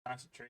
Concentrate.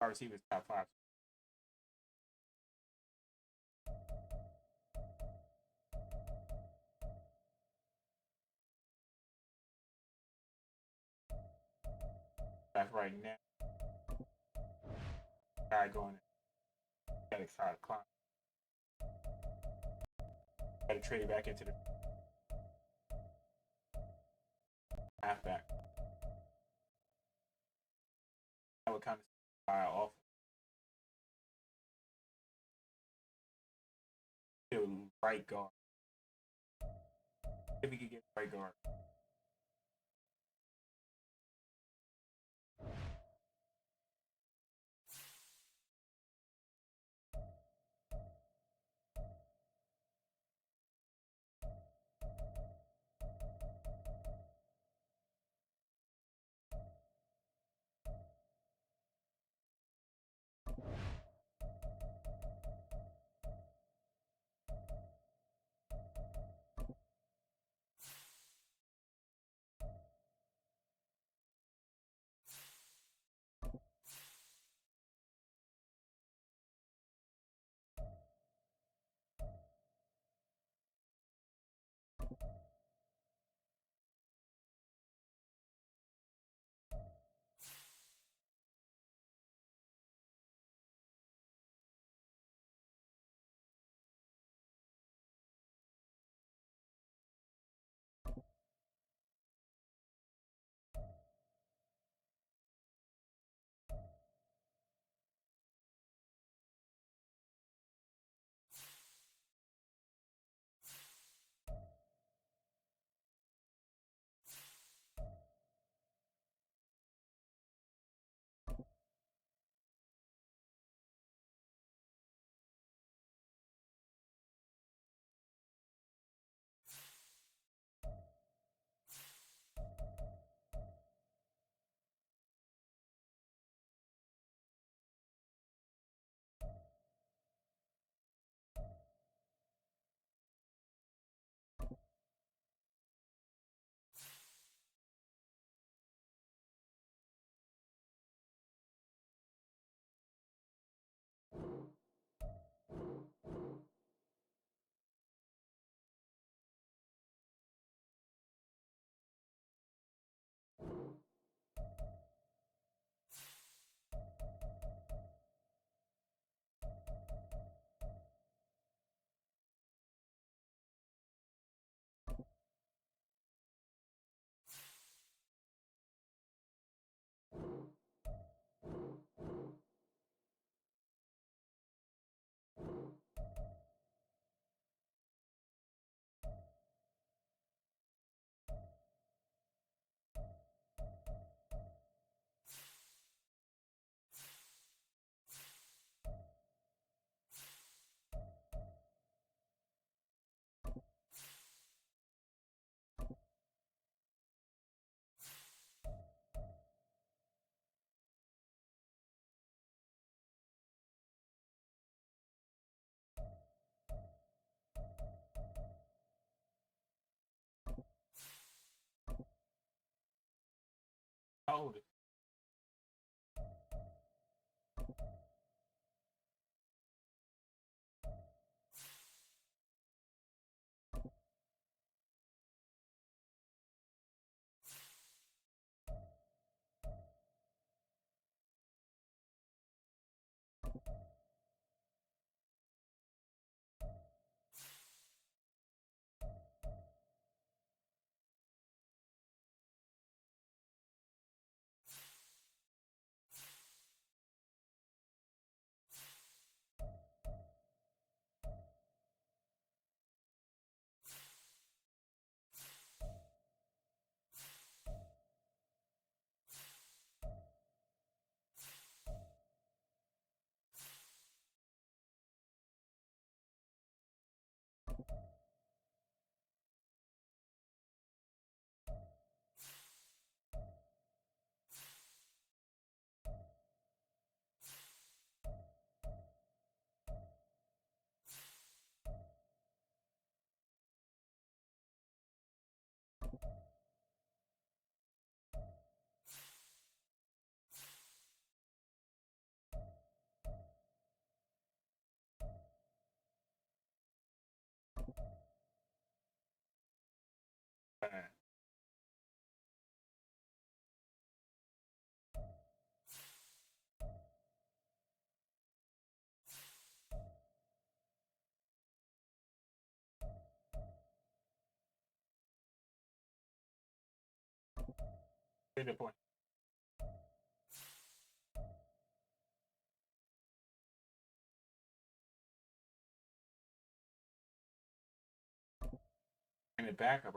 Our receivers top five. That's right now. Guy going. Got excited climb. Got to trade it back into the halfback. That would kind of fire off. Right guard. If we could get right guard. Hold it. Data point. And it back up.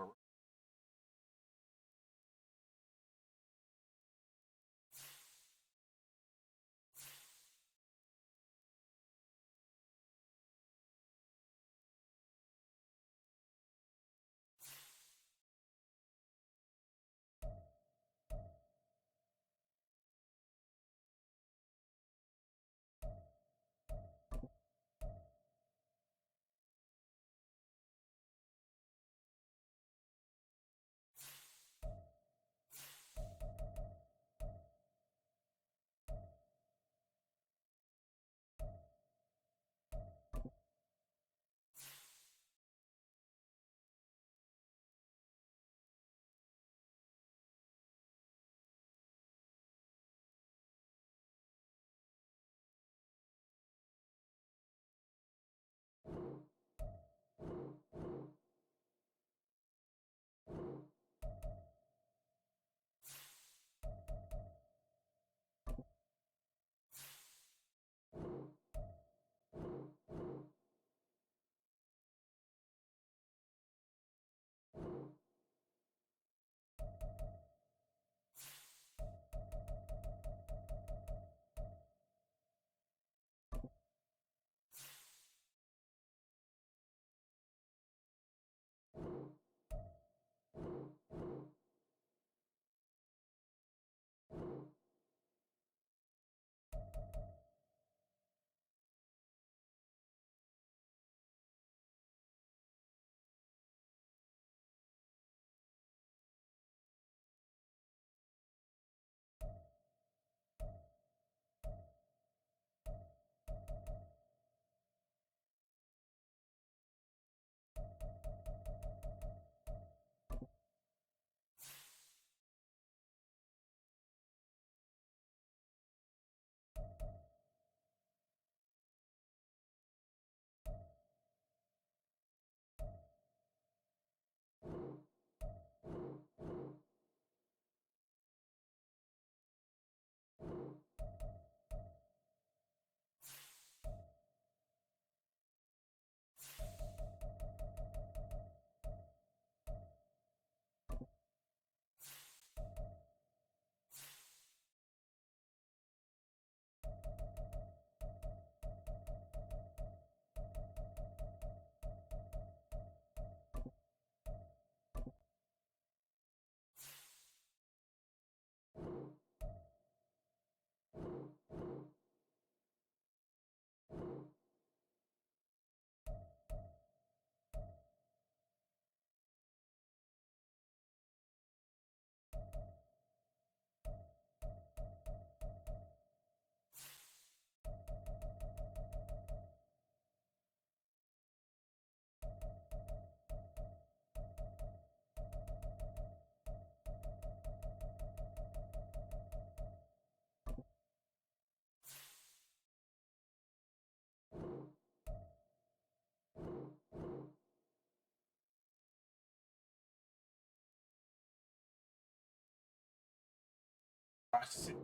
Process it.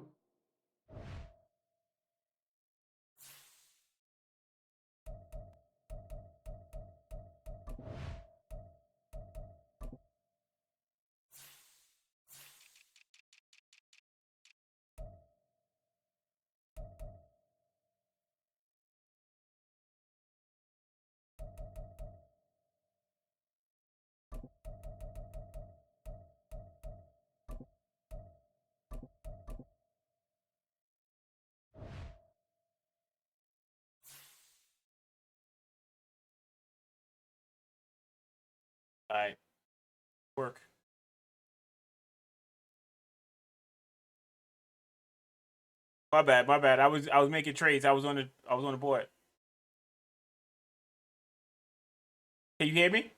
All right. Work. My bad. My bad. I was making trades. I was on the board. Can you hear me?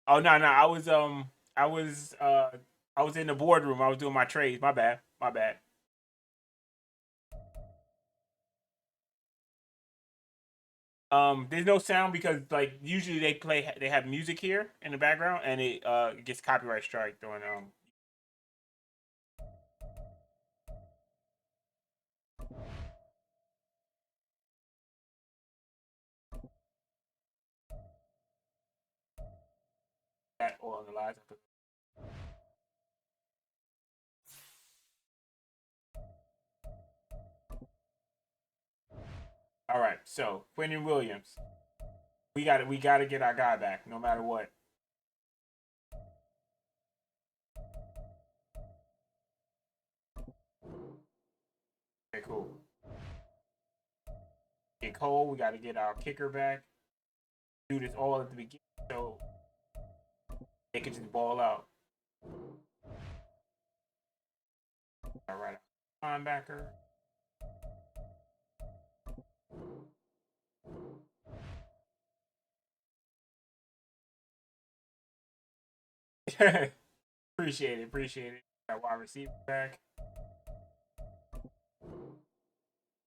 Oh no, no. I was in the boardroom. I was doing my trades. My bad. My bad. There's no sound because like usually they have music here in the background and it gets copyright strike during that or on the live. All right, so Quentin Williams, we gotta get our guy back no matter what. Okay, cool. Get Cole, we gotta get our kicker back. Do this all at the beginning so they can just ball out. All right, linebacker. Appreciate it, appreciate it. Got wide receiver back.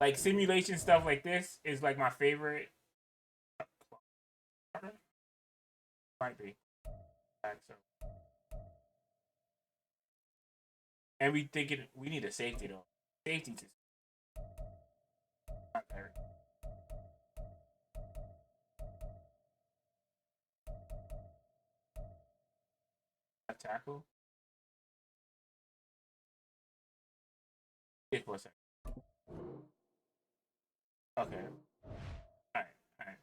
Like simulation stuff like this is like my favorite. Might be. So. And we thinking we need a safety though. Safety to not there. A tackle. Wait for a second. Okay. Alright, alright.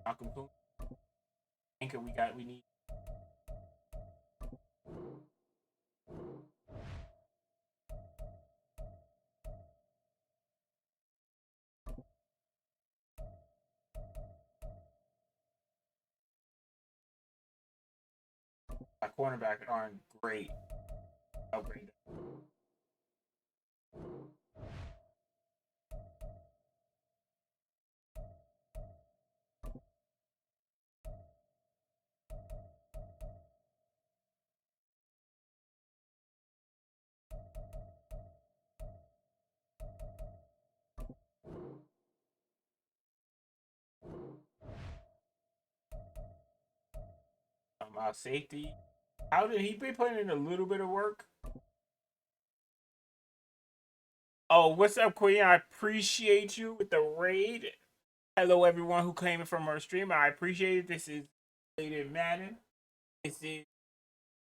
Malcolm Boone. Anchor we need our cornerback aren't great. Upgrade. Our safety. How did he be putting in a little bit of work? Oh, what's up, Queen? I appreciate you with the raid. Hello, everyone who came in from our stream. I appreciate it. This is Rated Madden. This is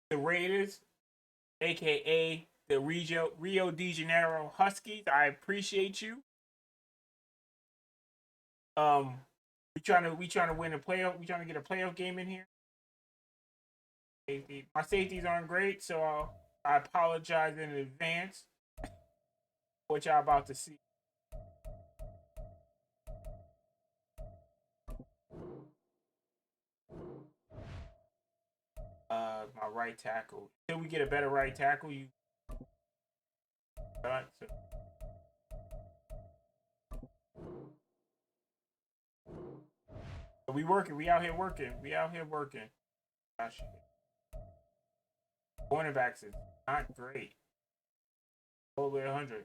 the Raiders, aka the Rio de Janeiro Huskies. I appreciate you. We trying to win a playoff. We trying to get a playoff game in here. My safeties aren't great, so I apologize in advance for what y'all about to see. My right tackle. Until we get a better right tackle, you. So. We working. We out here working. We out here working. Gosh. Cornerbacks is not great. Over 100.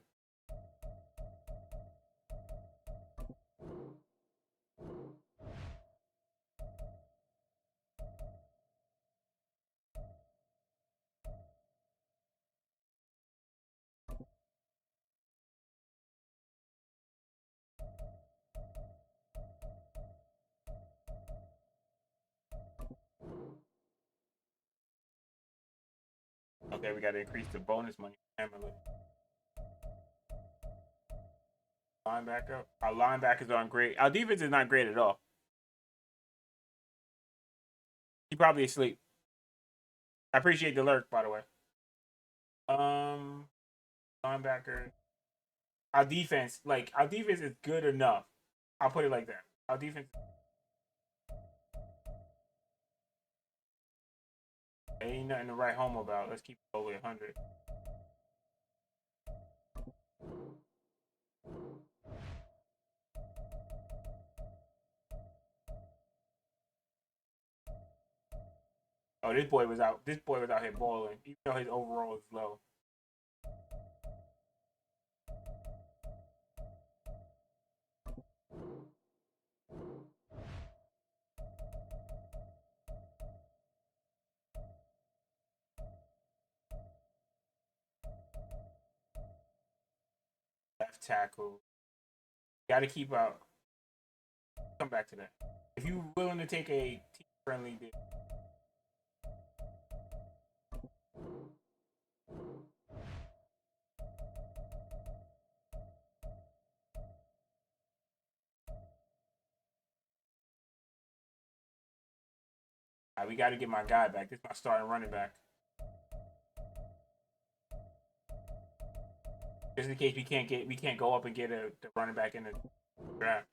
Okay, we got to increase the bonus money. Linebacker. Our linebackers aren't great. Our defense is not great at all. He probably asleep. I appreciate the lurk, by the way. Linebacker. Our defense is good enough. I'll put it like that. Our defense ain't nothing to write home about. Let's keep it over 100. Oh, this boy was out. This boy was out here balling, even though his overall is low. left tackle. Got to keep out. Come back to that. If you're willing to take a team-friendly bid. All right, we got to get my guy back. This is my starting running back. Just in case we can't go up and get the running back in the draft.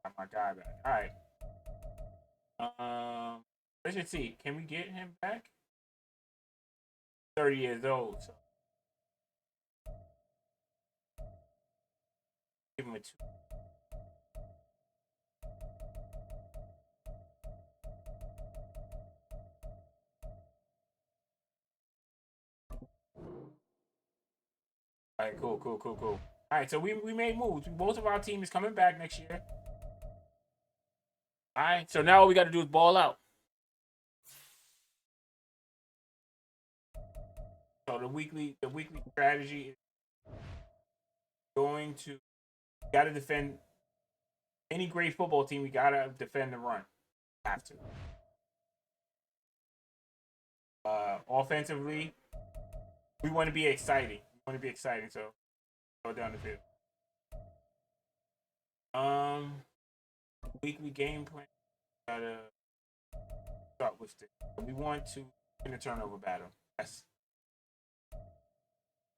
Got my guy back. All right. Let's just see. Can we get him back? 30 years old. So give him a 2. All right, cool. All right, so we made moves. Most of our team is coming back next year. All right, so now all we got to do is ball out. So the weekly strategy is going to got to defend any great football team. We got to defend the run. Have to. Offensively, we want to be exciting. So go down the field. Weekly game plan. Gotta start with this. We want to win a turnover battle. Yes.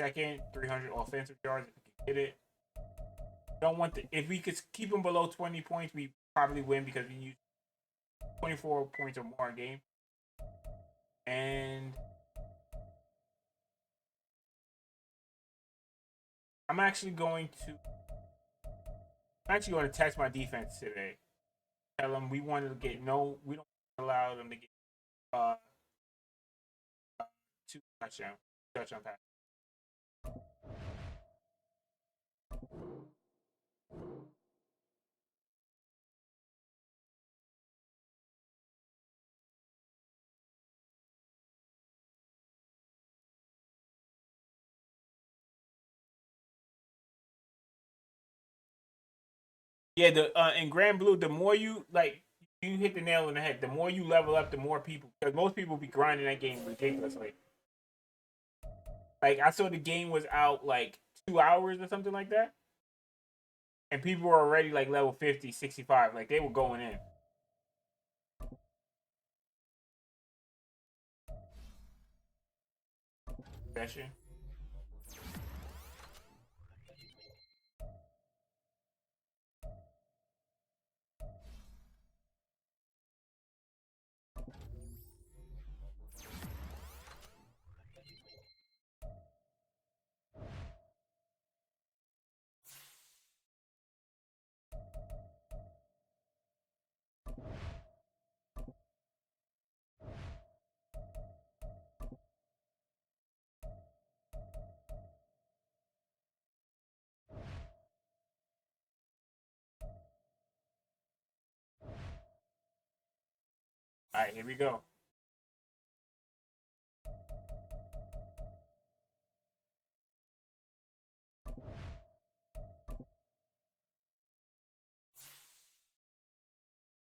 Second, 300 offensive yards if we can get it. Don't want if we could keep them below 20 points, we probably win because we use 24 points or more a game. And I'm actually going to text my defense today. Tell them we want to get we don't allow them to get 2 touchdown pass. Yeah, in Grand Blue, the more you you hit the nail on the head. The more you level up, the more people. Because most people be grinding that game ridiculously. Like I saw the game was out like 2 hours or something like that, and people were already like level 50, 65. Like they were going in. Session. All right, here we go.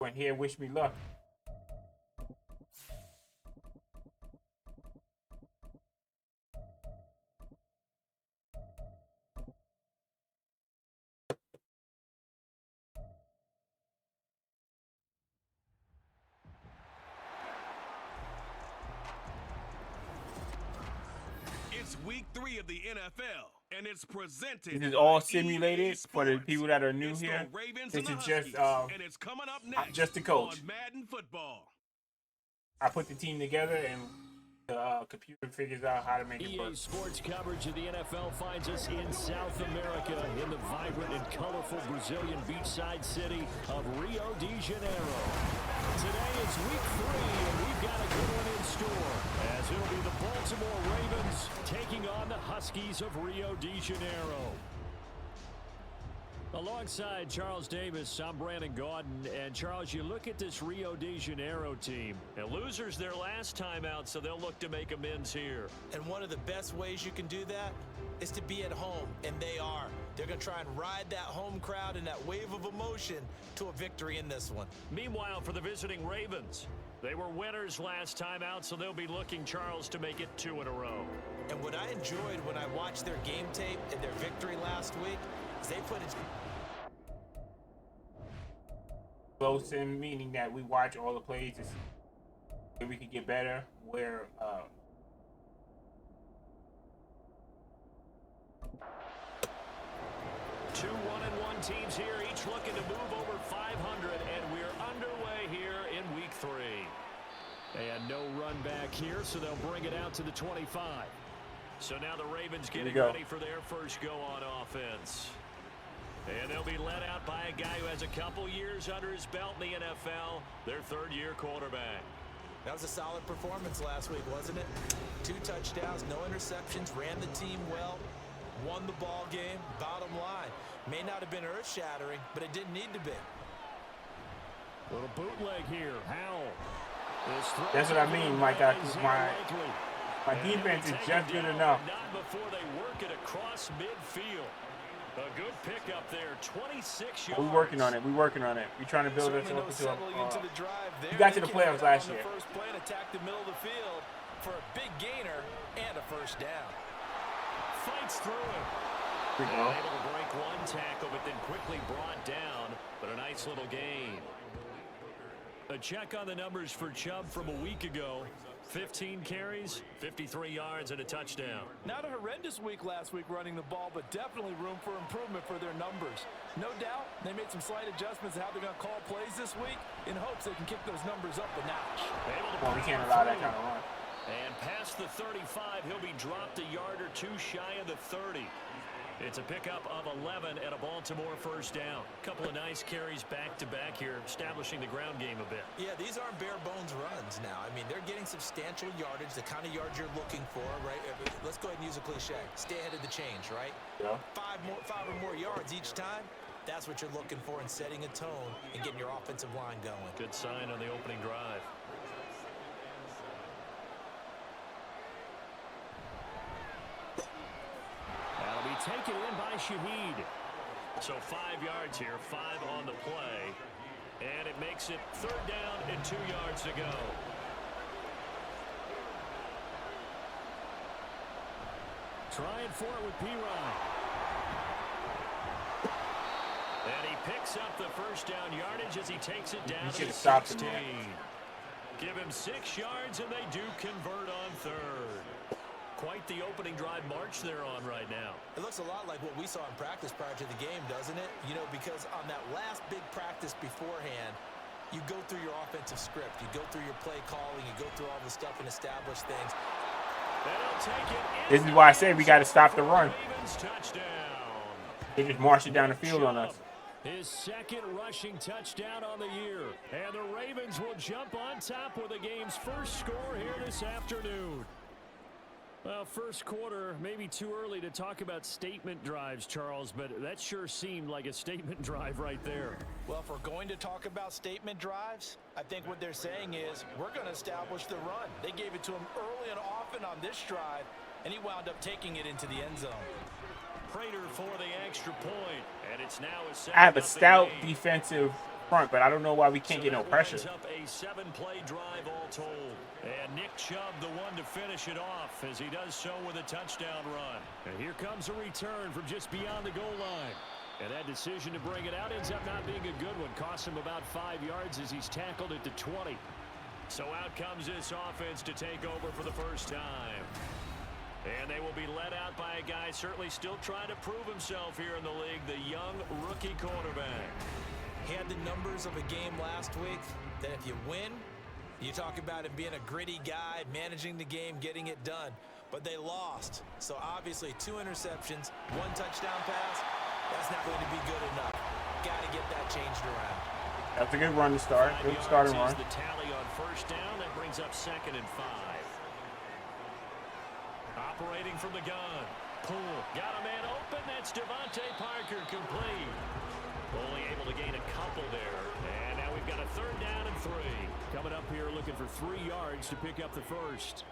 Went here, wish me luck. It's week 3 of the NFL, and it's presented. This is all simulated for the people that are new here. This is just and it's coming up next just the coach. On Madden Football. I put the team together, and the computer figures out how to make it work. EA Sports coverage of the NFL finds us in South America, in the vibrant and colorful Brazilian beachside city of Rio de Janeiro. Today is week 3, and we've got a good one in store, as it'll be the Baltimore Ravens taking on the Huskies of Rio de Janeiro. Alongside Charles Davis, I'm Brandon Gaudin. And Charles, you look at this Rio de Janeiro team. And losers their last time out, so they'll look to make amends here. And one of the best ways you can do that is to be at home, and they are. They're going to try and ride that home crowd and that wave of emotion to a victory in this one. Meanwhile, for the visiting Ravens, they were winners last time out, so they'll be looking, Charles, to make it 2 in a row. And what I enjoyed when I watched their game tape and their victory last week is they put it close in, meaning that we watch all the plays to see where we could get better, where Two 1-1 teams here, each looking to move over 500, and we're underway here in week 3. And no run back here, so they'll bring it out to the 25. So now the Ravens getting ready for their first go on offense. And they'll be led out by a guy who has a couple years under his belt in the NFL, their third-year quarterback. That was a solid performance last week, wasn't it? 2 touchdowns, no interceptions, ran the team well, won the ball game. Bottom line, may not have been earth-shattering, but it didn't need to be. Little bootleg here. Howell. That's what I mean, my defense is just good enough. Not before they work it across midfield. A good pickup there, 26 yards. We're working on it. We're working on it. We're trying to build us up into into the drive there. We got to the playoffs last year. First play and attack the middle of the field for a big gainer and a first down. Fights through it. Able to break one tackle, but then quickly brought down. But a nice little gain. A check on the numbers for Chubb from a week ago. 15 carries, 53 yards, and a touchdown. Not a horrendous week last week running the ball, but definitely room for improvement for their numbers. No doubt, they made some slight adjustments to how they're going to call plays this week in hopes they can kick those numbers up a notch. Well, we can't allow that kind of run. And past the 35, he'll be dropped a yard or 2 shy of the 30. It's a pickup of 11 and a Baltimore first down. Couple of nice carries back-to-back here, establishing the ground game a bit. Yeah, these aren't bare-bones runs now. I mean, they're getting substantial yardage, the kind of yards you're looking for, right? Let's go ahead and use a cliche. Stay ahead of the change, right? Yeah. 5 or more yards each time. That's what you're looking for in setting a tone and getting your offensive line going. Good sign on the opening drive. Taken in by Shaheed. So 5 yards here, 5 on the play. And it makes it 3rd down and 2 yards to go. Trying for it with P-Ryan. And he picks up the first down yardage as he takes it down to the 16. Give him 6 yards and they do convert on 3rd. Quite the opening drive march they're on right now. It looks a lot like what we saw in practice prior to the game, doesn't it? You know, because on that last big practice beforehand, you go through your offensive script. You go through your play calling. You go through all the stuff and establish things. This is why I say we got to stop the run. They just marched it down the field on us. His 2nd rushing touchdown on the year. And the Ravens will jump on top with the game's first score here this afternoon. Well, first quarter, maybe too early to talk about statement drives, Charles, but that sure seemed like a statement drive right there. Well, if we're going to talk about statement drives, I think what they're saying is we're going to establish the run. They gave it to him early and often on this drive, and he wound up taking it into the end zone. Prater for the extra point, and it's now a I have a stout defensive front, but I don't know why we can't get no pressure. Up a 7-play drive all told. And Nick Chubb the one to finish it off as he does so with a touchdown run. And here comes a return from just beyond the goal line. And that decision to bring it out ends up not being a good one. Costs him about 5 yards as he's tackled at the 20. So out comes this offense to take over for the first time. And they will be led out by a guy certainly still trying to prove himself here in the league, the young rookie quarterback. He had the numbers of a game last week that if you win, you talk about him being a gritty guy, managing the game, getting it done. But they lost. So obviously 2 interceptions, 1 touchdown pass, that's not going to be good enough. Got to get that changed around. That's a good run to start. Good starting run. The tally on first down. That brings up 2nd and 5. Operating from the gun. Poole got a man open. That's Devontae Parker complete. Only able to gain a couple there. And now we've got a 3rd down and 3. Coming up here looking for 3 yards to pick up the first.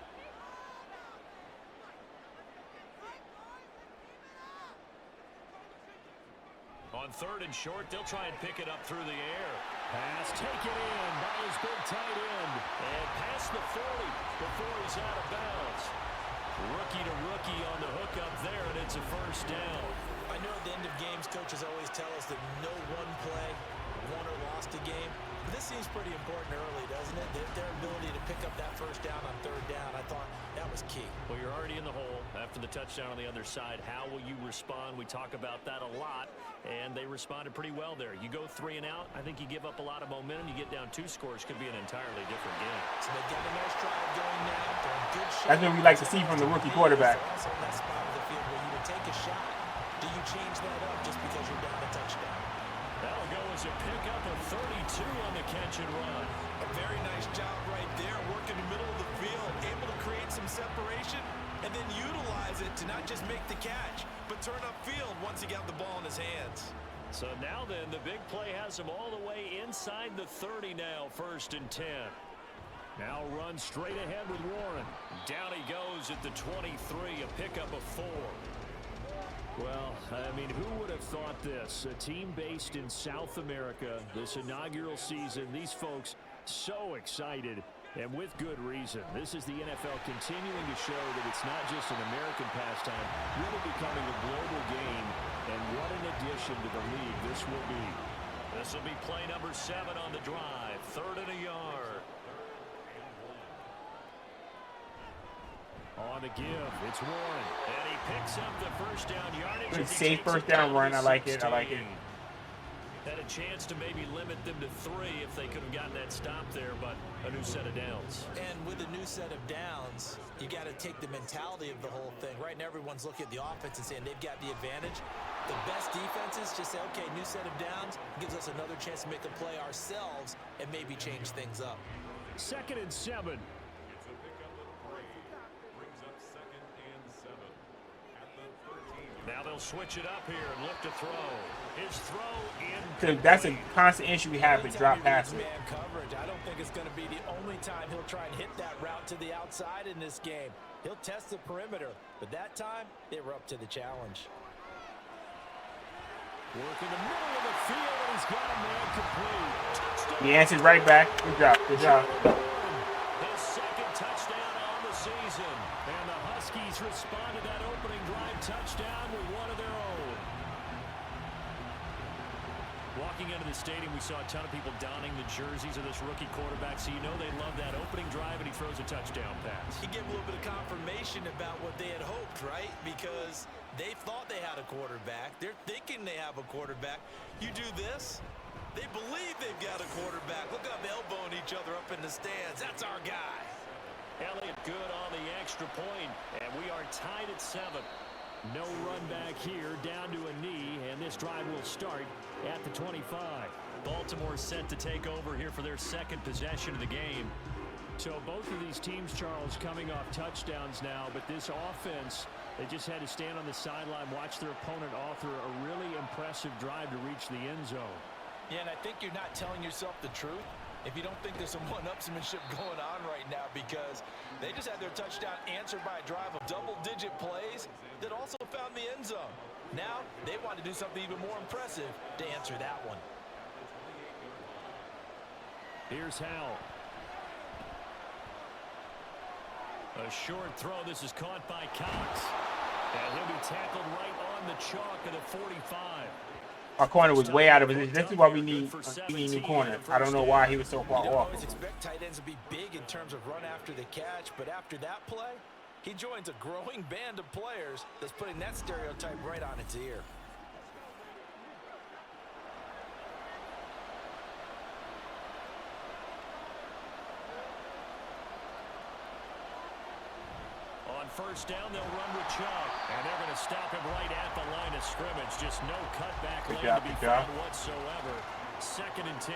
On 3rd and short, they'll try and pick it up through the air. Pass taken in by his big tight end. And past the 40 before he's out of bounds. Rookie to rookie on the hook up there, and it's a 1st down. I know at the end of games, coaches always tell us that no one play won or lost a game. But this seems pretty important early, doesn't it? Their ability to pick up that 1st down on 3rd down, I thought that was key. Well, you're already in the hole after the touchdown on the other side. How will you respond? We talk about that a lot, and they responded pretty well there. You go 3 and out, I think you give up a lot of momentum. You get down 2 scores, could be an entirely different game. So they got a nice drive going now. They're in good shape. That's what we like to see from the rookie quarterback. Also in that spot of the field where you would take a shot. Do you change that up just because you're down a touchdown? That'll go as a pickup of 32 on the catch and run. A very nice job right there, working the middle of the field, able to create some separation, and then utilize it to not just make the catch, but turn upfield once he got the ball in his hands. So now then, the big play has him all the way inside the 30 now, 1st and 10. Now run straight ahead with Warren. Down he goes at the 23, a pickup of 4. Well, I mean, who would have thought this? A team based in South America, this inaugural season, these folks so excited, and with good reason. This is the NFL continuing to show that it's not just an American pastime, really becoming a global game, and what an addition to the league this will be. This will be play number 7 on the drive, 3rd and a yard. On the give, it's Warren, and he picks up the 1st down yardage. Good safe 1st down run. I like it. I like it. Had a chance to maybe limit them to 3 if they could have gotten that stop there, but a new set of downs. And with a new set of downs, you got to take the mentality of the whole thing. Right now, everyone's looking at the offense and saying they've got the advantage. The best defenses just say, okay, new set of downs gives us another chance to make a play ourselves and maybe change things up. 2nd and 7. Now they'll switch it up here and look to throw. His throw in. That's a constant issue we have with drop passes. Man coverage. I don't think it's going to be the only time he'll try and hit that route to the outside in this game. He'll test the perimeter, but that time they were up to the challenge. Work in the middle of the field, and he's got a man complete. Touchdown. The answer's right back. Good job. Good job. His 2nd touchdown on the season. And the Huskies respond to that opening drive touchdown with one of their own. Walking into the stadium, we saw a ton of people donning the jerseys of this rookie quarterback, so you know they love that opening drive, and he throws a touchdown pass. He gave a little bit of confirmation about what they had hoped, right? Because they thought they had a quarterback. They're thinking they have a quarterback. You do this, they believe they've got a quarterback. Look up, elbowing each other up in the stands. That's our guy. Elliott good on the extra point, and we are tied at 7. No run back here, down to a knee, and this drive will start at the 25. Baltimore set to take over here for their 2nd possession of the game. So both of these teams, Charles, coming off touchdowns now, but this offense, they just had to stand on the sideline, watch their opponent author a really impressive drive to reach the end zone. Yeah, and I think you're not telling yourself the truth if you don't think there's some one-upsmanship going on right now, because they just had their touchdown answered by a drive of double-digit plays that also found the end zone. Now they want to do something even more impressive to answer that one. Here's Howell. A short throw. This is caught by Cox. And he'll be tackled right on the chalk of the 45. Our corner was way out of position. This is why we need new corner. I don't know why he was so far You off. always expect tight ends to be big in terms of run after the catch, but after that play, he joins a growing band of players that's putting that stereotype right on its ear. On 1st down, they'll run with Chubb. And they're going to stop him right at the line of scrimmage. Just no cutback lane to be found whatsoever. 2nd and 10.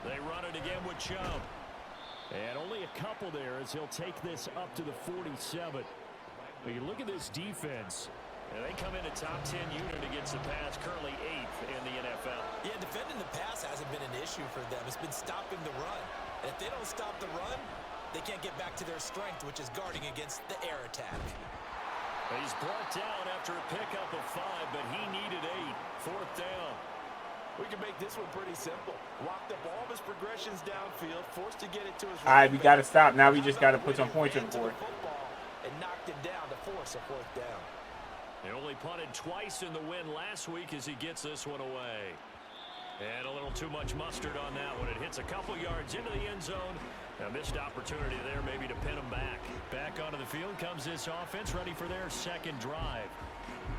They run it again with Chubb. And only a couple there as he'll take this up to the 47. But you look at this defense. And they come in a top 10 unit against the pass, currently 8th in the NFL. Yeah, defending the pass hasn't been an issue for them. It's been stopping the run. And if they don't stop the run, they can't get back to their strength, which is guarding against the air attack. He's brought down after a pickup of 5, but he needed 8. 4th down. We can make this one pretty simple. Locked up all of his progressions downfield, forced to get it to his All right, we got to stop. Now we just got to put some points on the board. And knocked him down to force a 4th down. They only punted twice in the win last week as he gets this one away. And a little too much mustard on that one. It hits a couple yards into the end zone. A missed opportunity there maybe to pin him back. Back onto the field comes this offense, ready for their second drive.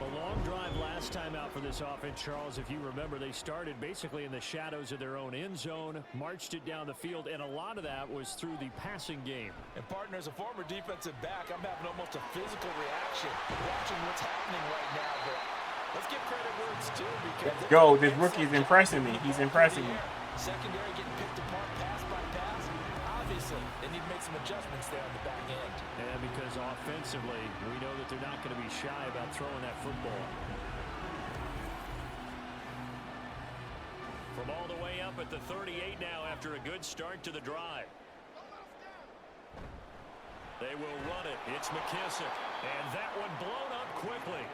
A long drive last time out for this offense, Charles. If you remember, they started basically in the shadows of their own end zone, marched it down the field, and a lot of that was through the passing game. And partner, as a former defensive back, I'm having almost a physical reaction watching what's happening right now. But let's give credit where it's due because Let's go. This rookie is impressing me. He's impressing me. Secondary getting picked apart pass by pass. Obviously, they need to make some adjustments there on the back end. And because offensively, we know that they're not going to be shy about throwing that football. From all the way up at the 38 now after a good start to the drive. They will run it. It's McKissick. And that one blown up quickly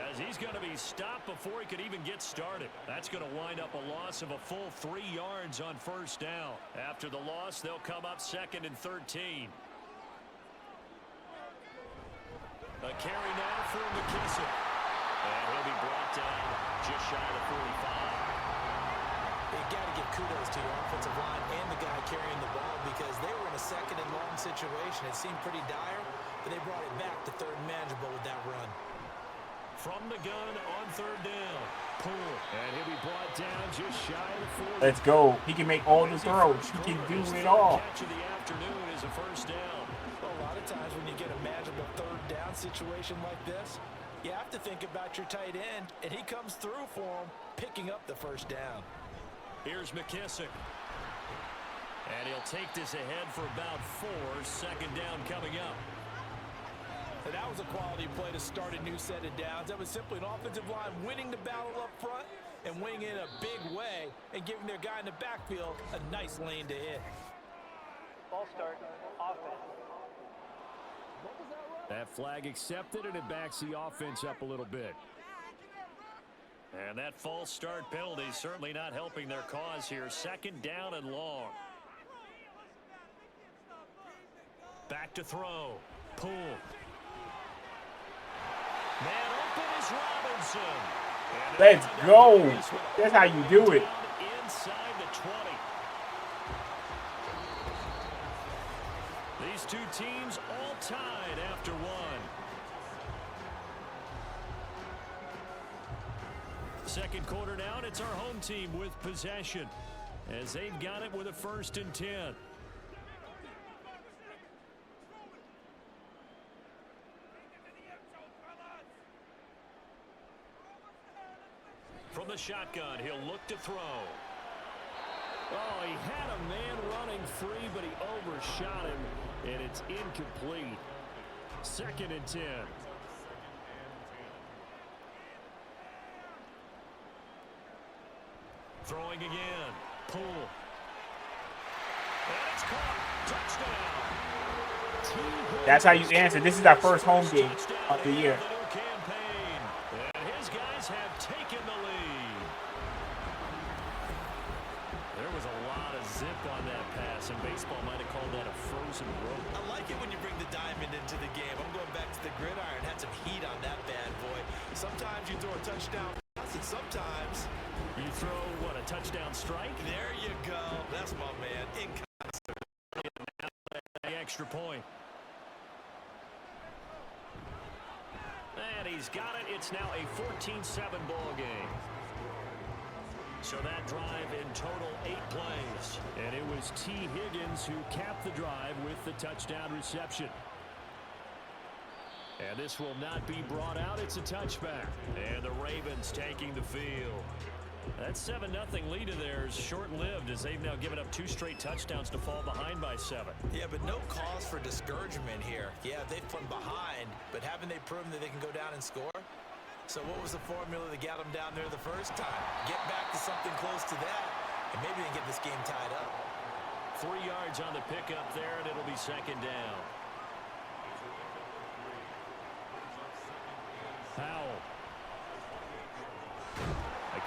as he's going to be stopped before he could even get started. That's going to wind up a loss of a full 3 yards on 1st down. After the loss, they'll come up 2nd and 13. A carry now for McKissick. And he'll be brought down just shy of the 45. You got to give kudos to your offensive line and the guy carrying the ball because they were in a 2nd and long situation. It seemed pretty dire, but they brought it back to 3rd and manageable with that run. From the gun on 3rd down. Poole. And he'll be brought down just shy of the 40. Let's go. He can make all the throws. He can do it all. Catch of the afternoon is a 1st down. Well, a lot of times when you get a manageable 3rd down situation like this, you have to think about your tight end, and he comes through for him, picking up the 1st down. Here's McKissick. And he'll take this ahead for about 4. 2nd down coming up. And that was a quality play to start a new set of downs. That was simply an offensive line winning the battle up front and winning it in a big way and giving their guy in the backfield a nice lane to hit. Ball start, offense. That flag accepted, and it backs the offense up a little bit. And that false start penalty certainly not helping their cause here. 2nd down and long. Back to throw. Poole. Man open is Robinson. Let's go. That's how you do it. Inside the 20. These two teams all tied after one. 2nd quarter down, it's our home team with possession as they've got it with a 1st and 10. From the shotgun, he'll look to throw. Oh, he had a man running free, but he overshot him, and it's incomplete. 2nd and 10. Throwing again. Poole. And it's caught. Touchdown. That's how you answer. This is our first home game of the year. And his guys have taken the lead. There was a lot of zip on that pass, and baseball might have called that a frozen rope. I like it when you bring the diamond into the game. I'm going back to the gridiron. Had some heat on that bad boy. Sometimes you throw a touchdown pass, and sometimes you throw, what, a touchdown strike? There you go. That's my man. The extra point. And he's got it. It's now a 14-7 ball game. So that drive in total 8 plays. And it was T. Higgins who capped the drive with the touchdown reception. And this will not be brought out. It's a touchback. And the Ravens taking the field. That 7-0 lead of theirs short-lived as they've now given up 2 straight touchdowns to fall behind by 7. Yeah, but no cause for discouragement here. Yeah, they've been behind, but haven't they proven that they can go down and score? So what was the formula that got them down there the first time? Get back to something close to that, and maybe they can get this game tied up. 3 yards on the pickup there, and it'll be second down. Powell.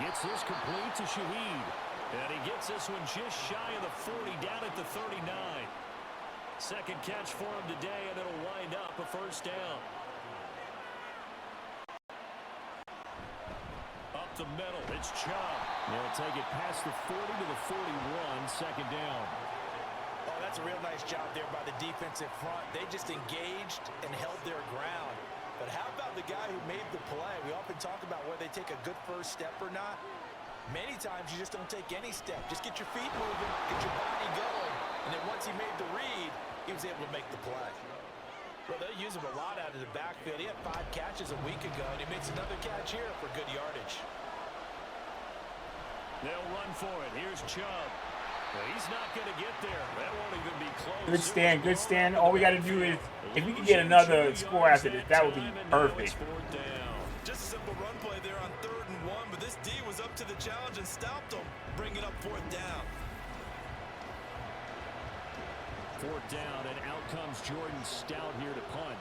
Gets this complete to Shaheed. And he gets this one just shy of the 40, down at the 39. Second catch for him today, and it'll wind up a first down. Up the middle, it's Chubb. They'll take it past the 40 to the 41, second down. Oh, that's a real nice job there by the defensive front. They just engaged and held their ground. But how about the guy who made the play? We often talk about whether they take a good first step or not. Many times you just don't take any step. Just get your feet moving, get your body going. And then once he made the read, he was able to make the play. Well, they use him a lot out of the backfield. He had 5 catches a week ago, and he makes another catch here for good yardage. They'll run for it. Here's Chubb. He's not going to get there. That won't even be close. Good stand, good stand. All we got to do is, if we can get another score after this, that would be perfect. Just a simple run play there on 3rd and 1, but this D was up to the challenge and stopped them, bringing up 4th down. 4th down, and out comes Jordan Stout here to punt.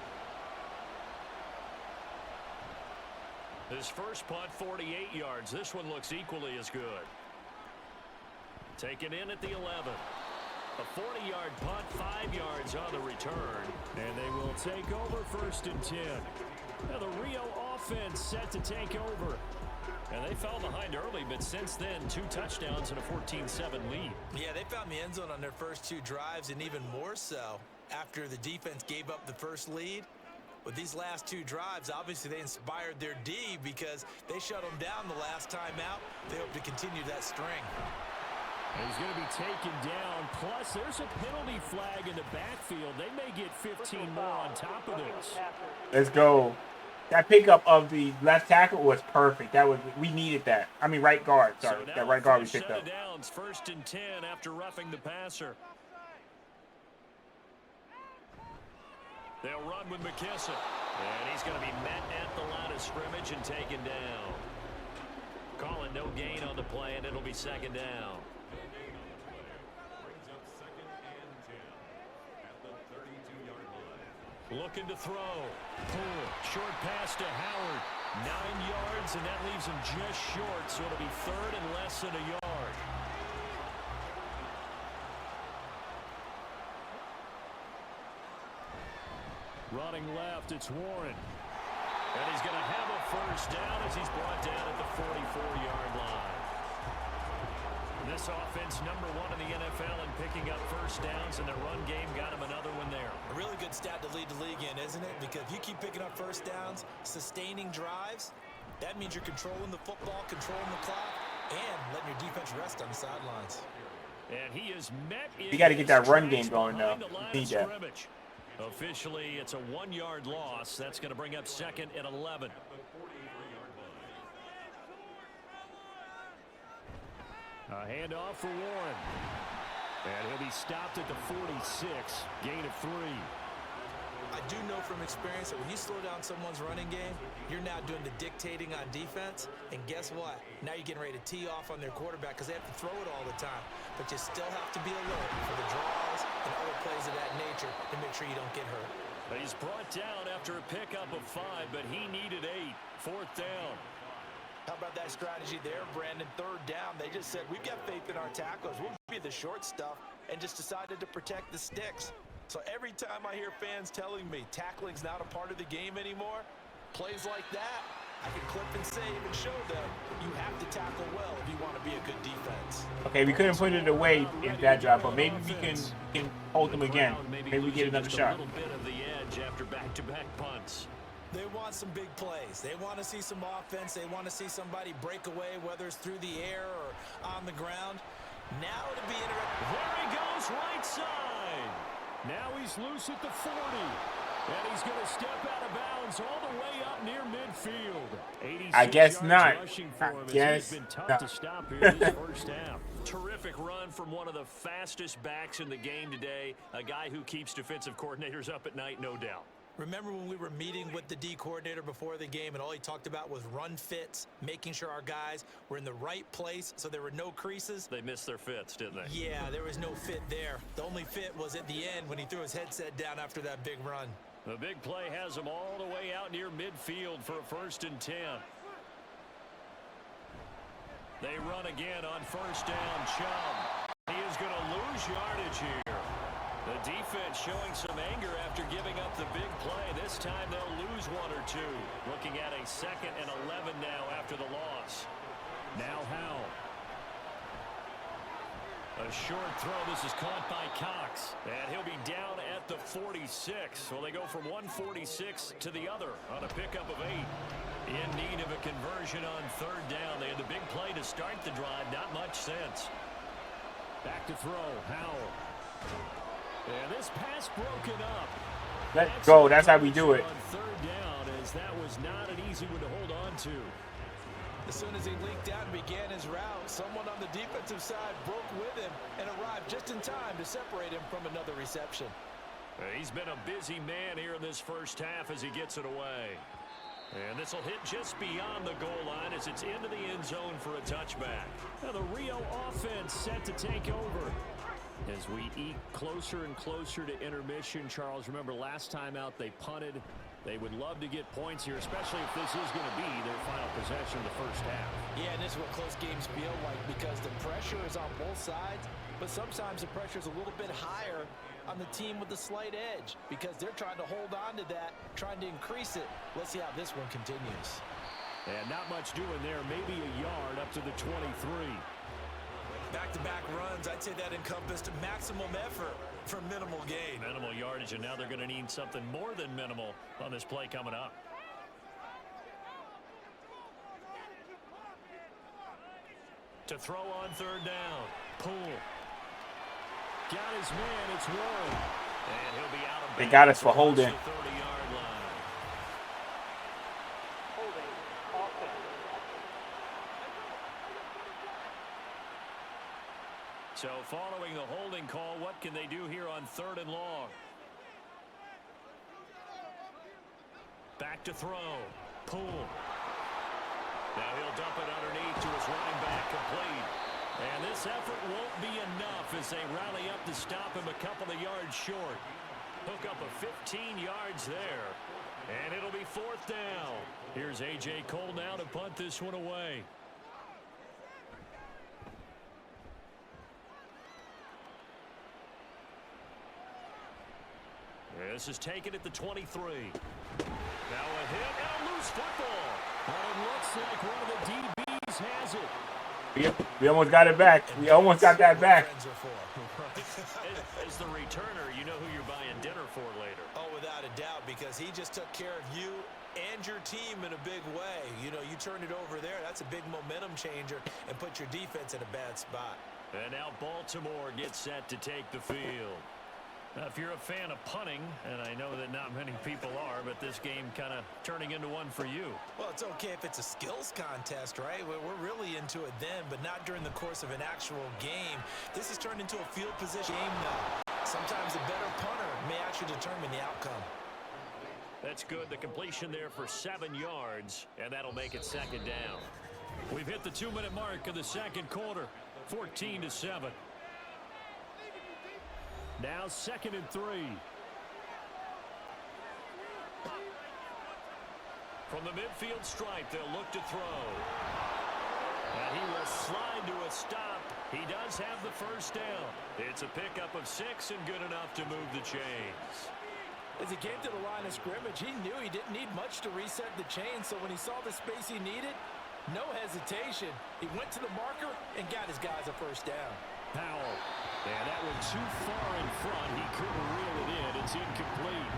His first punt, 48 yards. This one looks equally as good. Taken in at the 11. A 40-yard punt, 5 yards on the return. And they will take over 1st and 10. Now the Rio offense set to take over. And they fell behind early, but since then, 2 touchdowns and a 14-7 lead. Yeah, they found the end zone on their first 2 drives, and even more so after the defense gave up the first lead. With these last 2 drives, obviously they inspired their D because they shut them down the last time out. They hope to continue that string. He's going to be taken down. Plus, there's a penalty flag in the backfield. They may get 15 more on top of this. Let's go. That pickup of the left tackle was perfect. We needed that. I mean, right guard. Sorry, that right guard we picked up. Downs, 1st and 10 after roughing the passer. They'll run with McKissick. And he's going to be met at the line of scrimmage and taken down. Calling no gain on the play, and it'll be second down. Looking to throw. Pull. Short pass to Howard. 9 yards, and that leaves him just short, so it'll be 3rd and less than a yard. Running left, it's Warren. And he's going to have a first down as he's brought down at the 44-yard line. This offense #1 in the NFL in picking up first downs, and their run game got him another one there. A really good stat to lead the league in, isn't it? Because if you keep picking up first downs, sustaining drives, that means you're controlling the football, controlling the clock, and letting your defense rest on the sidelines. And he is met in. You got to get that run game going, though. Need that. Officially, it's a 1-yard loss. That's going to bring up 2nd and 11. A handoff for Warren. And he'll be stopped at the 46. Gain of 3. I do know from experience that when you slow down someone's running game, you're now doing the dictating on defense. And guess what? Now you're getting ready to tee off on their quarterback because they have to throw it all the time. But you still have to be alert for the draws and other plays of that nature to make sure you don't get hurt. He's brought down after a pickup of 5, but he needed 8. 4th down. How about that strategy there, Brandon? 3rd down. They just said, we've got faith in our tacklers. We'll be the short stuff, and just decided to protect the sticks. So every time I hear fans telling me tackling's not a part of the game anymore, plays like that, I can clip and save and show them you have to tackle well if you want to be a good defense. Okay, we couldn't put it away in that job, but maybe we can hold them again. Maybe we get another shot. A little bit of the edge after back-to-back punts. They want some big plays. They want to see some offense. They want to see somebody break away, whether it's through the air or on the ground. Now to be interesting. There he goes, right side. Now he's loose at the 40. And he's going to step out of bounds all the way up near midfield. I guess not. I guess been tough not. to stop here this first half. Terrific run from one of the fastest backs in the game today. A guy who keeps defensive coordinators up at night, no doubt. Remember when we were meeting with the D coordinator before the game and all he talked about was run fits, making sure our guys were in the right place so there were no creases? They missed their fits, didn't they? Yeah, there was no fit there. The only fit was at the end when he threw his headset down after that big run. The big play has him all the way out near midfield for a 1st and 10. They run again on 1st down. Chubb. He is going to lose yardage here. The defense showing some anger after giving up the big play. This time they'll lose 1 or 2. Looking at a 2nd and 11 now after the loss. Now Howell. A short throw. This is caught by Cox. And he'll be down at the 46. Well, they go from 146 to the other on a pickup of 8. In need of a conversion on 3rd down. They had the big play to start the drive. Not much sense. Back to throw. Howell. And this pass broken up. Let's go. That's how we do it. On 3rd down, as that was not an easy one to hold on to. As soon as he leaked out and began his route, someone on the defensive side broke with him and arrived just in time to separate him from another reception. He's been a busy man here in this first half as he gets it away. And this will hit just beyond the goal line as it's into the end zone for a touchback. Now the Rio offense set to take over. As we eke closer and closer to intermission, Charles, remember last time out they punted. They would love to get points here, especially if this is going to be their final possession of the first half. Yeah, and this is what close games feel like because the pressure is on both sides, but sometimes the pressure is a little bit higher on the team with the slight edge because they're trying to hold on to that, trying to increase it. Let's see how this one continues. And not much doing there, maybe a yard up to the 23. Back-to-back runs, I'd say that encompassed maximum effort for minimal gain. Minimal yardage, and now they're going to need something more than minimal on this play coming up. To throw on 3rd down. Poole. Got his man, it's Warren. And he'll be out of bounds. They got us for holding. 30-yard line. Holding. Offense. So following the holding call, what can they do here on 3rd and long? Back to throw. Poole. Now he'll dump it underneath to his running back, complete. And this effort won't be enough as they rally up to stop him a couple of yards short. Hook up a 15 yards there. And it'll be 4th down. Here's A.J. Cole now to punt this one away. This is taken at the 23. Now a hit and a loose football. But it looks like one of the DBs has it. We almost got it back. We almost got that back. As the returner, you know who you're buying dinner for later. Oh, without a doubt, because he just took care of you and your team in a big way. You know, you turned it over there. That's a big momentum changer and put your defense in a bad spot. And now Baltimore gets set to take the field. Now, if you're a fan of punting, and I know that not many people are, but this game kind of turning into one for you. Well, it's okay if it's a skills contest, right? We're really into it then, but not during the course of an actual game. This has turned into a field position game now. Sometimes a better punter may actually determine the outcome. That's good. The completion there for 7 yards, and that'll make it 2nd down. We've hit the 2-minute mark of the 2nd quarter, 14-7. Now 2nd and 3. From the midfield stripe, they'll look to throw. And he will slide to a stop. He does have the 1st down. It's a pickup of 6 and good enough to move the chains. As he came to the line of scrimmage, he knew he didn't need much to reset the chain, so when he saw the space he needed, no hesitation. He went to the marker and got his guys a 1st down. Powell. And that one too far in front. He couldn't reel it in. It's incomplete.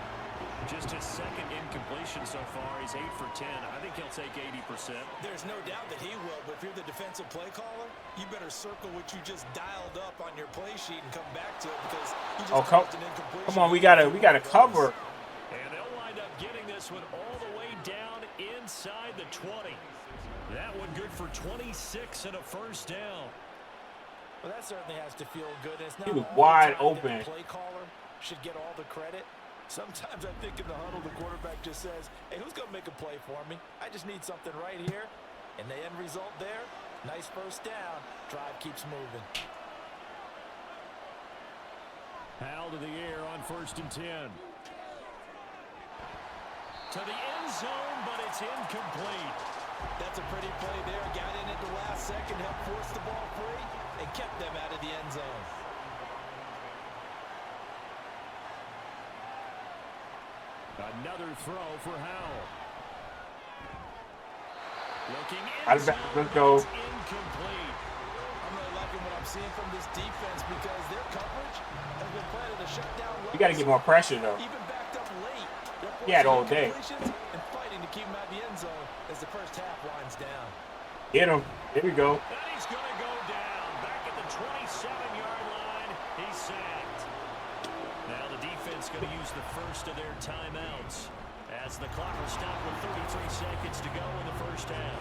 Just his 2nd incompletion so far. He's 8 for 10. I think he'll take 80%. There's no doubt that he will, but if you're the defensive play caller, you better circle what you just dialed up on your play sheet and come back to it because you just caused an incompletion. Come on, we gotta cover. And they'll this one all the way down inside the 20. That one good for 26 and a first down. Well, that certainly has to feel good. It's not He was all the wide time that open. the play caller should get all the credit. Sometimes I think in the huddle, the quarterback just says, hey, who's going to make a play for me? I just need something right here. And the end result there, nice first down. Drive keeps moving. Hal to the air on 1st and 10. To the end zone, but it's incomplete. That's a pretty play there. Got in at the last second, helped force the ball free, and kept them out of the end zone. Another throw for Howell. Looking Let's go. Incomplete. I'm really liking what I'm seeing from this defense because their coverage has been planning to shut down. You got to get more pressure, though. Even backed up late. He had all day. And fighting to keep him out of the end zone as the first half winds down. Get him. Here we go. And he's going to go down. Back at the 27-yard line. He's sacked. Now the defense going to use the first of their timeouts as the clock will stop with 33 seconds to go in the first half.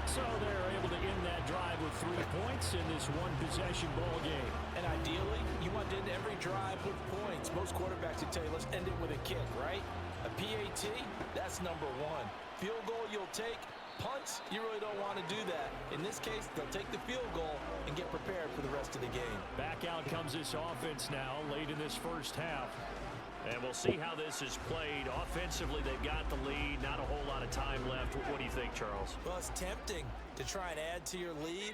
So they're able to end that drive with 3 points in this one-possession ball game. And ideally, you want to end every drive with points. Most quarterbacks would tell you, let's end it with a kick, right? A PAT, that's number one. Field goal you'll take. Punts, you really don't want to do that. In this case, they'll take the field goal and get prepared for the rest of the game. Back out comes this offense now late in this first half. And we'll see how this is played. Offensively, they've got the lead. Not a whole lot of time left. What do you think, Charles? Well, it's tempting to try and add to your lead,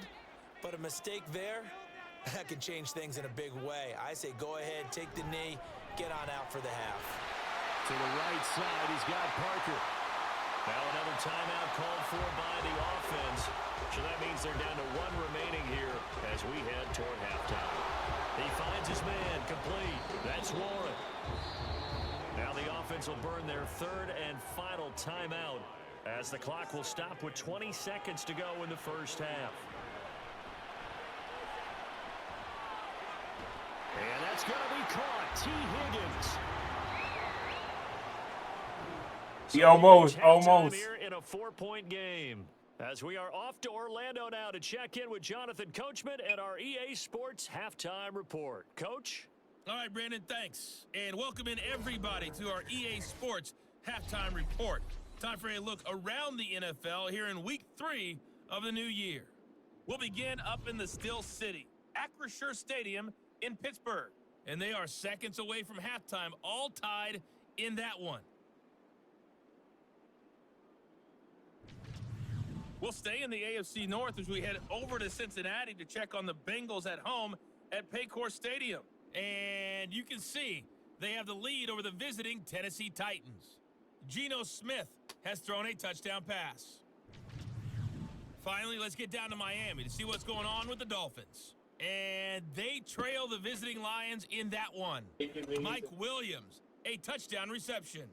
but a mistake there, that can change things in a big way. I say go ahead, take the knee, get on out for the half. To the right side, he's got Parker. Now another timeout called for by the offense. So that means they're down to 1 remaining here as we head toward halftime. He finds his man, complete. That's Warren. Now the offense will burn their 3rd and final timeout as the clock will stop with 20 seconds to go in the first half. And that's going to be caught. T. Higgins. He almost. Here in a 4-point game. As we are off to Orlando now to check in with Jonathan Coachman and our EA Sports Halftime Report. Coach? All right, Brandon, thanks. And welcome in everybody to our EA Sports Halftime Report. Time for a look around the NFL here in Week 3 of the new year. We'll begin up in the Steel City, Acrisure Stadium in Pittsburgh. And they are seconds away from halftime, all tied in that one. We'll stay in the AFC North as we head over to Cincinnati to check on the Bengals at home at Paycor Stadium. And you can see they have the lead over the visiting Tennessee Titans. Geno Smith has thrown a touchdown pass. Finally, let's get down to Miami to see what's going on with the Dolphins. And they trail the visiting Lions in that one. Mike Williams, a touchdown reception.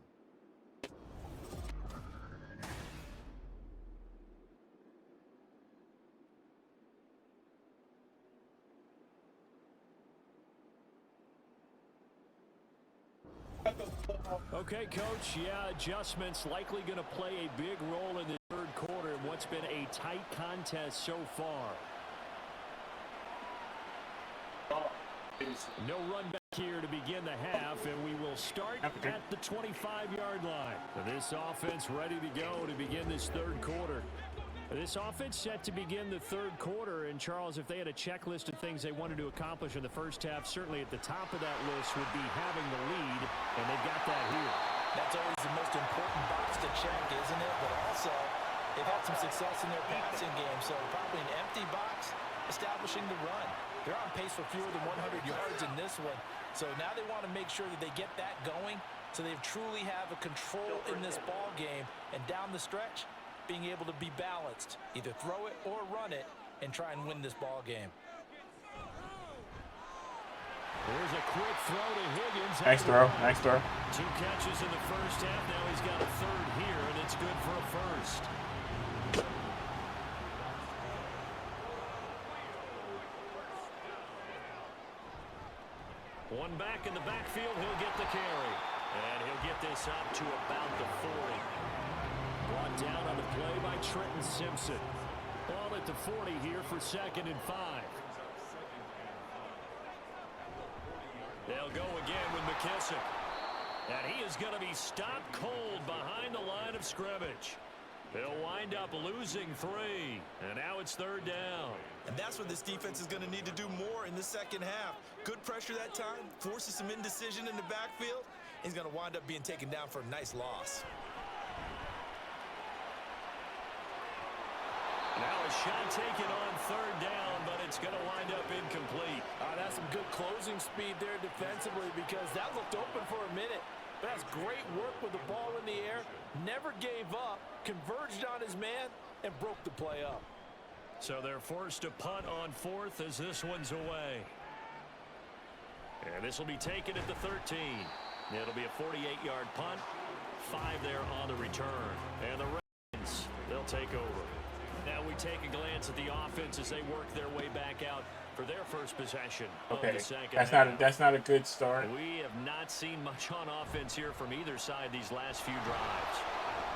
Okay, Coach, yeah, adjustments likely going to play a big role in the 3rd quarter in what's been a tight contest so far. No run back here to begin the half, and we will start at the 25-yard line. This offense ready to go to begin this 3rd quarter. This offense set to begin the 3rd quarter, and Charles, if they had a checklist of things they wanted to accomplish in the first half, certainly at the top of that list would be having the lead, and they've got that here. That's always the most important box to check, isn't it? But also, they've had some success in their passing game, so probably an empty box establishing the run. They're on pace for fewer than 100 yards in this one, so now they want to make sure that they get that going so they truly have a control in this ball game, and down the stretch, being able to be balanced, either throw it or run it, and try and win this ball game. There's a quick throw to Higgins. Nice throw. 2 catches in the first half. Now he's got a 3rd here, and it's good for a first. One back in the backfield. He'll get the carry. And he'll get this up to about the 40. Brought down on the play by Trenton Simpson. Ball at the 40 here for 2nd and 5. They'll go again with McKissick. And he is going to be stopped cold behind the line of scrimmage. He'll wind up losing 3. And now it's 3rd down. And that's where this defense is going to need to do more in the second half. Good pressure that time, forces some indecision in the backfield. He's going to wind up being taken down for a nice loss. Now a shot taken on 3rd down, but it's going to wind up incomplete. That's some good closing speed there defensively, because that looked open for a minute. But that's great work with the ball in the air. Never gave up, converged on his man, and broke the play up. So they're forced to punt on 4th as this one's away. And this will be taken at the 13. It'll be a 48-yard punt. 5 there on the return. And the Ravens, they'll take over. Now we take a glance at the offense as they work their way back out for their first possession. Okay, of the second that's not a good start. We have not seen much on offense here from either side these last few drives.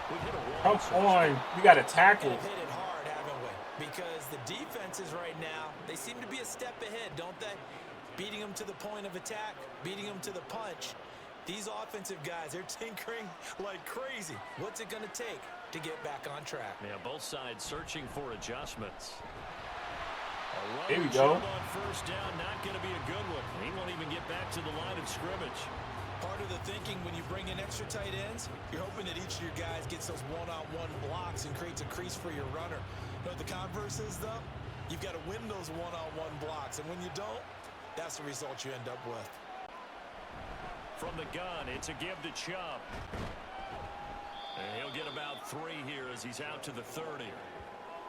We've hit a wall. Come on, you got to tackle. We've hit it hard, haven't we? Because the defenses right now, they seem to be a step ahead, don't they? Beating them to the point of attack, beating them to the punch. These offensive guys, they're tinkering like crazy. What's it going to take to get back on track? Yeah, both sides searching for adjustments. Here we go. On 1st down, not going to be a good one. He won't even get back to the line of scrimmage. Part of the thinking when you bring in extra tight ends, you're hoping that each of your guys gets those one-on-one blocks and creates a crease for your runner. You know what the converse is, though? You've got to win those one-on-one blocks, and when you don't, that's the result you end up with. From the gun, it's a give to Chubb. And he'll get about 3 here as he's out to the 30.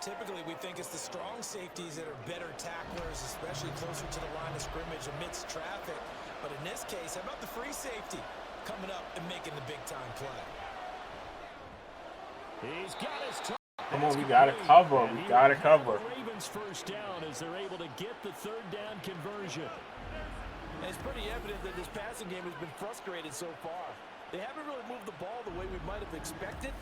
Typically, we think it's the strong safeties that are better tacklers, especially closer to the line of scrimmage amidst traffic. But in this case, how about the free safety coming up and making the big-time play? He's got his time. Come on, we got to cover. We got to cover. Ravens 1st down as they're able to get the 3rd down conversion. And it's pretty evident that this passing game has been frustrated so far. They haven't really moved the ball the way we might have expected,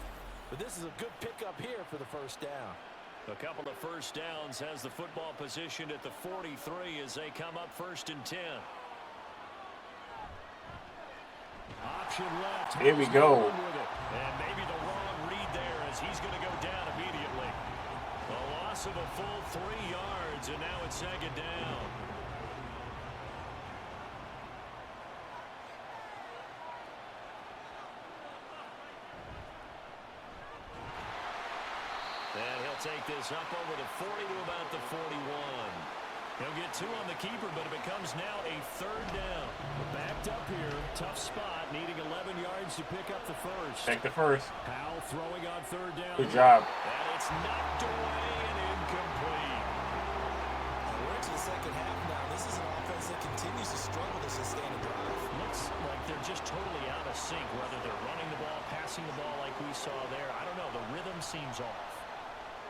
but this is a good pickup here for the 1st down. A couple of 1st downs has the football positioned at the 43 as they come up 1st and 10. Option left. Here we go. And maybe the wrong read there as he's going to go down immediately. A loss of a full 3 yards, and now it's 2nd down. And he'll take this up over the 40 to about the 41. He'll get 2 on the keeper, but it becomes now a 3rd down. Backed up here, tough spot, needing 11 yards to pick up the 1st. Take the 1st. Powell throwing on 3rd down. Good job. And it's knocked away and incomplete. We're into the second half now. This is an offense that continues to struggle to sustain a drive. Looks like they're just totally out of sync, whether they're running the ball, passing the ball like we saw there. I don't know. The rhythm seems off.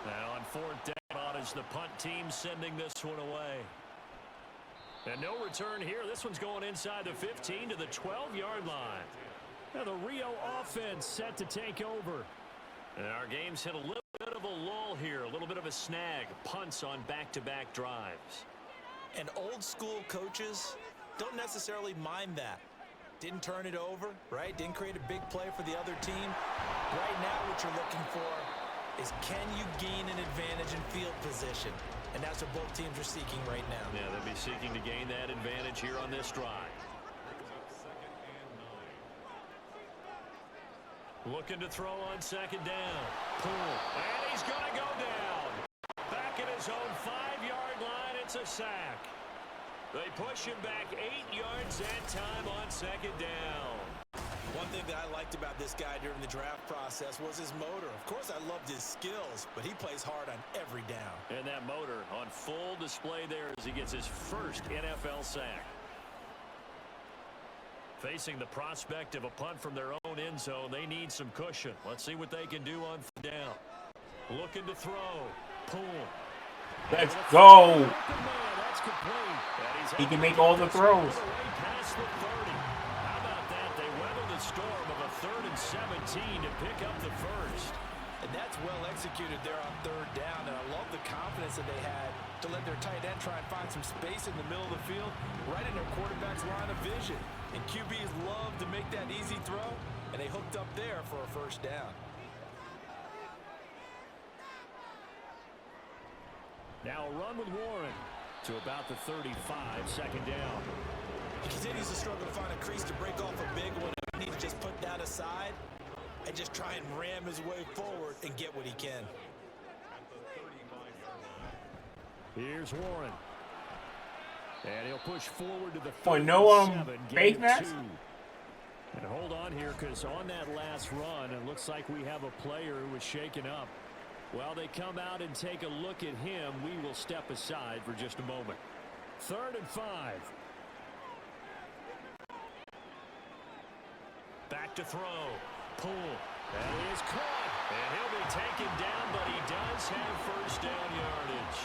Now on 4th down is the punt team sending this one away. And no return here. This one's going inside the 15 to the 12-yard line. Now the Rio offense set to take over. And our game's hit a little bit of a lull here, a little bit of a snag. Punts on back-to-back drives. And old school coaches don't necessarily mind that. Didn't turn it over, right? Didn't create a big play for the other team. Right now what you're looking for is, can you gain an advantage in field position? And that's what both teams are seeking right now. Yeah, they'll be seeking to gain that advantage here on this drive. Looking to throw on 2nd down. Pull. And he's going to go down. Back at his own 5-yard line, it's a sack. They push him back 8 yards that time on 2nd down. One thing that I liked about this guy during the draft process was his motor. Of course, I loved his skills, but he plays hard on every down. And that motor on full display there as he gets his first NFL sack. Facing the prospect of a punt from their own end zone, they need some cushion. Let's see what they can do on 3rd down. Looking to throw. Pull. Let's go. That's complete. He can make all the throws. 17 to pick up the first. And that's well executed there on third down. And I love the confidence that they had to let their tight end try and find some space in the middle of the field, right in their quarterback's line of vision. And QBs love to make that easy throw, and they hooked up there for a first down. Now a run with Warren to about the 35, second down. He continues to struggle to find a crease to break off a big one. He needs to just put that aside and just try and ram his way forward and get what he can. Here's Warren. And he'll push forward to the no fake mask? And hold on here, because on that last run, it looks like we have a player who was shaken up. While they come out and take a look at him, we will step aside for just a moment. 3rd and 5. Back to throw. Pull. That is caught. And he'll be taken down, but he does have first down yardage.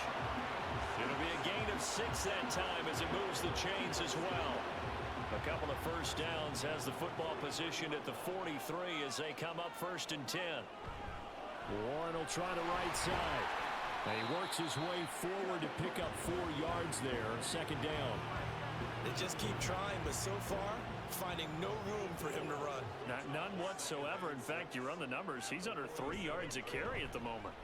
It'll be a gain of 6 that time as it moves the chains as well. A couple of first downs has the football position at the 43 as they come up 1st and 10. Warren will try the right side. And he works his way forward to pick up 4 yards there. 2nd down. They just keep trying, but so far, finding no room for him to run. None whatsoever. In fact, you run the numbers, he's under 3 yards a carry at the moment.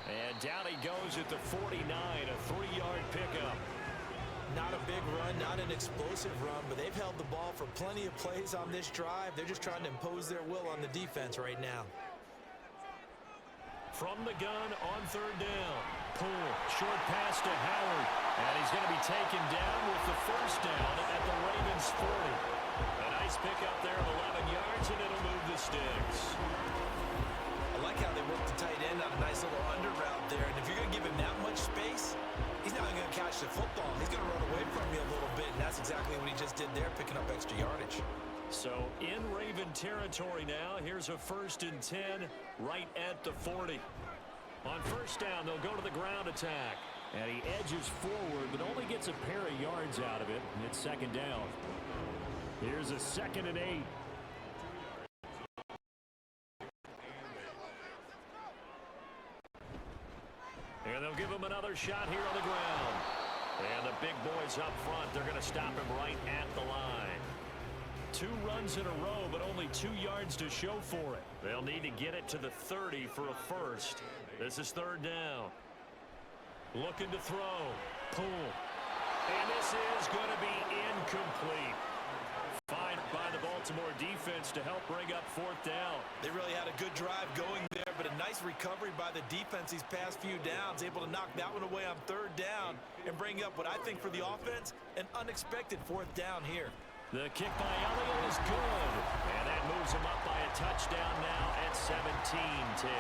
And down he goes at the 49, a 3-yard pickup. Not a big run, not an explosive run, but they've held the ball for plenty of plays on this drive. They're just trying to impose their will on the defense right now. From the gun on 3rd down. Pull. Short pass to Howard. And he's going to be taken down with the first down at the Ravens 40. A nice pickup there of 11 yards, and it'll move the sticks. I like how they work the tight end on a nice little under route there. And if you're going to give him that much space, he's not going to catch the football. He's going to run away from you a little bit, and that's exactly what he just did there, picking up extra yardage. So in Raven territory now, here's a 1st and 10 right at the 40. On 1st down, they'll go to the ground attack. And he edges forward, but only gets a pair of yards out of it. And it's 2nd down. Here's a 2nd and 8. And they'll give him another shot here on the ground. And the big boys up front, they're going to stop him right at the line. 2 runs in a row, but only 2 yards to show for it. They'll need to get it to the 30 for a first. This is 3rd down. Looking to throw. Pull. And this is going to be incomplete. Fine by the Baltimore defense to help bring up 4th down. They really had a good drive going there, but a nice recovery by the defense these past few downs, able to knock that one away on 3rd down and bring up what I think for the offense, an unexpected 4th down here. The kick by Elliott is good. And that moves him up by a touchdown now at 17-10.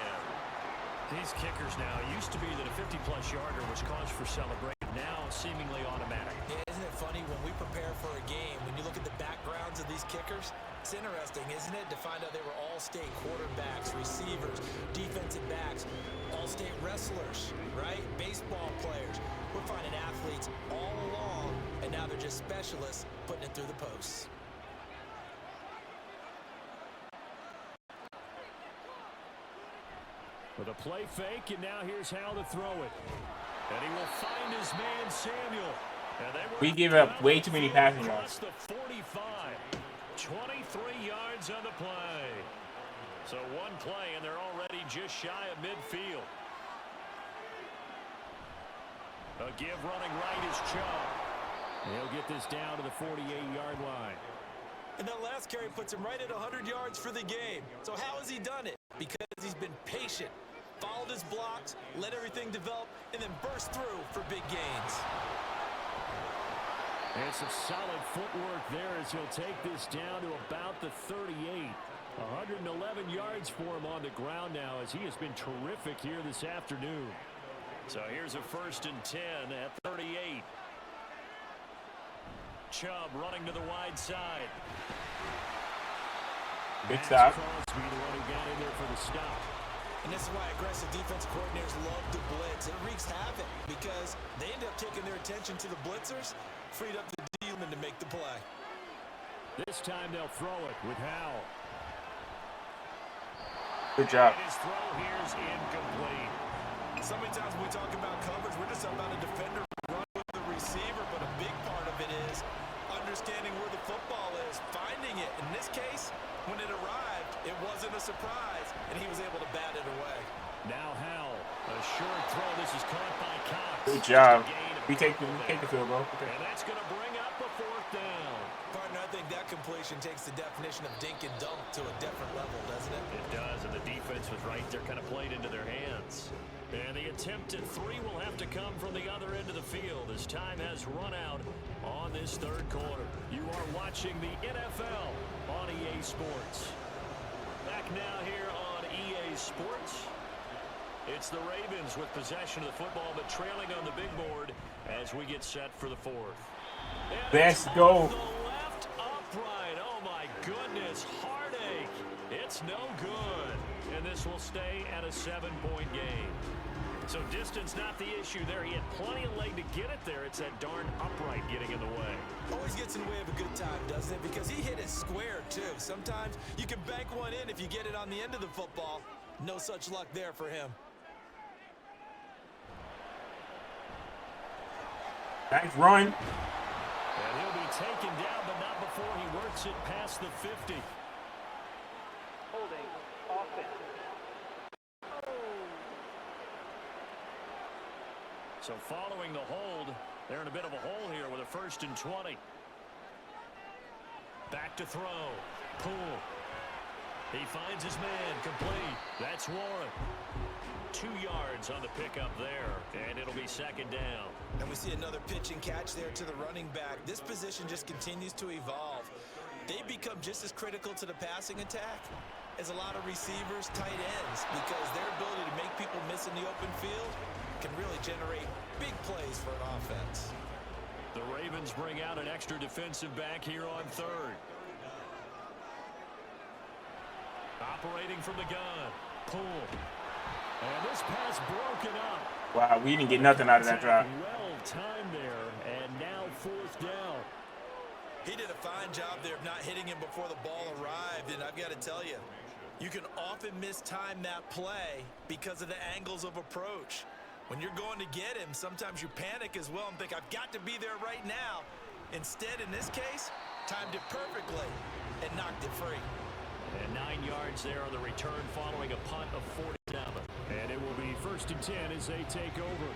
These kickers now, it used to be that a 50-plus yarder was cause for celebration. Now seemingly automatic. Yeah, isn't it funny when we prepare for a game, when you look at the backgrounds of these kickers, it's interesting, isn't it, to find out they were all-state quarterbacks, receivers, defensive backs, all-state wrestlers, right? Baseball players. We're finding athletes all along, and now they're just specialists putting it through the posts. With a play fake, and now here's how to throw it. And he will find his man, Samuel. And we give up way too many passing yards. The 45. 23 yards on the play. So one play, and they're already just shy of midfield. A give running right is Chubb. He'll get this down to the 48-yard line. And that last carry puts him right at 100 yards for the game. So how has he done it? Because he's been patient, followed his blocks, let everything develop, and then burst through for big gains. And some solid footwork there as he'll take this down to about the 38. 111 yards for him on the ground now as he has been terrific here this afternoon. So here's a 1st and 10 at 38. Chubb running to the wide side. Good stop. Crosby, the one who got in there for the stop. And this is why aggressive defensive coordinators love to blitz. It wreaks havoc because they end up taking their attention to the blitzers, freed up the D-man to make the play. This time they'll throw it with Howell. Good job. And his throw here's incomplete. So many times when we talk about coverage, we're just about a defender run with the receiver, but a big part of it is understanding where the football is, finding it. In this case, when it arrived, it wasn't a surprise, and he was able to bat it away. Now Howell, a short throw. This is caught by Cox. Good job. We take the field goal. Okay. And that's going to bring up a 4th down. Partner, I think that completion takes the definition of dink and dunk to a different level, doesn't it? It does, and the defense was right there, kind of played into their hands. And the attempt at 3 will have to come from the other end of the field as time has run out on this 3rd quarter. You are watching the NFL on EA Sports. Back now here on EA Sports. It's the Ravens with possession of the football, but trailing on the big board as we get set for the 4th. Let's go. The left upright. Oh, my goodness. Heartache. It's no good. And this will stay at a 7-point game. So distance not the issue there. He had plenty of leg to get it there. It's that darn upright getting in the way. Always gets in the way of a good time, doesn't it? Because he hit it square, too. Sometimes you can bank one in if you get it on the end of the football. No such luck there for him. Nice run. And he'll be taken down, but not before he works it past the 50. Holding. Offense. So following the hold, they're in a bit of a hole here with a 1st and 20. Back to throw. Poole. He finds his man. Complete. That's Warren. 2 yards on the pickup there, and it'll be 2nd down. And we see another pitch and catch there to the running back. This position just continues to evolve. They become just as critical to the passing attack as a lot of receivers, tight ends, because their ability to make people miss in the open field can really generate big plays for an offense. The Ravens bring out an extra defensive back here on 3rd. Operating from the gun. Poole. And this pass broken up. Wow, we didn't get nothing out of that drive. Well timed there, and now 4th down. He did a fine job there of not hitting him before the ball arrived, and I've got to tell you, you can often mistime that play because of the angles of approach. When you're going to get him, sometimes you panic as well and think, I've got to be there right now. Instead, in this case, timed it perfectly and knocked it free. And 9 yards there on the return following a punt of 47. And it will be 1st and 10 as they take over.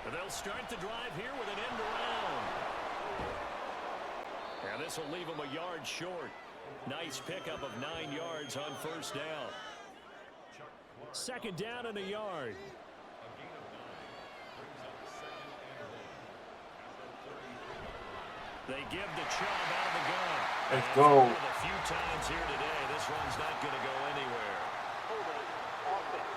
And they'll start the drive here with an end around. And this will leave them a yard short. Nice pickup of 9 yards on 1st down. 2nd down and a yard. They give the Chubb out of the gun. Let's go. A few times here today, this run's not going to go anywhere. Holding. Offense.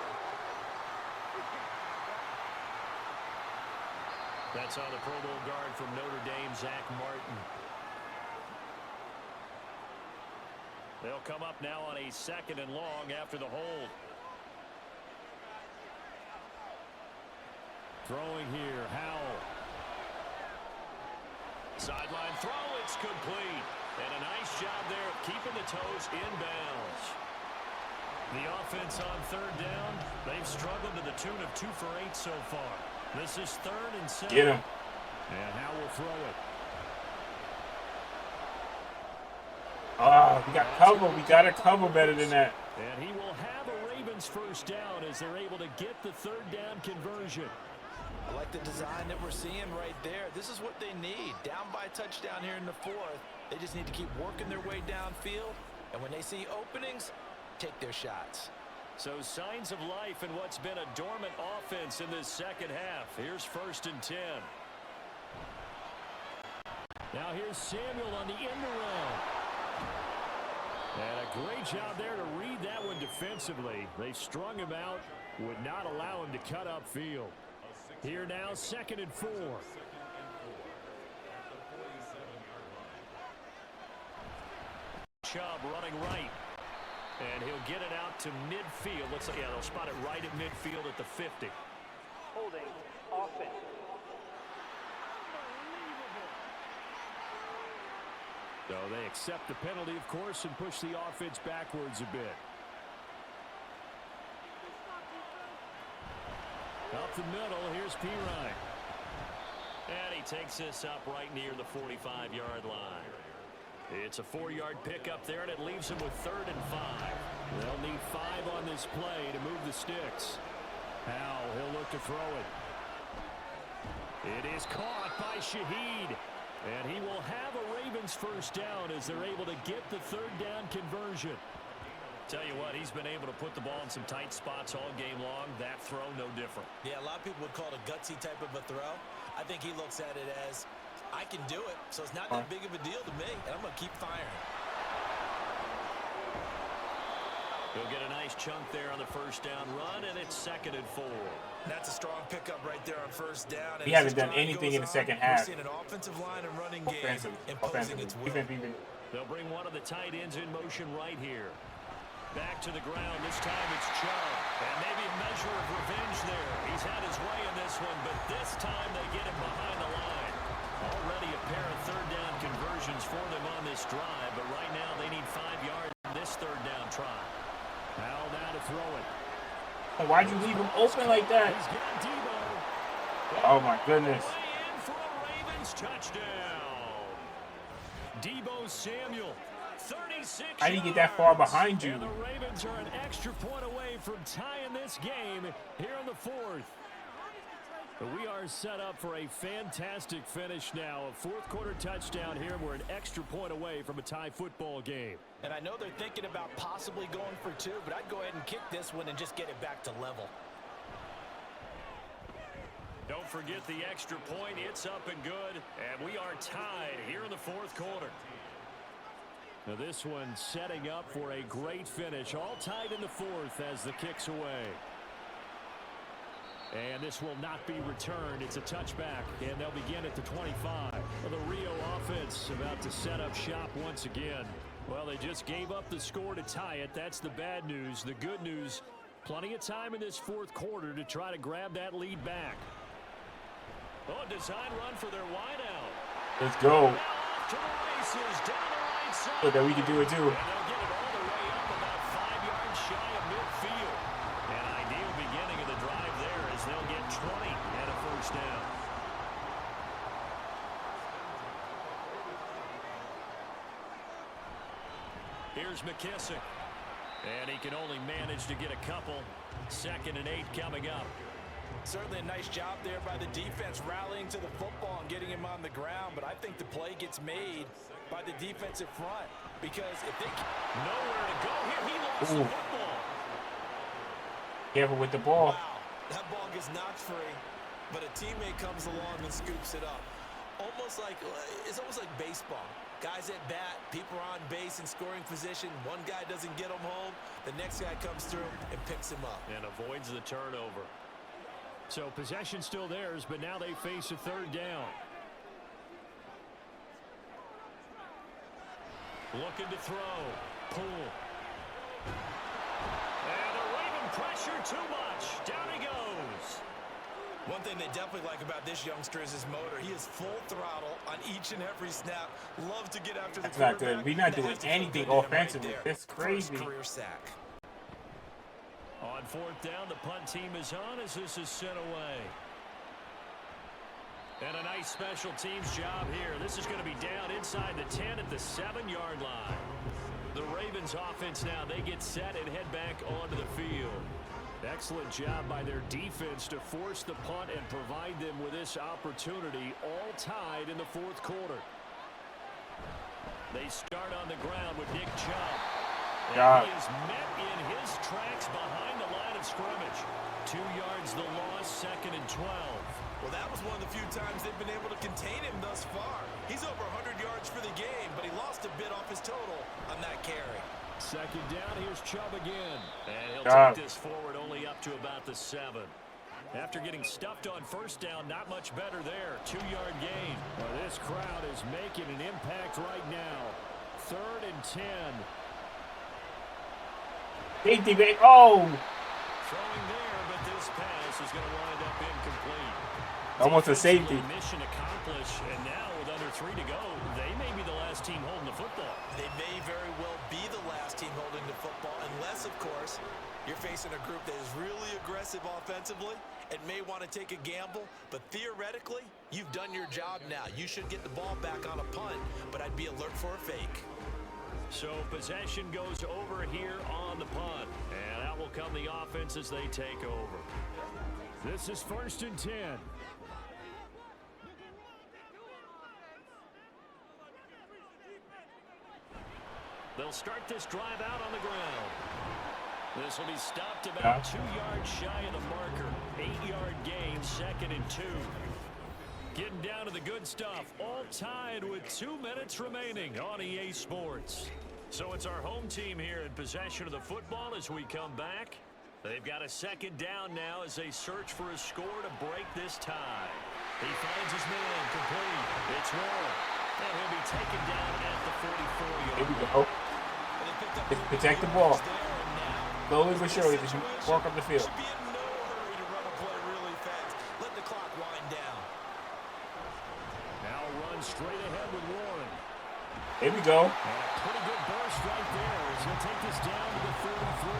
That's on the Pro Bowl guard from Notre Dame, Zach Martin. They'll come up now on a 2nd and long after the hold. Throwing here, Howell. Sideline throw, it's complete. And a nice job there of keeping the toes inbounds. The offense on 3rd down, they've struggled to the tune of 2 for 8 so far. This is 3rd and 7. Get him. And Howell will throw it. We got cover. We got to cover better than that. And he will have a Ravens 1st down as they're able to get the 3rd down conversion. I like the design that we're seeing right there. This is what they need. Down by a touchdown here in the 4th. They just need to keep working their way downfield. And when they see openings, take their shots. So signs of life in what's been a dormant offense in this 2nd half. Here's 1st and 10. Now here's Samuel on the end around. And a great job there to read that one defensively. They strung him out, would not allow him to cut upfield. Here now, 2nd and 4. Chubb running right. And he'll get it out to midfield. Looks like, yeah, they'll spot it right at midfield at the 50. Holding offense. So they accept the penalty, of course, and push the offense backwards a bit. Up the middle, here's Pirine. And he takes this up right near the 45-yard line. It's a 4-yard pickup there, and it leaves him with 3rd and 5. They'll need 5 on this play to move the sticks. Howell, he'll look to throw it. It is caught by Shaheed. And he will have a Ravens first down as they're able to get the 3rd down conversion. Tell you what, he's been able to put the ball in some tight spots all game long. That throw, no different. Yeah, a lot of people would call it a gutsy type of a throw. I think he looks at it as, I can do it, so it's not that big of a deal to me, and I'm going to keep firing. He'll get a nice chunk there on the first down run, and it's 2nd and 4. That's a strong pickup right there on first down. We haven't done anything in the second half. We're seeing an offensive line and running game imposing its will. They'll bring one of the tight ends in motion right here. Back to the ground. This time it's Chubb. And maybe a measure of revenge there. He's had his way in this one, but this time they get him behind the line. Already a pair of 3rd down conversions for them on this drive, but right now they need 5 yards in this 3rd down try. Howell now to throw it. Why'd you leave him open like that? He's got Debo. Oh my goodness. In for a Ravens touchdown. Debo Samuel, 36. I didn't get that far behind you. And the Ravens are an extra point away from tying this game here in the 4th. But we are set up for a fantastic finish now. A 4th quarter touchdown here. We're an extra point away from a tie football game. And I know they're thinking about possibly going for 2, but I'd go ahead and kick this one and just get it back to level. Don't forget the extra point. It's up and good. And we are tied here in the 4th quarter. Now this one setting up for a great finish. All tied in the 4th as the kick's away. And this will not be returned. It's a touchback, and they'll begin at the 25. Well, the Rio offense about to set up shop once again. Well, they just gave up the score to tie it. That's the bad news. The good news, plenty of time in this 4th quarter to try to grab that lead back. Oh, design run for their wideout. Let's go. Now off to the races, down the right side. So that we can do it too. And they'll get it all the way up about 5 yards shy of midfield. An ideal beginning of the drive there as they'll get 20 and a first down. Here's McKissick. And he can only manage to get a couple. 2nd and 8 coming up. Certainly a nice job there by the defense rallying to the football and getting him on the ground, but I think the play gets made by the defensive front because if they nowhere to go here, he lost the football. Careful with the ball. Wow, that ball gets knocked free, but a teammate comes along and scoops it up. It's almost like baseball. Guys at bat, people are on base in scoring position. One guy doesn't get him home. The next guy comes through and picks him up. And avoids the turnover. So possession still theirs, but now they face a 3rd down. Looking to throw. Pull. And the Raven pressure too much. Down he goes. One thing they definitely like about this youngster is his motor. He is full throttle on each and every snap. Love to get after the quarterback. That's not good. We're not doing anything offensively. That's crazy. First career sack. On 4th down, the punt team is on as this is sent away. And a nice special teams job here. This is going to be down inside the 10 at the 7-yard line. The Ravens offense now, they get set and head back onto the field. Excellent job by their defense to force the punt and provide them with this opportunity, all tied in the 4th quarter. They start on the ground with Nick Chubb. And he is met in his tracks behind the line of scrimmage. 2 yards the loss, 2nd and 12. Well, that was one of the few times they've been able to contain him thus far. He's over 100 yards for the game, but he lost a bit off his total on that carry. 2nd down, here's Chubb again. And he'll take this forward only up to about the 7. After getting stuffed on 1st down, not much better there. 2-yard gain. Well, this crowd is making an impact right now. 3rd and 10. Safety back. Oh, Throwing there, but this pass is going to wind up incomplete. almost a safety. Mission accomplished, and now with under 3 to go, they may be the last team holding the football. They may very well be the last team holding the football, unless, of course, you're facing a group that is really aggressive offensively and may want to take a gamble. But theoretically, you've done your job now. You should get the ball back on a punt, but I'd be alert for a fake. So possession goes over here on the punt, and out will come the offense as they take over. This is 1st and 10. They'll start this drive out on the ground. This will be stopped about 2 yards shy of the marker. 8-yard gain, 2nd and 2. Getting down to the good stuff, all tied with 2 minutes remaining on EA Sports. So it's our home team here in possession of the football as we come back. They've got a 2nd down now as they search for a score to break this tie. He finds his man complete. It's Warren. And he'll be taken down at the 44-yard. Here we go. Protect the ball. Slowly but surely, just walk up the field. Should be in no hurry to run a play really fast. Let the clock wind down. Now run straight ahead with Warren. Here we go. And a pretty good burst right there as he'll take this down to the 33.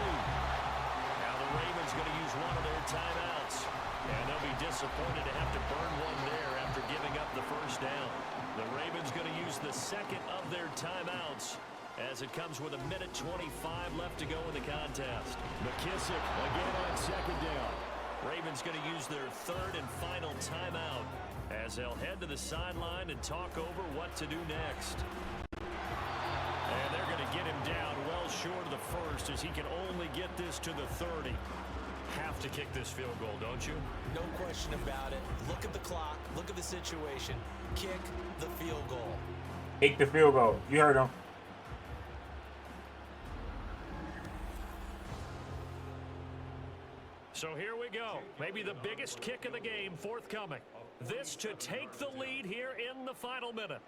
Now the Ravens going to use one of their timeouts. And they'll be disappointed to have to burn one there after giving up the 1st down. The Ravens going to use the 2nd of their timeouts as it comes with 1:25 left to go in the contest. McKissick again on 2nd down. Ravens going to use their 3rd and final timeout as they'll head to the sideline and talk over what to do next. And they're going to get him down well short of the 1st as he can only get this to the 30. Have to kick this field goal, don't you? No question about it. Look at the clock. Look at the situation. Kick the field goal. Kick the field goal. You heard him. So here we go. Maybe the biggest kick of the game forthcoming. This to take the lead here in the final minute.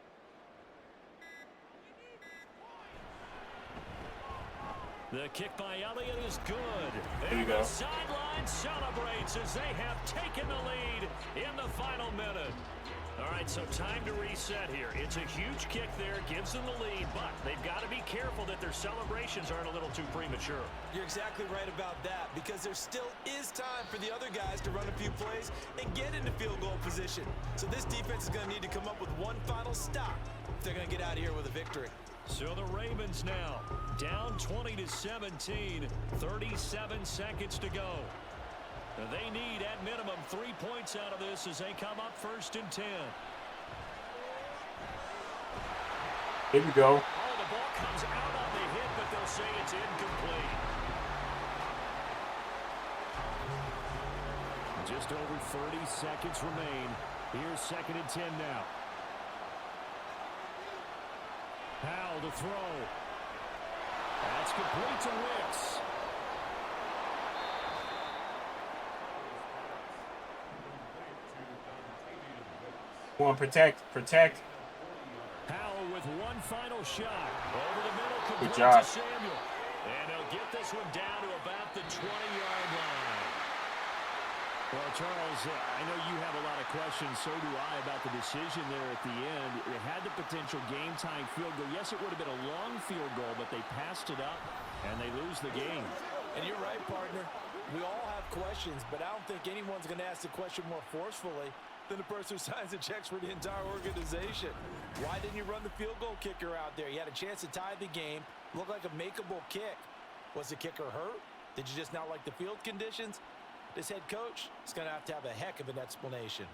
The kick by Elliott is good. There you go. The sideline celebrates as they have taken the lead in the final minute. All right, so time to reset here. It's a huge kick there, gives them the lead, but they've got to be careful that their celebrations aren't a little too premature. You're exactly right about that, because there still is time for the other guys to run a few plays and get into field goal position. So this defense is going to need to come up with one final stop if they're going to get out of here with a victory. So the Ravens now down 20-17, 37 seconds to go. They need, at minimum, 3 points out of this as they come up 1st and 10. Here we go. Oh, the ball comes out on the hit, but they'll say it's incomplete. Just over 30 seconds remain. Here's 2nd and 10 now. Powell to throw. That's complete to Wicks. One, protect. Powell with one final shot. Over the middle, complete Good job. to Samuel. And he'll get this one down to about the 20-yard line. Well, Charles, I know you have a lot of questions, so do I, about the decision there at the end. It had the potential game-tying field goal. Yes, it would have been a long field goal, but they passed it up, and they lose the game. And you're right, partner. We all have questions, but I don't think anyone's going to ask the question more forcefully than the person who signs the checks for the entire organization. Why didn't you run the field goal kicker out there? You had a chance to tie the game. Looked like a makeable kick. Was the kicker hurt? Did you just not like the field conditions? This head coach is going to have a heck of an explanation.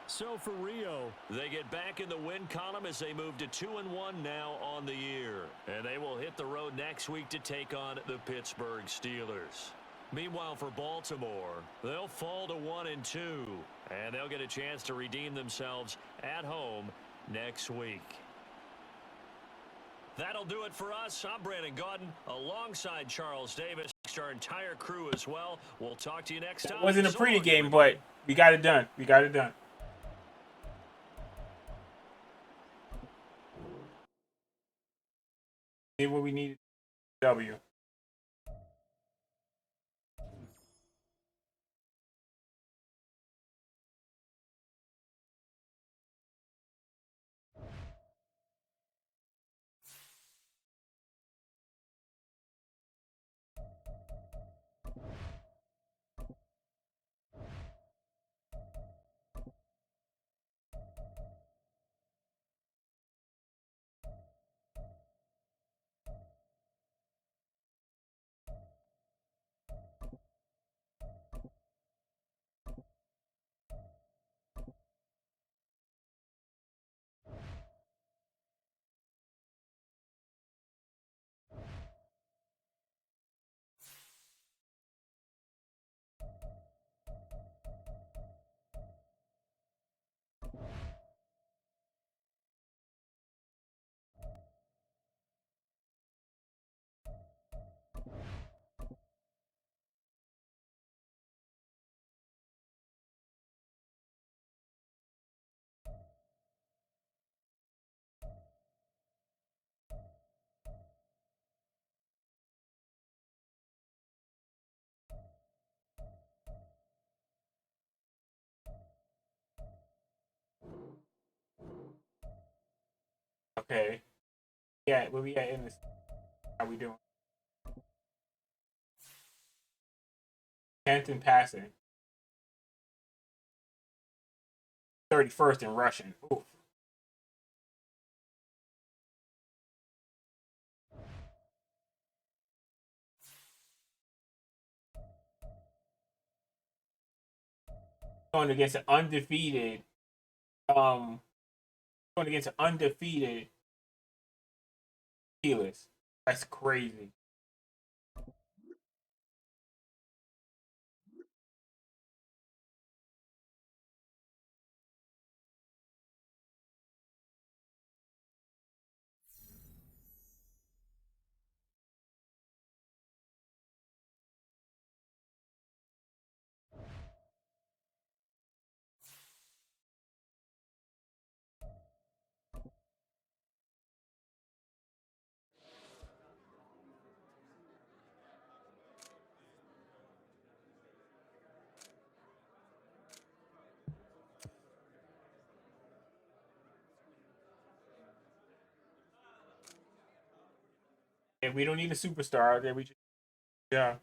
So for Rio, they get back in the win column as they move to 2-1 now on the year. And they will hit the road next week to take on the Pittsburgh Steelers. Meanwhile, for Baltimore, they'll fall to 1-2, and they'll get a chance to redeem themselves at home next week. That'll do it for us. I'm Brandon Gaudin, alongside Charles Davis, our entire crew as well. We'll talk to you next time. It wasn't a pretty game, but we got it done. Did what we needed. W. Okay. Yeah, where we at in this? How we doing? 10th in passing. 31st in rushing. Oof. Going against an undefeated, um, going against an undefeated Steelers. That's crazy. Yeah, we don't need a superstar out there. We just, yeah.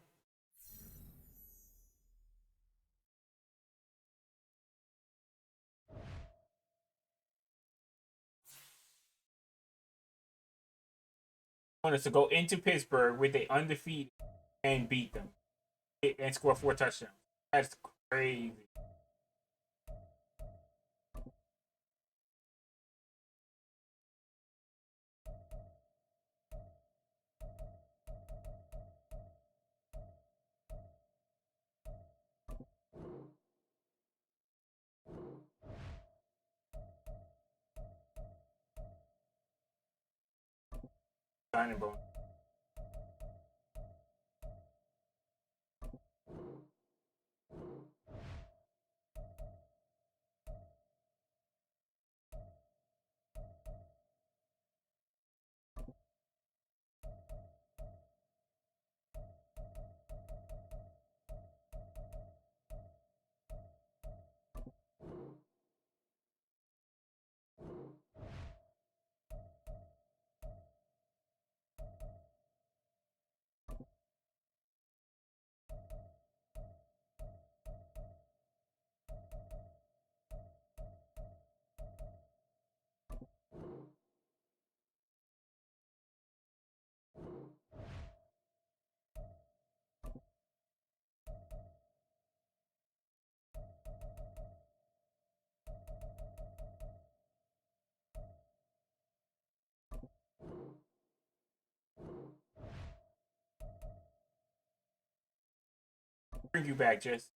Want us to go into Pittsburgh with a undefeated and beat them and score 4 touchdowns. That's crazy. Signing bonus. Bring you back, Jess.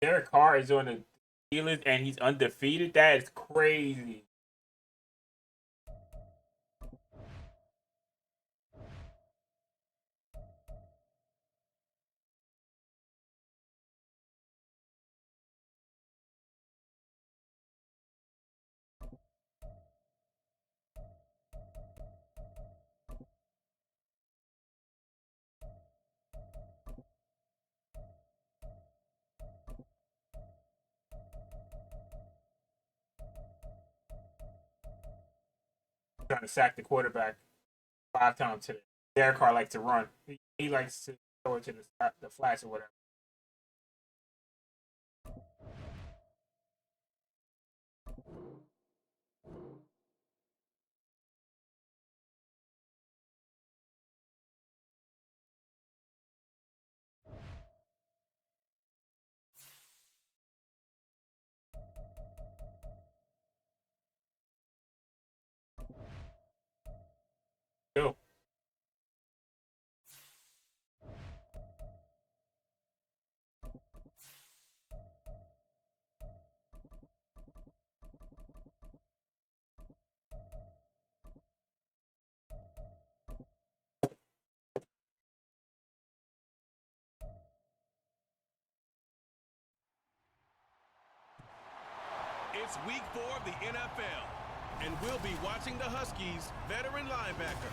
Derek Carr is on the Steelers and he's undefeated. That is crazy. Trying to sack the quarterback 5 times today. Derek Carr likes to run. He likes to throw it to the flats or whatever. Go. It's week 4 of the NFL, and we'll be watching the Huskies' veteran linebacker,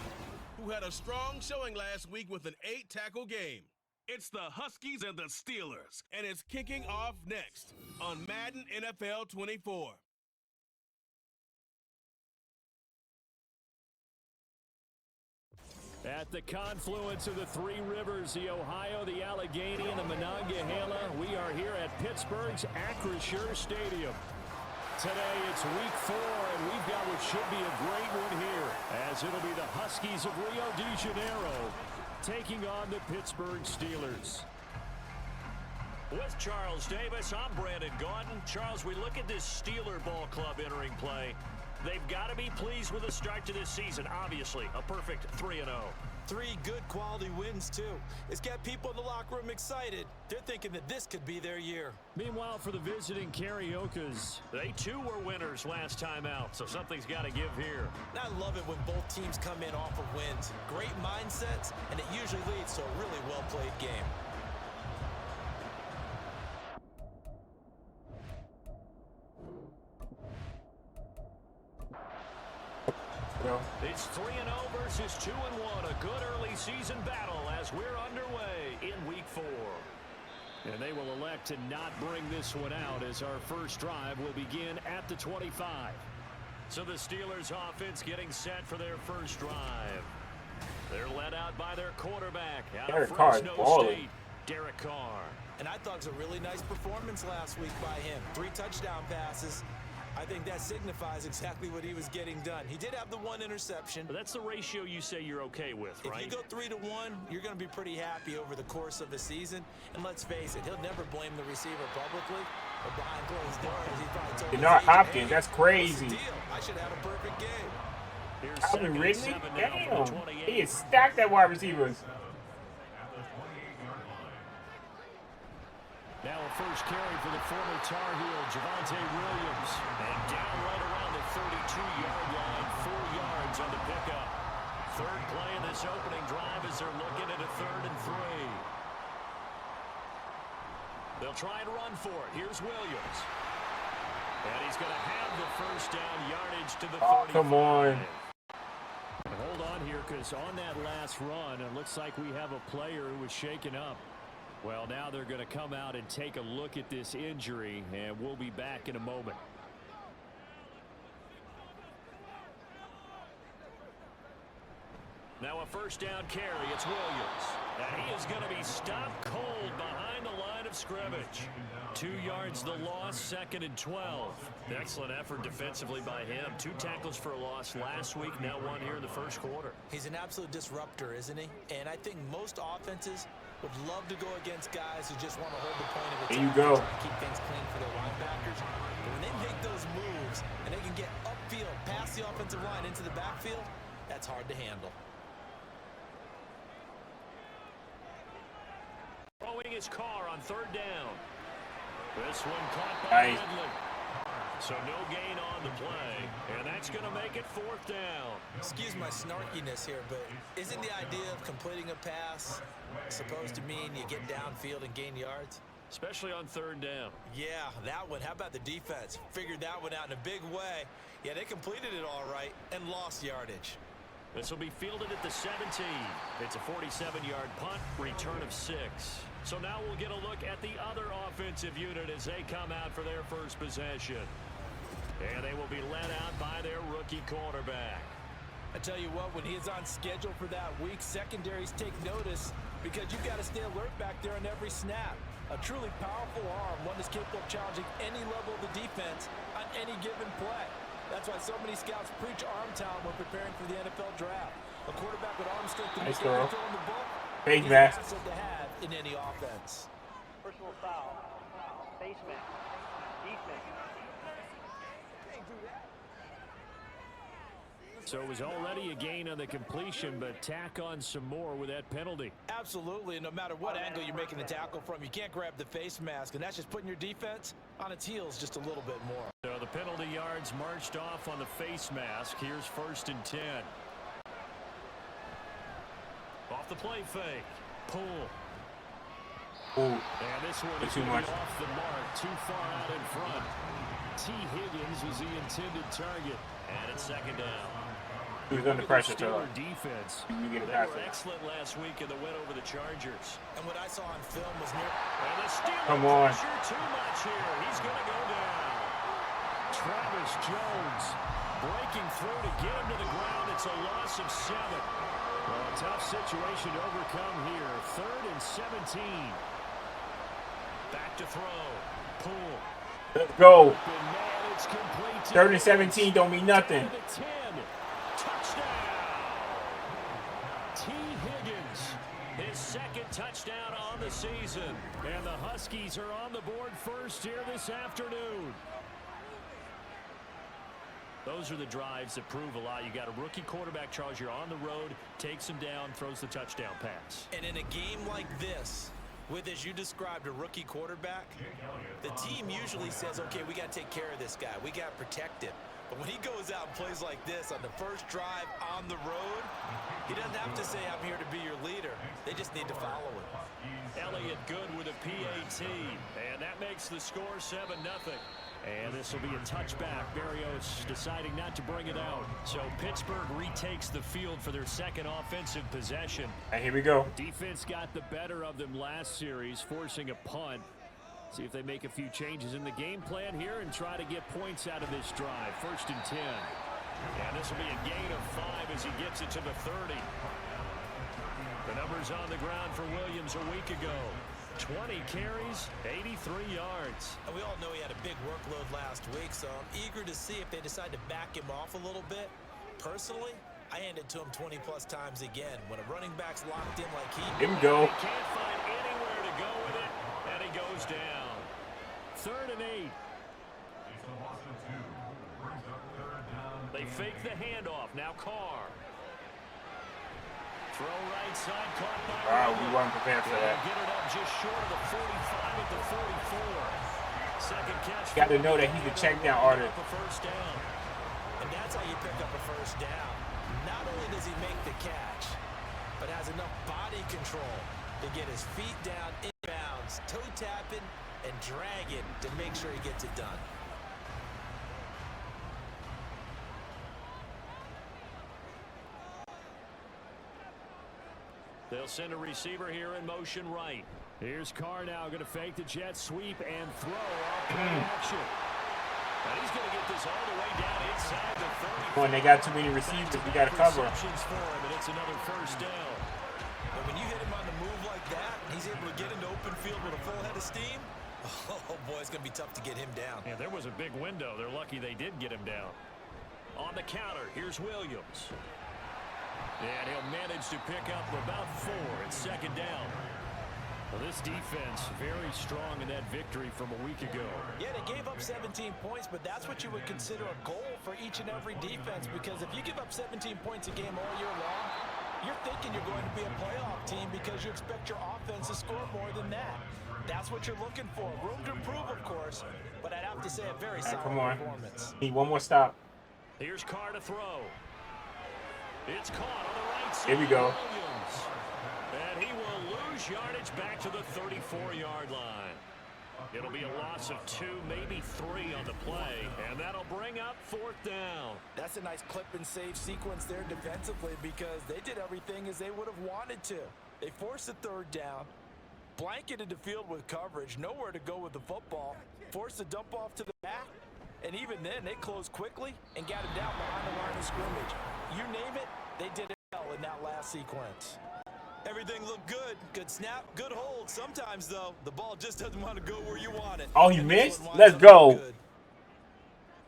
who had a strong showing last week with an 8-tackle game. It's the Huskies and the Steelers, and it's kicking off next on Madden NFL 24. At the confluence of the three rivers, the Ohio, the Allegheny, and the Monongahela, we are here at Pittsburgh's Acrisure Stadium. Today it's week 4, and we've got what should be a great one here, as it'll be the Huskies of Rio de Janeiro taking on the Pittsburgh Steelers. With Charles Davis, I'm Brandon Gaudin. Charles, we look at this Steeler ball club entering play. They've got to be pleased with the start to this season. Obviously, a perfect 3-0. 3 good quality wins, too. It's got people in the locker room excited. They're thinking that this could be their year. Meanwhile, for the visiting Cariocas, They, too, were winners last time out, so something's got to give here. I love it when both teams come in off of wins. Great mindsets, and it usually leads to a really well-played game. It's 3-0 versus 2-1. A good early season battle as we're underway in week 4. and they will elect to not bring this one out, as our first drive will begin at the 25. So the Steelers offense getting set for their first drive. They're led out by their quarterback out Derek of Carr is Fresno balling. State, Derek Carr. And I thought it was a really nice performance last week by him. 3 touchdown passes. I think that signifies exactly what he was getting done. He did have the 1 interception. But that's the ratio you say you're okay with, right? If you go 3-1, you're going to be pretty happy over the course of the season. And let's face it, he'll never blame the receiver publicly. But behind closed doors, he probably told Denard his agent, Hopkins, hey, that's crazy. what's the deal? I should have a perfect game. Here's Calvin 2nd and Ridley? 7 now from the Damn. 28. He is stacked at wide receivers. Now a first carry for the former Tar Heel, Javonte Williams. And down right around the 32-yard line, 4 yards on the pickup. Third play in this opening drive as they're looking at a 3rd and 3. They'll try and run for it. Here's Williams. And he's going to have the first down yardage to the 35. Oh, come on. Hold on here, because on that last run, it looks like we have a player who was shaken up. Well, now they're going to come out and take a look at this injury, and we'll be back in a moment. Now a first down carry. It's Williams. And he is going to be stopped cold behind the line of scrimmage. 2 yards the loss, 2nd and 12. Excellent effort defensively by him. 2 tackles for a loss last week, now 1 here in the first quarter. He's an absolute disruptor, isn't he? And I think most offenses would love to go against guys who just want to hold the point of attack. There you go. Try and keep things clean for their linebackers. But when they make those moves and they can get upfield, past the offensive line into the backfield, that's hard to handle. Throwing his car on 3rd down. This one caught by Nice. Ridley. So no gain on the play, and that's going to make it 4th down. Excuse my snarkiness here, but isn't the idea of completing a pass supposed to mean you get downfield and gain yards? Especially on 3rd down. Yeah, that one. How about the defense? Figured that one out in a big way. Yeah, they completed it all right and lost yardage. This will be fielded at the 17. It's a 47-yard punt, return of 6. So now we'll get a look at the other offensive unit as they come out for their first possession. And they will be led out by their rookie quarterback. I tell you what, when he is on schedule for that week, secondaries take notice because you've got to stay alert back there on every snap. A truly powerful arm, one that's capable of challenging any level of the defense on any given play. That's why so many scouts preach arm talent when preparing for the NFL draft. A quarterback with arm strength and throwing the ball, Face he's mask. an asset to have in any offense. Personal foul. Face mask. Defense. So it was already a gain on the completion, but tack on some more with that penalty. Absolutely. No matter what angle you're making the tackle from, you can't grab the face mask, and that's just putting your defense on its heels just a little bit more. So the penalty yards marched off on the face mask. Here's 1st and 10. Off the play fake. Pull. Ooh. And this one is Too going to much. be off the mark, too far out in front. T. Higgins was the intended target. And it's 2nd down. He was under pressure, too. Steeler defense. You get it They past were it. excellent last week in the win over the Chargers. And what I saw on film was near... And the Steelers Come on. pressure too much here. He's going to go down. Travis Jones breaking through to get him to the ground. It's a loss of 7. Well, a tough situation to overcome here. 3rd and 17. Back to throw. Pull. Let's go. And man, it's complete. 3rd and 17 don't mean nothing. To the 10. Touchdown. T. Higgins. His 2nd touchdown on the season. And the Huskies are on the board first here this afternoon. Those are the drives that prove a lot. You got a rookie quarterback, Charles. You're on the road, takes him down, throws the touchdown pass. And in a game like this, with, as you described, a rookie quarterback, the team usually says, okay, we got to take care of this guy. We got to protect him. But when he goes out and plays like this on the first drive on the road, he doesn't have to say, I'm here to be your leader. They just need to follow him. Elliott good with a PAT. And that makes the score 7-0. And this will be a touchback. Berrios deciding not to bring it out. So Pittsburgh retakes the field for their 2nd offensive possession. And here we go. Defense got the better of them last series, forcing a punt. See if they make a few changes in the game plan here and try to get points out of this drive. 1st and 10. And this will be a gain of 5 as he gets it to the 30. The numbers on the ground for Williams a week ago. 20 carries, 83 yards. And we all know he had a big workload last week, so I'm eager to see if they decide to back him off a little bit. Personally, I hand it to him 20-plus times again. When a running back's locked in like he... Here we go. He can't find anywhere to go with it, and he goes down. 3rd and 8. They fake the handoff. Now Carr. Throw right side, caught by Wow, we Ridley. weren't prepared for that. Get it up just short of the 45 at the 44. 2nd catch. Got to know that he's a check down artist. A 1st down. And that's how you pick up a first down. Not only does he make the catch, but has enough body control to get his feet down inbounds, toe tapping and dragging to make sure he gets it done. They'll send a receiver here in motion right. Here's Carr now going to fake the jet sweep and throw off play action. And he's going to get this all the way down inside the 30. When they got too many receivers, we got to cover. Receptions for him, and it's another 1st down. But when you hit him on the move like that, and he's able to get into open field with a full head of steam, oh boy, it's going to be tough to get him down. Yeah, there was a big window. They're lucky they did get him down. On the counter, here's Williams. And he'll manage to pick up about 4. It's 2nd down. Well, this defense very strong in that victory from a week ago. Yeah, they gave up 17 points, but that's what you would consider a goal for each and every defense, because if you give up 17 points a game all year long, you're thinking you're going to be a playoff team because you expect your offense to score more than that. That's what you're looking for. Room to improve, of course, but I'd have to say a very solid performance. Need one more stop. Here's Carr to throw. It's caught on the right side. Here we go. Williams. And he will lose yardage back to the 34-yard line. It'll be a loss of 2, maybe 3 on the play, and that'll bring up 4th down. That's a nice clip and save sequence there defensively because they did everything as they would have wanted to. They forced the 3rd down, blanketed the field with coverage, nowhere to go with the football, forced the dump off to the back, and even then they closed quickly and got him down behind the line of scrimmage. You name it, they did it well in that last sequence. Everything looked good. Good snap, good hold. Sometimes, though, the ball just doesn't want to go where you want it. Oh, he missed? Let's go.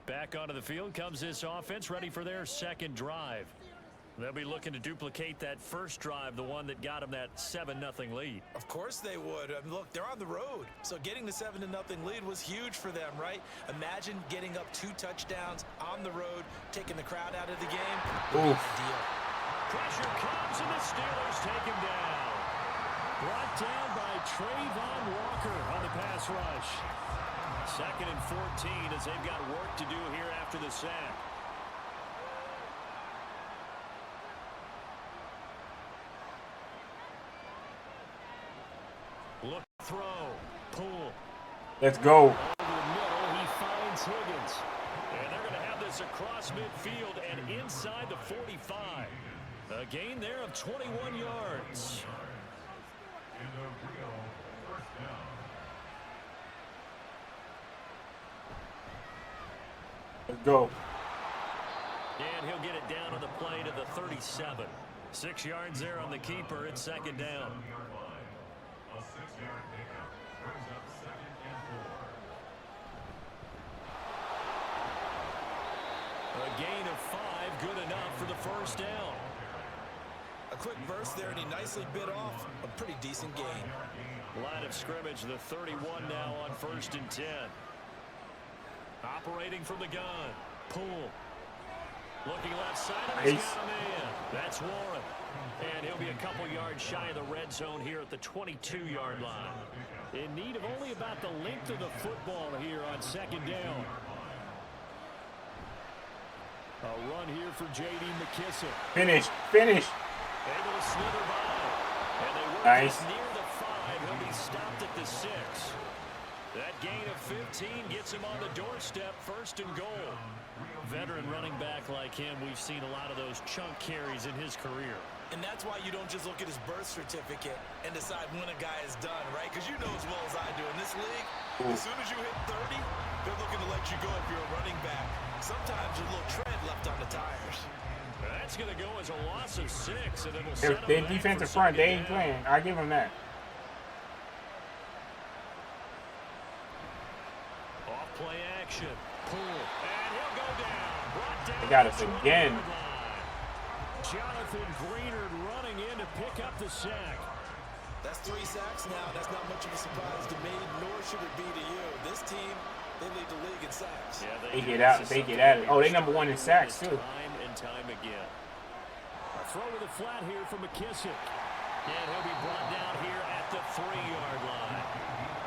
Back onto the field comes this offense, ready for their 2nd drive. They'll be looking to duplicate that first drive, the one that got them that 7-0 lead. Of course they would. I mean, look, they're on the road. So getting the 7-0 lead was huge for them, right? Imagine getting up 2 touchdowns on the road, taking the crowd out of the game. Oof. Deal. Pressure comes, and the Steelers take him down. Brought down by Trayvon Walker on the pass rush. 2nd and 14 as they've got work to do here after the sack. Look, throw, pull. Let's go. Over the middle, he finds Higgins. And they're going to have this across midfield and inside the 45. A gain there of 21 yards. Let's go. And he'll get it down on the play to the 37. 6 yards there on the keeper. It's 2nd down. A gain of 5, good enough for the 1st down. A quick burst there, and he nicely bit off a pretty decent gain. Line of scrimmage, the 31 now on 1st and 10. Operating from the gun. Poole. Looking left side, and he's got a man. That's Warren. And he'll be a couple yards shy of the red zone here at the 22-yard line. In need of only about the length of the football here on 2nd down. A run here for J.D. McKissick. Finish. Able to slither by. And they work Nice. this near the 5. He'll be stopped at the 6. That gain of 15 gets him on the doorstep, 1st and goal. Veteran running back like him, we've seen a lot of those chunk carries in his career. And that's why you don't just look at his birth certificate and decide when a guy is done, right? Because you know as well as I do, in this league, as soon as you hit 30, they're looking to let you go if you're a running back. Sometimes there's a little tread left on the tires. That's going to go as a loss of 6, and it'll set If their them back defensive for front, they 2nd ain't down. playing. I give them that. Off play action. Pull. And he'll go down. Brought down. They got us at the again. 20-yard line. Jonathan Greenard running in to pick up the sack. That's 3 sacks now. That's not much of a surprise to me, nor should it be to you. This team, they lead the league in sacks. Yeah, They get out. They get at it. Oh, they number 1 in sacks, too. Time and time again. A throw with a flat here for McKissick. And he'll be brought down here at the 3-yard line.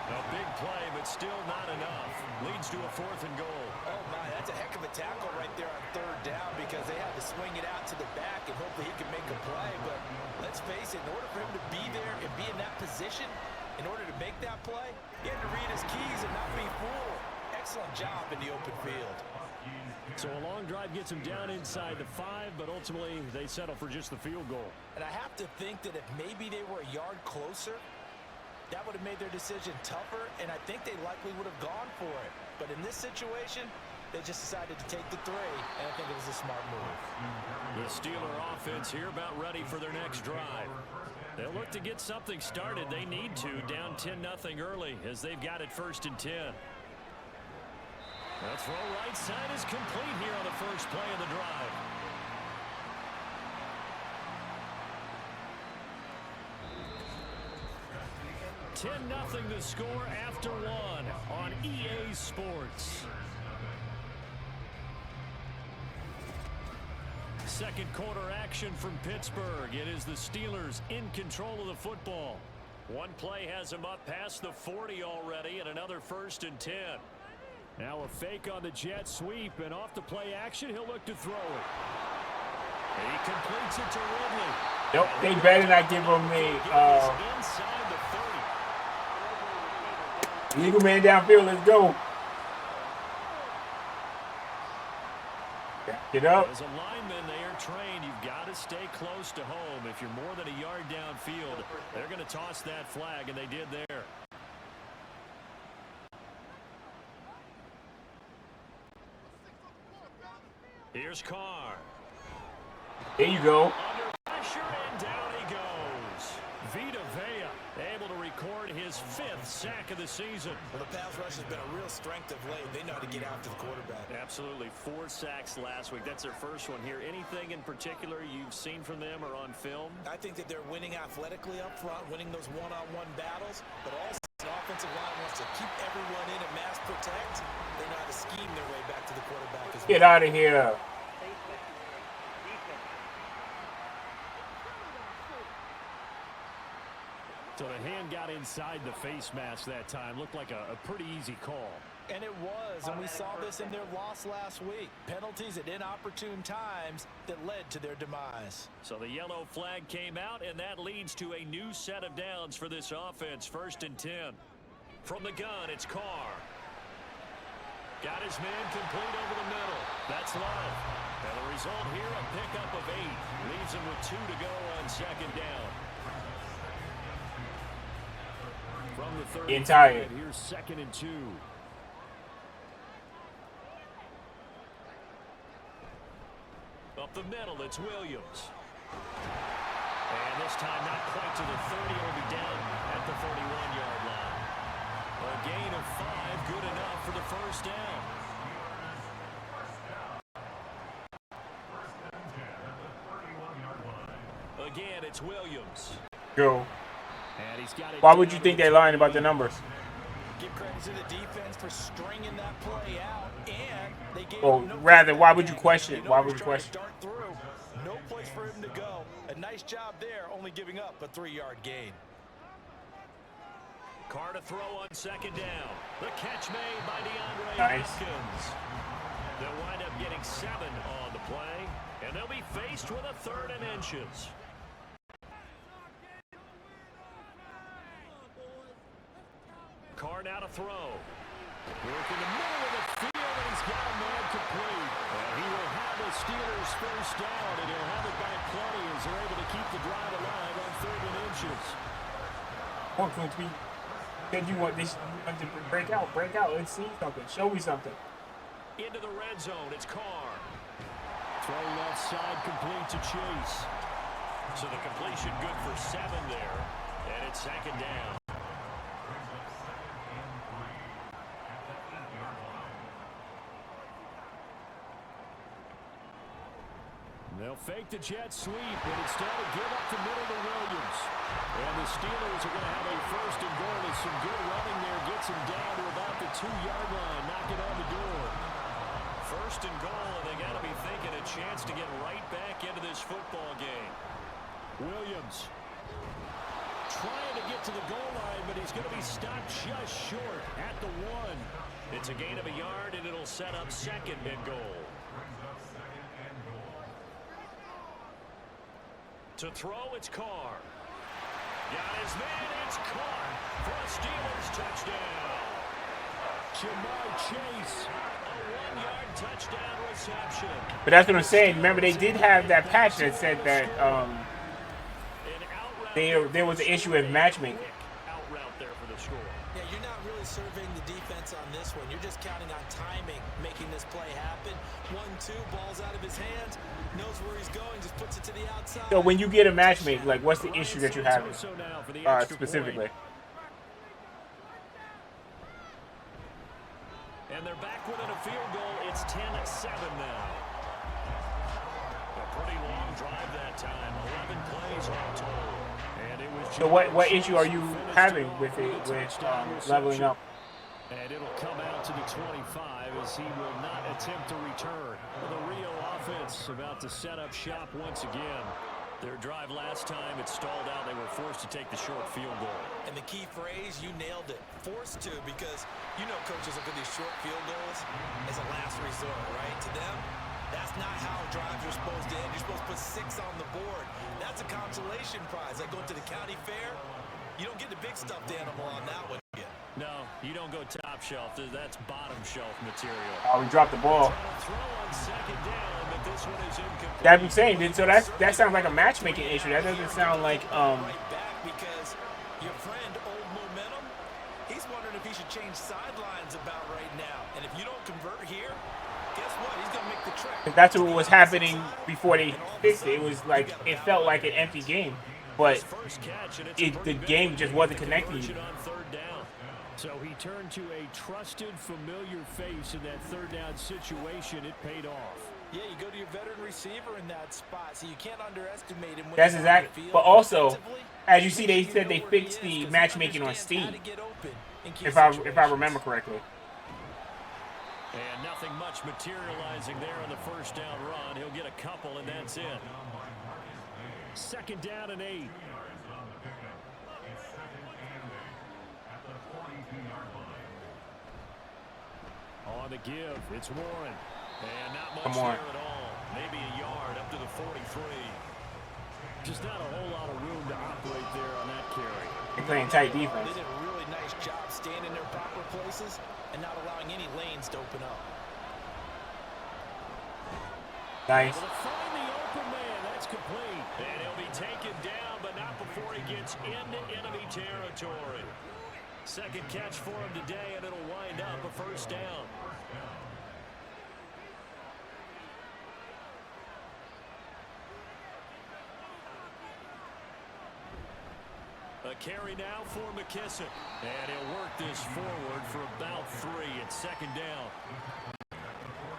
A big play, but still not enough. Leads to a 4th and goal. Oh, my, that's a heck of a tackle right there on 3rd down because they had to swing it out to the back and hope that he could make a play. But let's face it, in order for him to be there and be in that position, in order to make that play, he had to read his keys and not be fooled. Excellent job in the open field. So a long drive gets him down inside the 5, but ultimately they settle for just the field goal. And I have to think that if maybe they were a yard closer, that would have made their decision tougher, and I think they likely would have gone for it. But in this situation, they just decided to take the 3, and I think it was a smart move. The Steeler offense here about ready for their next drive. They'll look to get something started. They need to, down 10-0 early as they've got it 1st and 10. The throw right side is complete here on the first play of the drive. $10-0 the score after 1 on EA Sports. second quarter action from Pittsburgh. It is the Steelers in control of the football. One play has them up past the 40 already, and another 1st and 10. Now a fake on the jet sweep, and off the play action, he'll look to throw it. He completes it to Ridley. Nope, they better not give him inside the 30. Legal man downfield. Let's go. Get up. As a lineman, they are trained. You've got to stay close to home. If you're more than a yard downfield, they're going to toss that flag, and they did there. Here's Carr. There you go. Under pressure, and down he goes. Vita Vea able to record his 5th sack of the season. Well, the pass rush has been a real strength of late. They know how to get after the quarterback. Absolutely. 4 sacks last week. That's their first one here. Anything in particular you've seen from them or on film? I think that they're winning athletically up front, winning those one-on-one battles, but also the offensive line wants to keep everyone in and mass protect. They know how to scheme their way back to the quarterback as well. Get out of here. So the hand got inside the face mask that time. Looked like a pretty easy call. And it was, and we saw this in their loss last week. Penalties at inopportune times that led to their demise. So the yellow flag came out, and that leads to a new set of downs for this offense. 1st and 10. From the gun, it's Carr. Got his man complete over the middle. That's Love. And the result here, a pickup of 8. Leaves him with 2 to go on 2nd down. From the 35, here's 2nd and 2. Up the middle, it's Williams. And this time not quite to the 30. It'll be down at the 41-yard line. A gain of 5, good enough for the 1st down. Again, it's Williams. Go. And he's got it. Why would you think they're lying about the numbers? Give credit to the defense for stringing that play out, and they gave Or him no rather, why would you chance. question it? They know Why he's would you trying to question? dart through. No place for him to go. A nice job there, only giving up a 3-yard gain. Carr to throw on 2nd down. The catch made by DeAndre Nice. Hopkins. They'll wind up getting 7 on the play, and they'll be faced with a 3rd and inches. Carr now to throw. Work in the middle of the field, and he's got a man complete. And he will have the Steelers 1st down, and he'll have it by plenty as they're able to keep the drive alive on 3rd and inches. What could we? Said you want this? You want to break out? Break out. Let's see something. Show me something. Into the red zone, it's Carr. Throw left side, complete to Chase. So the completion good for 7 there, and it's 2nd down. They'll fake the jet sweep, and instead of give up the middle to Williams. And the Steelers are going to have a 1st and goal. With some good running there, gets him down to about the 2-yard line, knocking on the door. 1st and goal, and they got to be thinking a chance to get right back into this football game. Williams trying to get to the goal line, but he's going to be stopped just short at the 1. It's a gain of a yard, and it'll set up 2nd and goal. To throw, it's Carr. Got his man, it's caught for a Steelers touchdown. Jamar Chase, a 1-yard touchdown reception. But that's what I'm saying. Remember, they did have that patch that said that there was an issue with matchmaking. Out route there for the score. Yeah, you're not really surveying the defense on this one. You're just counting on timing, making this play happen. 1-2, ball's out of his hands, knows where he's going, just puts it to the outside. So when you get a matchmake, like, what's the issue that you have specifically? And they're back within a field goal. It's 10-7 now. A pretty long drive that time. 11 plays all told. And it was So what issue are you having with it, with leveling up? And it'll come out to the 25 as he will not attempt to return. The Rio offense about to set up shop once again. Their drive last time, it stalled out. They were forced to take the short field goal. And the key phrase, you nailed it. Forced to, because you know coaches look at these short field goals as a last resort, right? To them, that's not how drives are supposed to end. You're supposed to put 6 on the board. That's a consolation prize. Like going to the county fair, you don't get the big stuffed animal on that one. No, you don't go top shelf. That's bottom shelf material. Oh, we dropped the ball. Throw on second down, but this one is incomplete. That's what I'm saying, dude. So that sounds like a matchmaking issue. That doesn't sound like Right back because your friend, Old Momentum, he's wondering if he should change sidelines about right now. And if you don't convert here, guess what? He's gonna make the trek. That's what was happening before they fixed it. It was like it felt like an empty game, but the game just wasn't connecting. So he turned to a trusted, familiar face in that third down situation. It paid off. Yeah, you go to your veteran receiver in that spot, so you can't underestimate him. That's exactly. But also, as you see, they said they fixed the matchmaking on Steam, if I remember correctly. And nothing much materializing there on the first down run. He'll get a couple, and that's it. Second down and 8. On the give, it's Warren. And not much there at all. Maybe a yard up to the 43. Just not a whole lot of room to operate there on that carry. They're playing tight defense. They did a really nice job staying in their proper places and not allowing any lanes to open up. Nice. Able to find the open man. That's complete. And he'll be taken down, but not before he gets into enemy territory. Second catch for him today, and it'll wind up a first down. A carry now for McKissick. And he'll work this forward for about 3 at second down.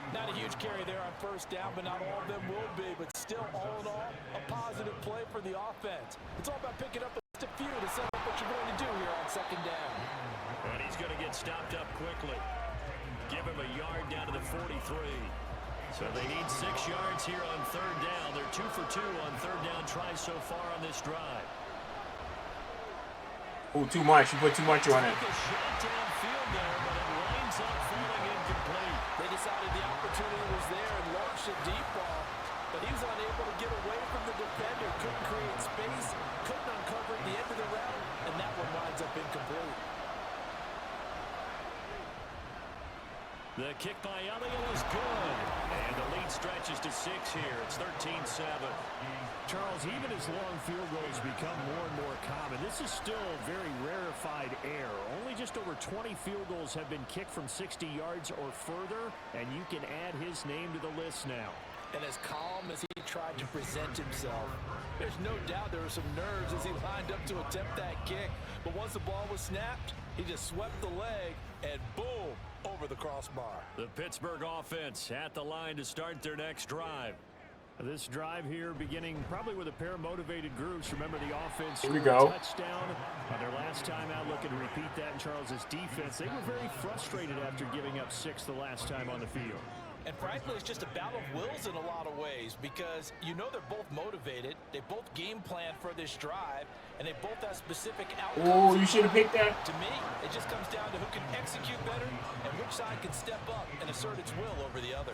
Not a huge carry there on first down, but not all of them will be. But still, all in all, a positive play for the offense. It's all about picking up just a few to set up what you're going to do here on second down. And he's going to get stopped up quickly. Give him a yard down to the 43. So they need 6 yards here on third down. They're 2 for 2 on third down tries so far on this drive. Oh, too much. You put too much on it. Take a shot downfield there, but it winds up falling incomplete. They decided the opportunity was there and launched a deep ball, but he was unable to get away from the defender. Couldn't create space, couldn't uncover at the end of the route, and that one winds up incomplete. The kick by Elliott is good. And the lead stretches to 6 here. It's 13-7. Charles, even as long field goals become more and more common, this is still very rarefied air. Only just over 20 field goals have been kicked from 60 yards or further, and you can add his name to the list now. And as calm as he tried to present himself, there's no doubt there were some nerves as he lined up to attempt that kick. But once the ball was snapped, he just swept the leg, and boom, over the crossbar. The Pittsburgh offense at the line to start their next drive. This drive here beginning probably with a pair of motivated groups. Remember, the offense scored a touchdown on their last time out, looking to repeat that in Charles's defense. They were very frustrated after giving up 6 the last time on the field. And frankly, it's just a battle of wills in a lot of ways because you know they're both motivated. They both game plan for this drive, and they both have specific outcomes. Oh, you should have picked that. To me, it just comes down to who can execute better and which side can step up and assert its will over the other.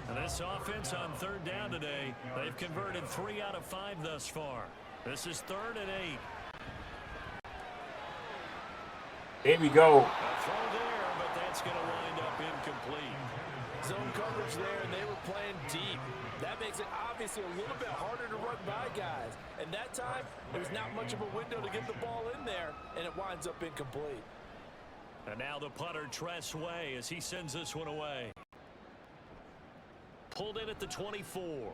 And this offense on third down today, they've converted 3 out of 5 thus far. This is 3rd and 8. There we go. A throw there, but that's going to wind up incomplete. Zone coverage there, and they were playing deep. That makes it obviously a little bit harder to run by guys. And that time, there was not much of a window to get the ball in there, and it winds up incomplete. And now the punter, Tress Way, as he sends this one away. Pulled in at the 24.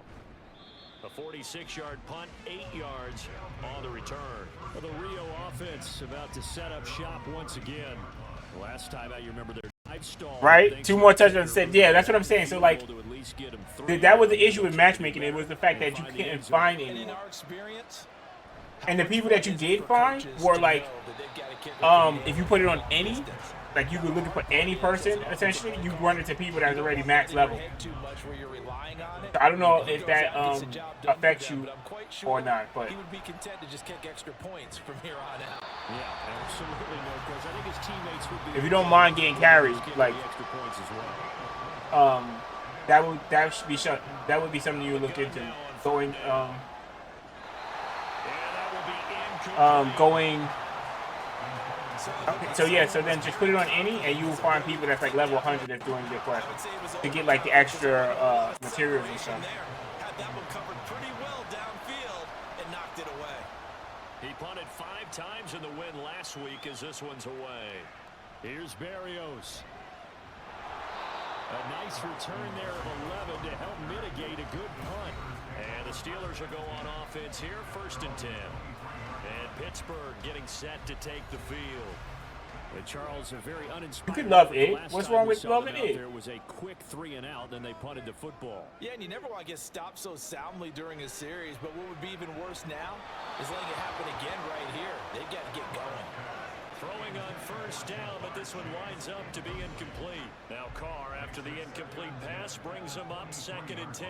A 46-yard punt, 8 yards on the return. Well, the Rio offense about to set up shop once again. Last time out, you remember their drive stall. Right? 2 more touchdowns. Yeah, that's what I'm saying. So, like, that was the issue with matchmaking. It was the fact that you couldn't find anyone. And the people that you did find were like, if you put it on any, like you could look for any person, essentially, you run into people that's already max level. So I don't know if that affects you or not, but he would be content to just kick extra points from here on out. Yeah, absolutely no question. I think his teammates would be. if you don't mind getting carried, like extra points as well. that would be something you would look into. Going. Okay, so yeah, so then just put it on any, and you will find people that's like level 100 that's doing good questions to get like the extra materials and stuff. Had that one covered pretty well downfield and knocked it away. He punted 5 times in the win last week as this one's away. Here's Berrios. A nice return there of 11 to help mitigate a good punt. And the Steelers will go on offense here, 1st and 10. And Pittsburgh getting set to take the field. But Charles, a very uninspired. You can love it. What's wrong with loving it? There was a quick 3 and out, then they punted the football. Yeah, and you never want to get stopped so soundly during a series, but what would be even worse now is letting it happen again right here. They got to get going. Throwing on 1st down, but this one winds up to be incomplete. Now Carr, after the incomplete pass, brings him up 2nd and 10.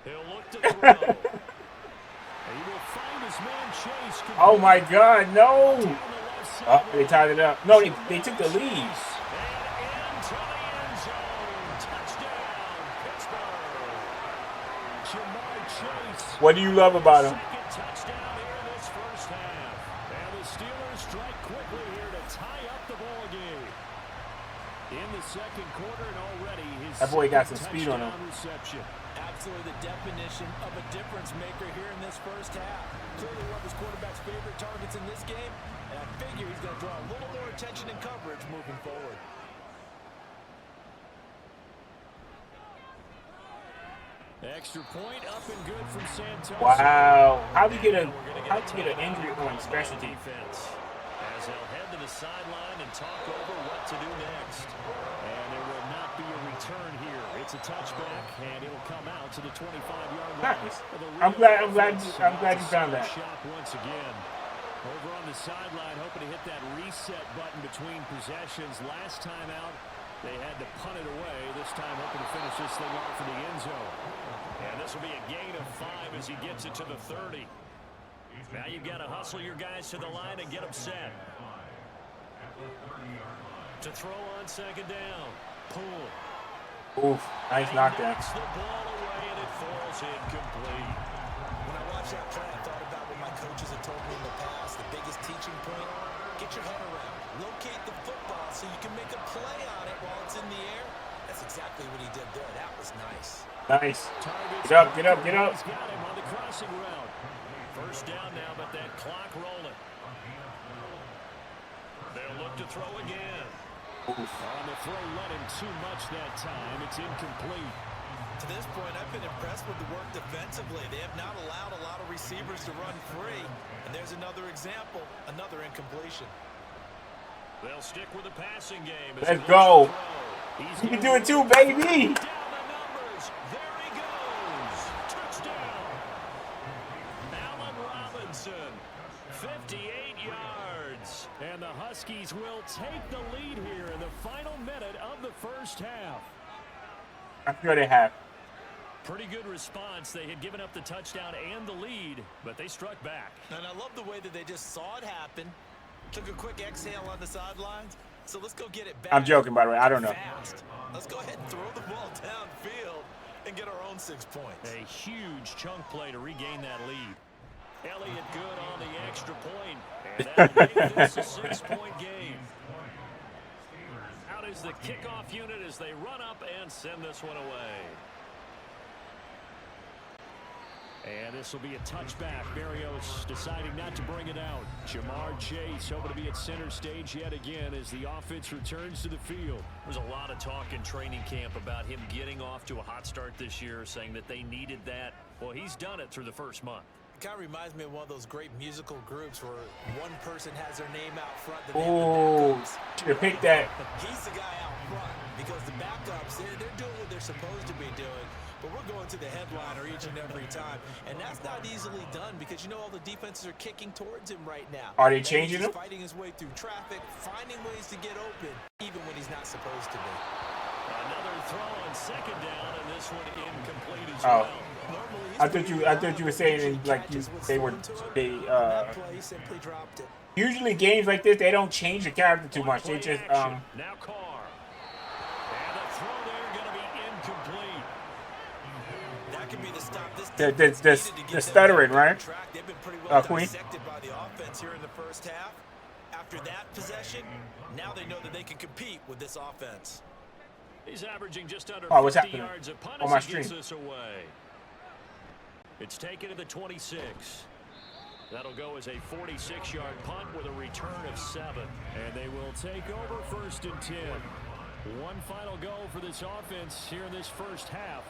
He'll look to throw. He will find his man Chase. Oh my God, no! Oh, they tied it up. No, they took the lead. And into the end zone. Touchdown, Pittsburgh. Jamar Chase. What do you love about him? Second touchdown here in this 1st half. And the Steelers strike quickly here to tie up the ball game. In the 2nd quarter and already his That boy got some speed on him. Reception. Absolutely the definition of a difference maker here in this 1st half. Clearly one of his quarterback's favorite targets in this game, and I figure he's going to draw a little more attention and coverage moving forward. Extra point up and good from Santos. Wow, how do you get an injury on special teams? As they'll head to the sideline and talk over what to do next. And there will not be a return here. It's a touchback, and it'll come out to the 25-yard line. Nice. I'm glad you found that. Shot once again. Over on the sideline, hoping to hit that reset button between possessions. Last time out, they had to punt it away. This time, hoping to finish this thing off in the end zone. And this will be a gain of 5 as he gets it to the 30. Now you've got to hustle your guys to the line and get them set. To throw on 2nd down. Poole. Oof, nice knockdown. Knocks the ball away and it falls incomplete. When I watched that play, I thought about what my coaches had told me in the past. The biggest teaching point, get your head around. Locate the football so you can make a play on it while it's in the air. That's exactly what he did there. That was nice. Nice. Get up, get up, get up. He's got him on the crossing route. 1st down now, but that clock rolling. They'll look to throw again. Oof. On the throw, let him too much that time. It's incomplete. To this point, I've been impressed with the work defensively. They have not allowed a lot of receivers to run free. And there's another example, another incompletion. They'll stick with the passing game. Let's go. You can do it too, baby. Down the numbers. There he goes. Touchdown. Allen Robinson. 58 yards. And the Huskies will take the lead here in the final minute of the 1st half. I'm sure they have. Pretty good response. They had given up the touchdown and the lead, but they struck back. And I love the way that they just saw it happen, took a quick exhale on the sidelines. So let's go get it back. I'm joking, by the way. I don't know. Fast. Let's go ahead and throw the ball downfield and get our own 6 points. A huge chunk play to regain that lead. Elliott good on the extra point. And that'll make this a 6-point game. Out is the kickoff unit as they run up and send this one away. And this will be a touchback. Berrios deciding not to bring it out. Jamar Chase hoping to be at center stage yet again as the offense returns to the field. There's a lot of talk in training camp about him getting off to a hot start this year, saying that they needed that. Well, he's done it through the first month. It kind of reminds me of one of those great musical groups where one person has their name out front. Oh, you picked that. He's the guy out front. because the backups, they're doing what they're supposed to be doing, but we're going to the headliner each and every time, and that's not easily done because you know all the defenses are kicking towards him right now. Are they changing him? Fighting his way through traffic, finding ways to get open, even when he's not supposed to be. Another throw on second down, and this one incomplete as Oh. well. I thought you were saying like Simply dropped it. usually games like this they don't change the character too much. They just Now Carr. And the throw there going to be incomplete. That could be the stop. the stuttering, right? They've been pretty well Queen. dissected by the offense here in the first half. After that possession, now they know that they can compete with this offense. He's averaging just under Oh, what's 50 happening yards a punt on my as he gets stream? this away. It's taken to the 26. That'll go as a 46-yard punt with a return of 7. And they will take over 1st and 10. One final go for this offense here in this first half.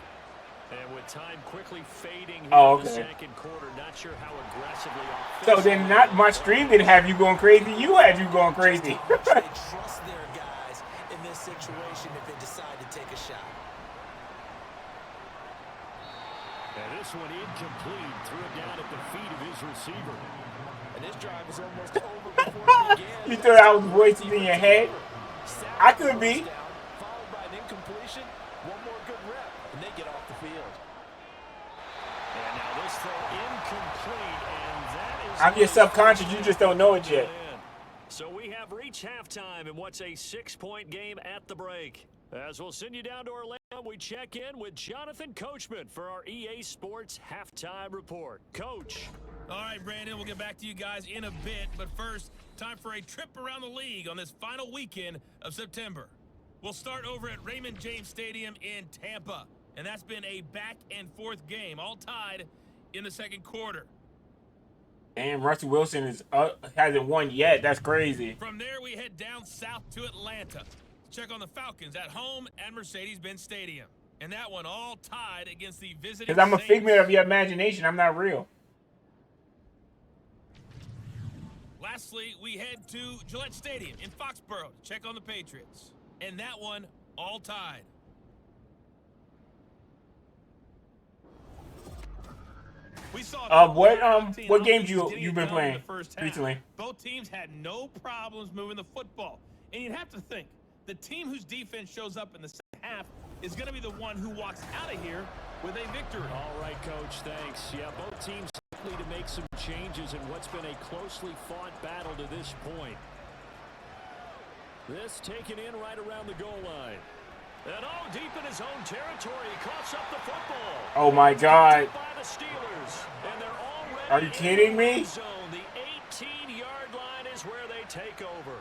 And with time quickly fading here in the second quarter, not sure how aggressively. So then, not my stream didn't have you going crazy. You had you going crazy. They trust their guys in this situation if they decide to take a shot. And this one incomplete. Threw it down at the feet of his receiver. And this drive is almost over before it began. You thought I was voices in your head? I could be. Followed by an incompletion. One more good rep, and they get off the field. And now this throw incomplete, and that is... I'm just subconscious. You just don't know it yet. So we have reached halftime in what's a 6-point game at the break. As we'll send you down to Orlando, we check in with Jonathan Coachman for our EA Sports Halftime Report. Coach. All right, Brandon, we'll get back to you guys in a bit. But first, time for a trip around the league on this final weekend of September. We'll start over at Raymond James Stadium in Tampa. And that's been a back-and-forth game, all tied in the second quarter. And Russell Wilson hasn't won yet. That's crazy. From there, we head down south to Atlanta. Check on the Falcons at home at Mercedes-Benz Stadium. And that one all tied against the visiting Because I'm a Saints. figment of your imagination. I'm not real. Lastly, we head to Gillette Stadium in Foxborough to check on the Patriots. And that one all tied. We saw what games you been playing recently? Both teams had no problems moving the football. And you'd have to think, the team whose defense shows up in the second half is going to be the one who walks out of here with a victory. All right, Coach, thanks. Yeah, both teams likely to make some changes in what's been a closely fought battle to this point. This taken in right around the goal line. And deep in his own territory, he coughs up the football. Oh my God! By the Steelers, and they're already Are you kidding me? zone. The 18-yard line is where they take over.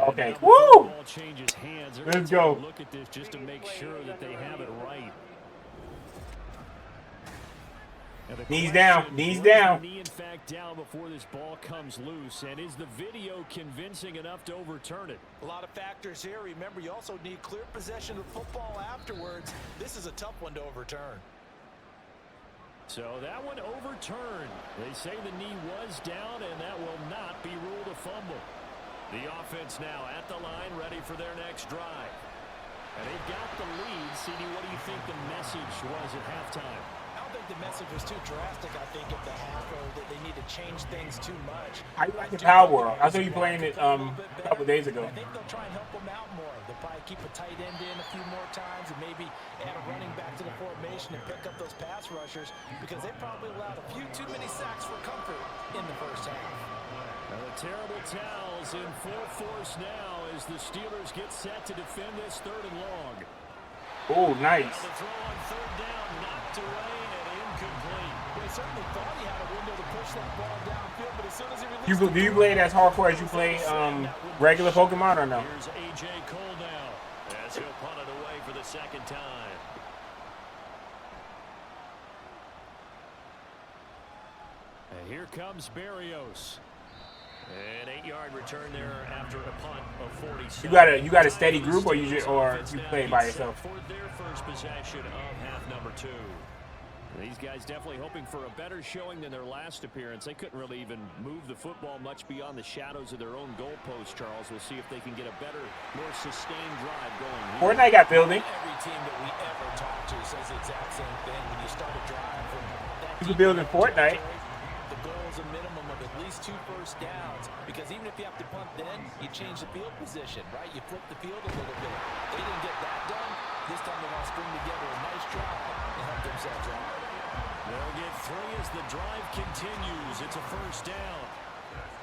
Okay, woo! Ball changes hands. They're Let's gonna take go. a look at this just to make sure that they have it right. Knees down, knees Was the down. knee in fact down before this ball comes loose, and is the video convincing enough to overturn it? A lot of factors here. Remember, you also need clear possession of the football afterwards. This is a tough one to overturn. So that one overturned. They say the knee was down, and that will not be ruled a fumble. The offense now at the line, ready for their next drive. And they've got the lead. CD, what do you think the message was at halftime? I don't think the message was too drastic, I think, at the half, or that they need to change things too much. How you like the Power World? I saw you playing it a couple days ago. I think they'll try and help them out more. They'll probably keep a tight end in a few more times and maybe add a running back to the formation and pick up those pass rushers because they probably allowed a few too many sacks for comfort in the first half. Now the terrible towels in full force now as the Steelers get set to defend this 3rd and long. Oh, nice. The throw on 3rd down, knocked away and incomplete. They certainly thought he had a window to push that ball downfield, but as soon as he released Do you play it as hardcore as you play regular Pokemon or no? Here's A.J. Cole now as he'll punt it away for the second time. And here comes Berrios. An 8-yard return there after a punt of 47. You got a steady group or you play by yourself? For their first possession of half number 2. These guys definitely hoping for a better showing than their last appearance. They couldn't really even move the football much beyond the shadows of their own goalpost, Charles. We'll see if they can get a better, more sustained drive going here. Fortnite got building. Every team that we ever talk to says the exact same thing. When you start a drive from that You can build in Fortnite. the goal is a minimum of at least 2 first downs, because even if you have to punt then, you change the field position, right? You flip the field a little bit. They didn't get that done. This time they want to string together a nice drive and help themselves out. They'll get 3 as the drive continues. It's a first down.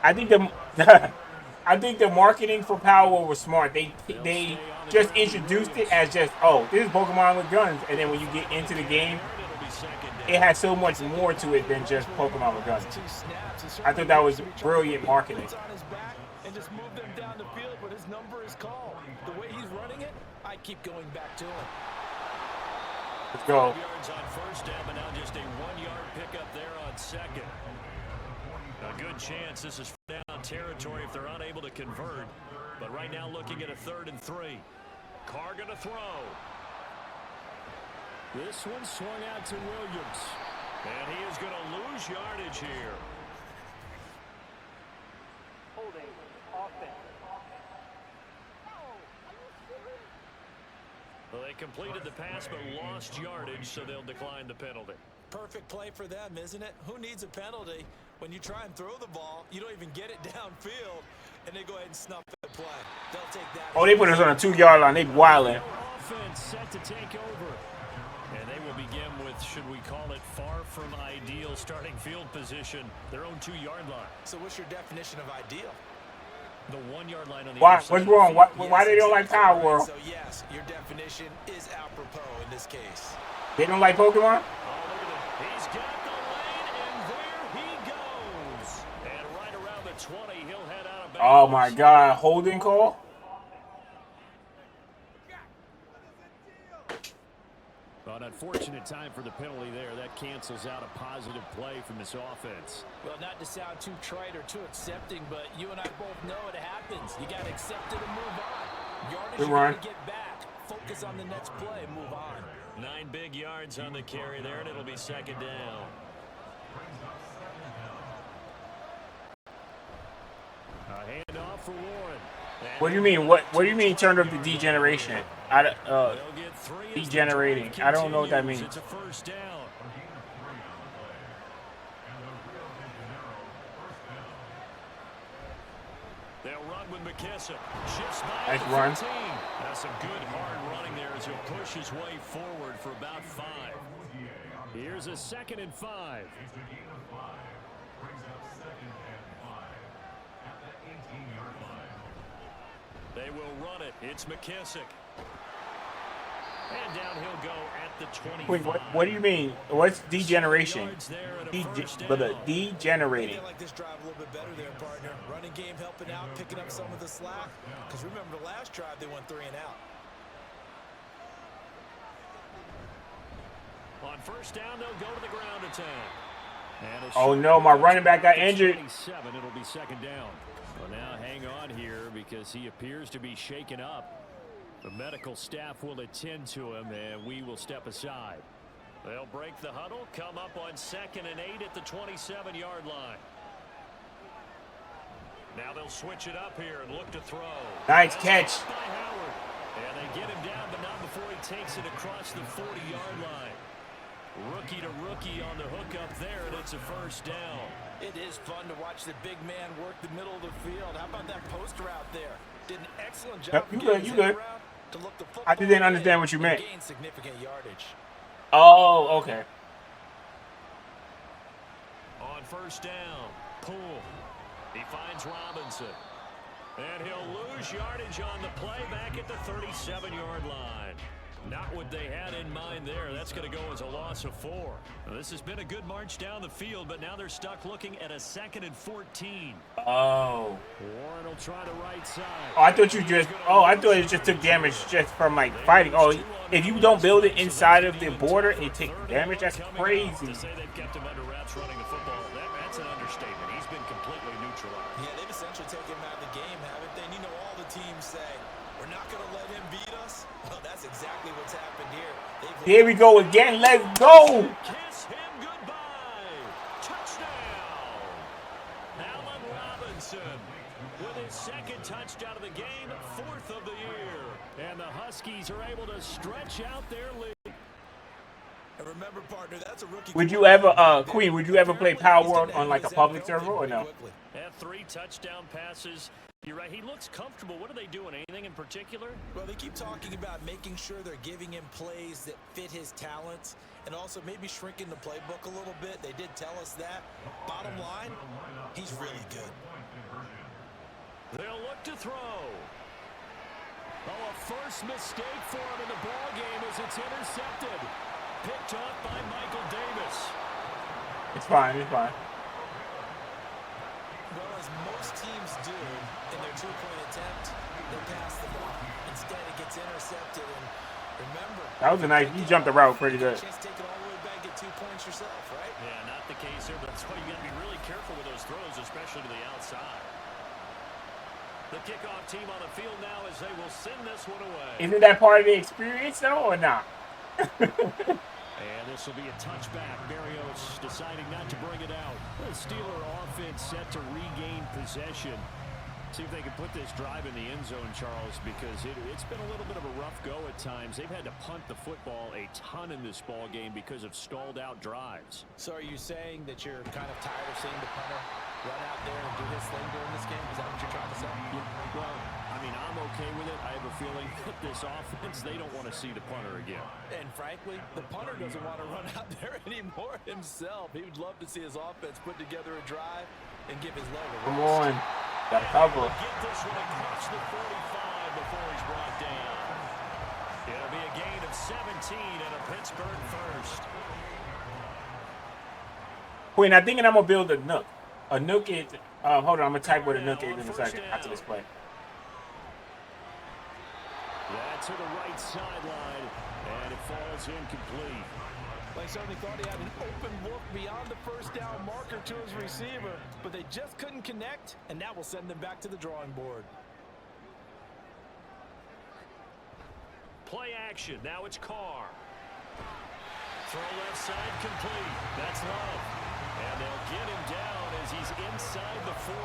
I think the marketing for Power was smart. They just introduced it as just, oh, this is Pokemon with guns, and then when you get into the game, it has so much more to it than just Pokemon with guns. I thought that was brilliant marketing. And just move them down the field when his number is called. The way he's running it, I keep going back to him. Let's go. 5 yards on first down, but now just a 1-yard pickup there on second. A good chance this is down territory if they're unable to convert. But right now looking at a 3rd and 3. Carr going to throw. This one swung out to Williams. And he is going to lose yardage here. Holding. Offense. Well, they completed the pass but lost yardage, so they'll decline the penalty. Perfect play for them, isn't it? Who needs a penalty? When you try and throw the ball, you don't even get it downfield, and they go ahead and snuff the play. They'll take that. Oh, they put us on a 2-yard line. They wildin'. Offense set to take over. And they will begin with, should we call it, far from ideal starting field position, their own 2-yard line. So what's your definition of ideal? The 1-yard line on the Why? other side. What's wrong? Why they don't like Power World? So yes, your definition is apropos in this case. They don't like Pokemon? Oh, look at it. He's got the lane, and there he goes. And right around the 20, he'll head out of bounds. Oh my God! Holding call. An unfortunate time for the penalty there. That cancels out a positive play from this offense. Well, not to sound too trite or too accepting, but you and I both know it happens. You got to accept it and move on. Yardage, you got to get back. Focus on the next play. Move on. 9 big yards on the carry there, and it'll be 2nd down. A handoff for Warren. What do you mean? What do you mean? Turned up the degeneration? Degenerating. I don't know what that means. It's a first down. They'll run with McKissick. Shifts by Nice the run. 15. That's some good hard running there as he'll push his way forward for about 5. Here's a 2nd and 5. They will run it. It's McKissick. And down he'll go at the 25. Wait, what do you mean? What's degeneration? Degenerating. I like this drive a little bit better there, partner. Running game helping out, picking up some of the slack. Because remember the last drive they went 3 and out. On first down, they'll go to the ground attack. Oh no, my running back got injured. 27, it'll be 2nd down. Well, now hang on here because he appears to be shaken up. The medical staff will attend to him, and we will step aside. They'll break the huddle, come up on 2nd and 8 at the 27-yard line. Now they'll switch it up here and look to throw. Nice catch. By Howard. And they get him down, but not before he takes it across the 40-yard line. Rookie to rookie on the hook up there, and it's a first down. It is fun to watch the big man work the middle of the field. How about that post route there? Did an excellent job. Yep, you good. To look the I didn't understand what you meant. Gain significant yardage. Oh, okay. On first down, Poole. He finds Robinson. And he'll lose yardage on the play back at the 37-yard line. Not what they had in mind there. That's going to go as a loss of 4. Now, this has been a good march down the field, but now they're stuck looking at a 2nd and 14. Oh. Warren will try the right side. Oh, I thought it just took damage just from like fighting. Oh, if you don't build it inside of the border, it takes damage. That's crazy. To say they've kept him under wraps running the football, that's an understatement. He's been completely neutralized. Yeah, they've essentially taken him out of the game, haven't they? And you know all the teams say, we're We're not going to let him beat us. Well, that's exactly what's happened here. Here we go again. Let's go. Kiss him goodbye. Touchdown. Allen Robinson with his second touchdown of the game, 4th of the year. And the Huskies are able to stretch out their lead. And remember, partner, that's a rookie. Would you ever, Queen, would you ever play Power World on like a public server or no? Had 3 touchdown passes. You're right. He looks comfortable. What are they doing? Anything in particular? Well, they keep talking about making sure they're giving him plays that fit his talents and also maybe shrinking the playbook a little bit. They did tell us that. Bottom line, he's really good. They'll look to throw. Oh, a first mistake for him in the ball game as it's intercepted. Picked up by Michael Davis. It's fine. It's fine. Well, as most teams do in their 2-point attempt, they pass the ball. Instead, it gets intercepted. And remember, That was a nice. You jumped the route pretty good. Chance to take it all the way back, get 2 points yourself, right? Yeah, not the case here, but that's why you got to be really careful with those throws, especially to the outside. The kickoff team on the field now as they will send this one away. Isn't that part of the experience though, or not? And this will be a touchback. Berrios deciding not to bring it out. The Steeler offense set to regain possession. See if they can put this drive in the end zone, Charles, because it's been a little bit of a rough go at times. They've had to punt the football a ton in this ball game because of stalled out drives. So are you saying that you're kind of tired of seeing the punter run out there and do his thing during this game? Is that what you're trying to say? Yeah, well, I mean, I'm okay with it. I have a feeling that this offense, they don't want to see the punter again. And frankly, the punter doesn't want to run out there anymore himself. He would love to see his offense put together a drive and give his leg a rest. Come on. Got cover. Get this one across the 45 before he's brought down. It'll be a gain of 17 and a Pittsburgh first. Queen, I think I'm gonna build a nook. A nook is. Hold on, I'm gonna type what a nook is in a second after this play. Yeah, to the right sideline, and it falls incomplete. They certainly thought he had an open look beyond the first down marker to his receiver, but they just couldn't connect, and that will send them back to the drawing board. Play action. Now it's Carr. Throw left side complete. That's Love. And they'll get him down as he's inside the 40.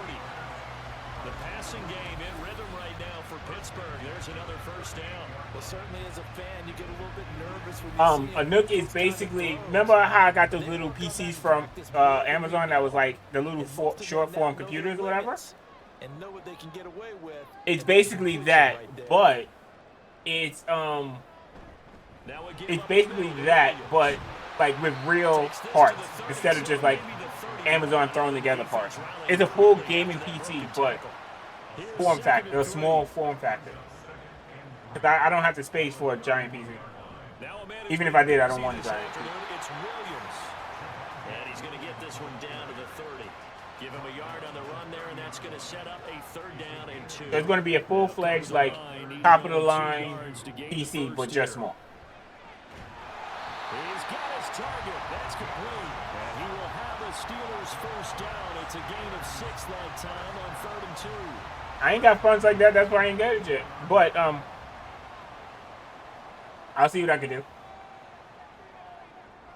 The passing game in rhythm right now for Pittsburgh. There's another first down. Well, certainly as a fan, you get a little bit nervous when you see A nook is basically. Remember how I got those little PCs from Amazon that was like the little short form computers or whatever? and know what they can get away with. It's basically that, but it's basically that, but like with real parts instead of just like Amazon thrown together parts. It's a full gaming PC, but form factor, a small form factor. Because I don't have the space for a giant PC. Even if I did, I don't want a giant PC. It's Williams. And he's going to get this one down to the 30. Give him a yard on the run there, and that's going to set up a 3rd down and 2. There's going to be a full-fledged, like, top-of-the-line PC, but just small. He's got his target. That's complete. And he will have the Steelers' first down. It's a gain of 6 that time on 3rd and 2. I ain't got funds like that. That's why I ain't got it yet. But, I'll see what I can do.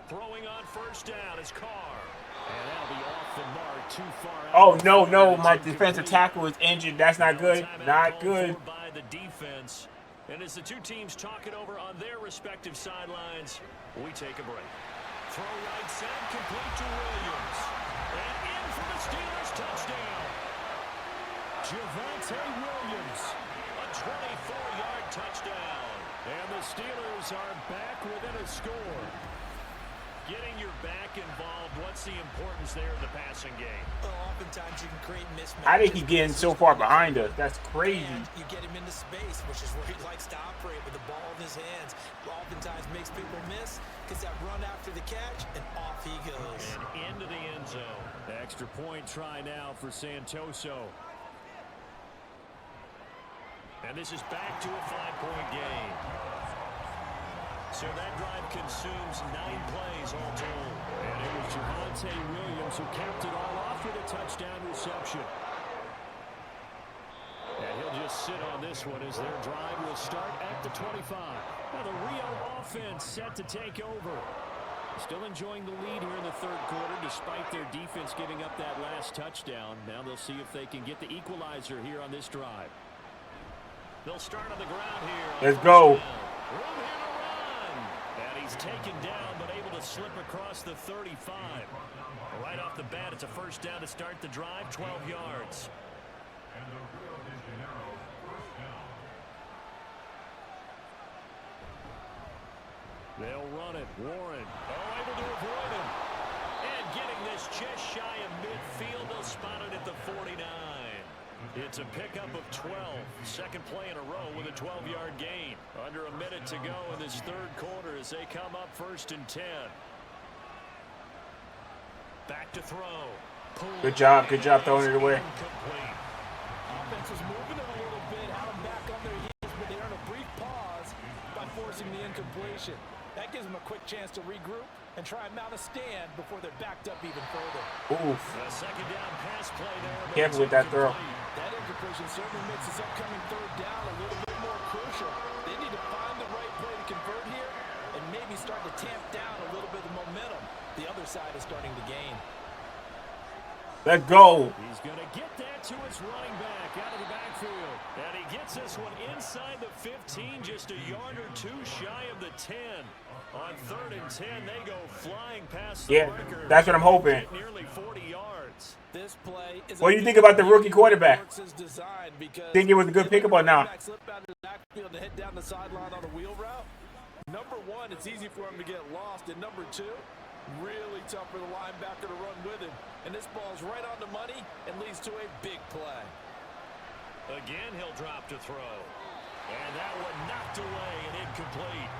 Throwing on 1st down is Carr. And that'll be off the mark, too far out. Oh, no. My defensive tackle is injured. That's not good. Not good. By the defense. And as the two teams talk it over on their respective sidelines, we take a break. Throw right side, complete to Williams. And in for the Steelers touchdown. Javonte Williams, a 24-yard touchdown. And the Steelers are back within a score. Getting your back involved, what's the importance there in the passing game? Well, oftentimes you can create mismatches. How did he get so far behind us? That's crazy. And you get him into space, which is where he likes to operate with the ball in his hands. Oftentimes makes people miss because that run after the catch, and off he goes. And into the end zone. The extra point try now for Santoso. And this is back to a 5-point game. So that drive consumes 9 plays all told. And it was Javonte Williams who capped it all off with a touchdown reception. And he'll just sit on this one as their drive will start at the 25. Now the Rio offense set to take over. Still enjoying the lead here in the third quarter despite their defense giving up that last touchdown. Now they'll see if they can get the equalizer here on this drive. They'll start on the ground here. Let's go. Room here to run. And he's taken down but able to slip across the 35. Right off the bat, it's a first down to start the drive, 12 yards. They'll run it. Warren. Oh, able to avoid him. And getting this just shy of midfield. They'll spot it at the 49. It's a pickup of 12. Second play in a row with a 12-yard gain. Under a minute to go in this third quarter as they come up 1st and 10. Back to throw. Good job throwing it away. Incomplete. Offense was moving it a little bit, had them back on their heels, but they earned a brief pause by forcing the incompletion. That gives them a quick chance to regroup and try and mount a stand before they're backed up even further. Oof. A second down pass play there. Careful with that throw. That incompletion certainly makes this upcoming third down a little bit more crucial. They need to find the right play to convert here and maybe start to tamp down a little bit of momentum. The other side is starting to gain. Let's go. He's going to get that to his running back out of the backfield. And he gets this one inside the 15, just a yard or two shy of the 10. On 3rd and 10, they go flying past the marker. That's what I'm hoping. Nearly 40 yards. This play is What do you think about the rookie quarterback? Think it was a good pickup or not? Slip out of the backfield to hit down the sideline on a wheel route. Number one, it's easy for him to get lost. And number two, really tough for the linebacker to run with him. And this ball's right on the money and leads to a big play. Again, he'll drop to throw. And that one knocked away and incomplete.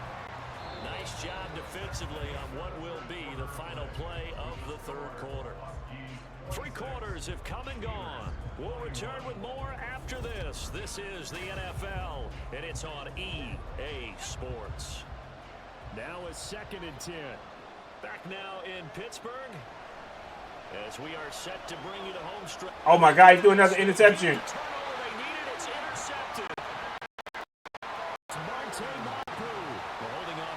Nice job defensively on what will be the final play of the third quarter. 3 quarters have come and gone. We'll return with more after this. This is the NFL, and it's on EA Sports. Now it's 2nd and 10. Back now in Pittsburgh as we are set to bring you to home stretch. Oh my God, he's doing another interception. Turnover they needed, it's intercepted.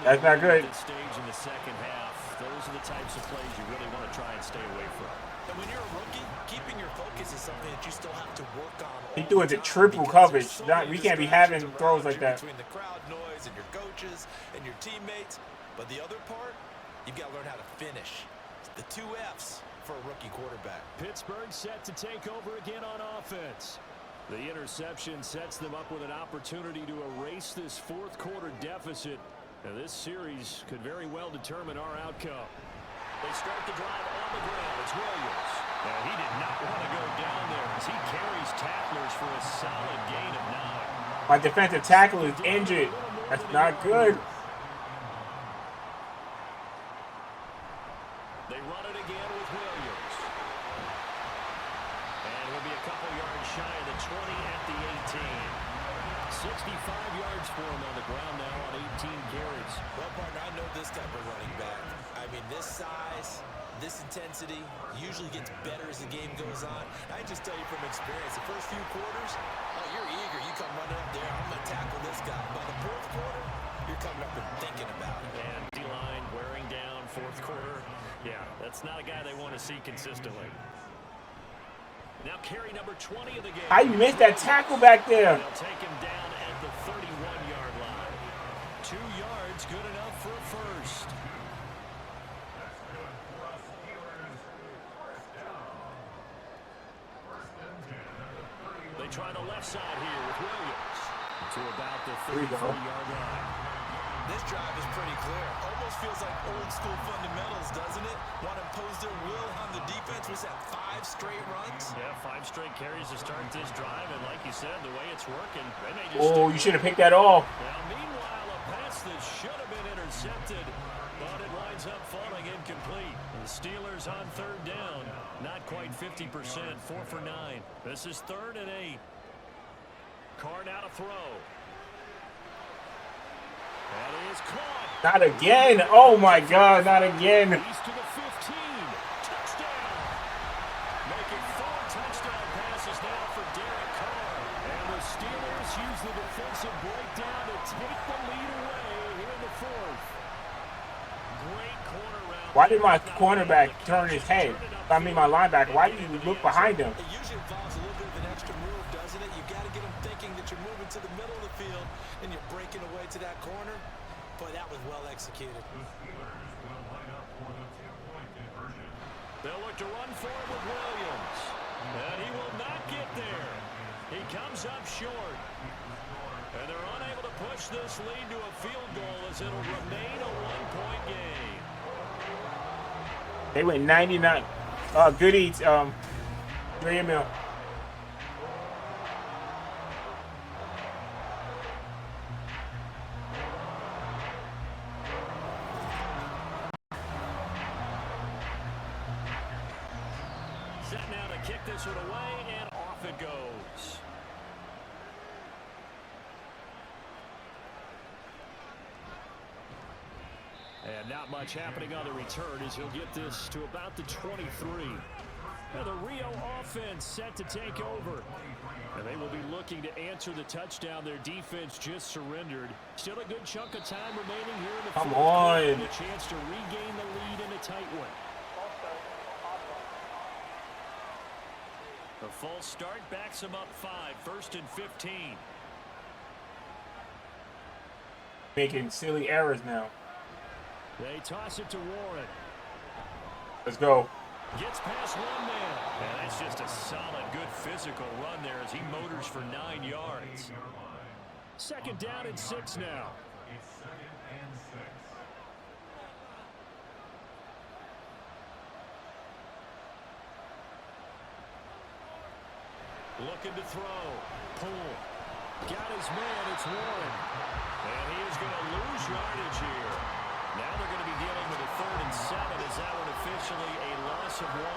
That's not good. This stage in the second half, those are the types of plays you really want to try and stay away from. And when you're a rookie, keeping your focus is something that you still have to work on. He threw into triple coverage. We can't be having throws like that. Between the crowd noise and your coaches and your teammates. But the other part, you've got to learn how to finish. The 2 F's for a rookie quarterback. Pittsburgh set to take over again on offense. The interception sets them up with an opportunity to erase this fourth quarter deficit. And this series could very well determine our outcome. They start the drive on the ground. It's Williams. Now, he did not want to go down there as he carries tacklers for a solid gain of 9. My defensive tackle is injured. That's not good. They run it again with Williams. And we'll be a couple yards shy of the 20 at the 18. 65 yards for him on the ground now on 18 carries. Well, partner, I know this type of running back. I mean, this size, this intensity usually gets better as the game goes on. I just tell you from experience, the first few quarters, oh, you're eager. You come running up there, I'm going to tackle this guy. By the fourth quarter, you're coming up and thinking about it. And D-line wearing down fourth quarter. Yeah, that's not a guy they want to see consistently. Now carry number 20 of the game. How you missed that tackle back there? They'll take him down at the 31-yard line. 2 yards, good enough for a first. They try the left side here with Williams to about the 34-yard line. This drive is pretty clear. Almost feels like old school fundamentals, doesn't it? Want to impose their will on the defense. Was that 5 straight runs? Yeah, 5 straight carries to start this drive, and like you said, the way it's working, they may just Oh, you should have picked that off. Now, meanwhile, a pass that should have been intercepted, but it winds up falling incomplete. The Steelers on 3rd down, not quite 50%, 4 for 9. This is 3rd and 8. Carr now to throw. That is caught. Not again. Oh my God, not again. He's to the 15. Touchdown. Making 4 touchdown passes now for Derek Carr. And the Steelers the defensive breakdown to take the lead away here in the fourth. Great corner round. Why did my cornerback turn his head? I mean, my linebacker. Why did he look behind him? It usually involves a little bit of an extra move, doesn't it? You've got to get them thinking that you're moving to the middle of the field and you're breaking away to that corner. Boy, that was well executed. They'll look to run for it with Williams. And he will not get there. He comes up short. And they're unable to push this lead to a field goal as it'll remain a one-point game. They went 99. Good eats, Graham Mill. Set now to kick this one away, and off it goes. And not much happening on the return as he'll get this to about the 23. Now the Rio offense set to take over. And they will be looking to answer the touchdown their defense just surrendered. Still a good chunk of time remaining here in the Come fourth quarter, on. and a chance to regain the lead in a tight one. A false start backs him up 5, 1st and 15. Making silly errors now. They toss it to Warren. Let's go. Gets past one man. And that's just a solid, good physical run there as he motors for 9 yards. 2nd down and 6 now. Looking to throw. Poole. Got his man. It's Warren. And he is going to lose yardage here. Now they're going to be dealing with a 3rd and 7 as that one officially a loss of 1.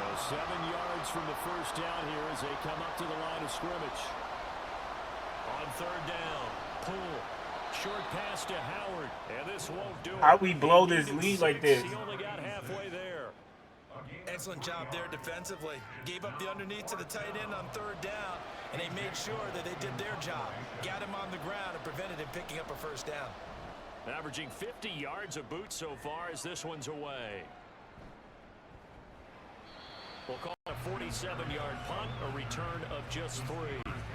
So 7 yards from the first down here as they come up to the line of scrimmage. On 3rd down, Poole. Short pass to Howard. And this won't do it. How we blow this lead like this? He only got halfway there. Excellent job there defensively. Gave up the underneath to the tight end on 3rd down, and they made sure that they did their job. Got him on the ground and prevented him picking up a 1st down. Averaging 50 yards a boot so far as this one's away. We'll call it a 47-yard punt, a return of just 3.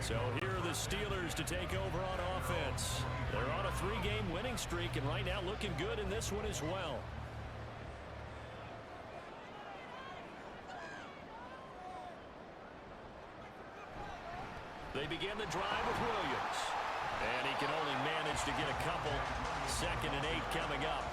So here are the Steelers to take over on offense. They're on a 3-game winning streak, and right now looking good in this one as well. They begin the drive with Williams. And he can only manage to get a couple. 2nd and 8 coming up.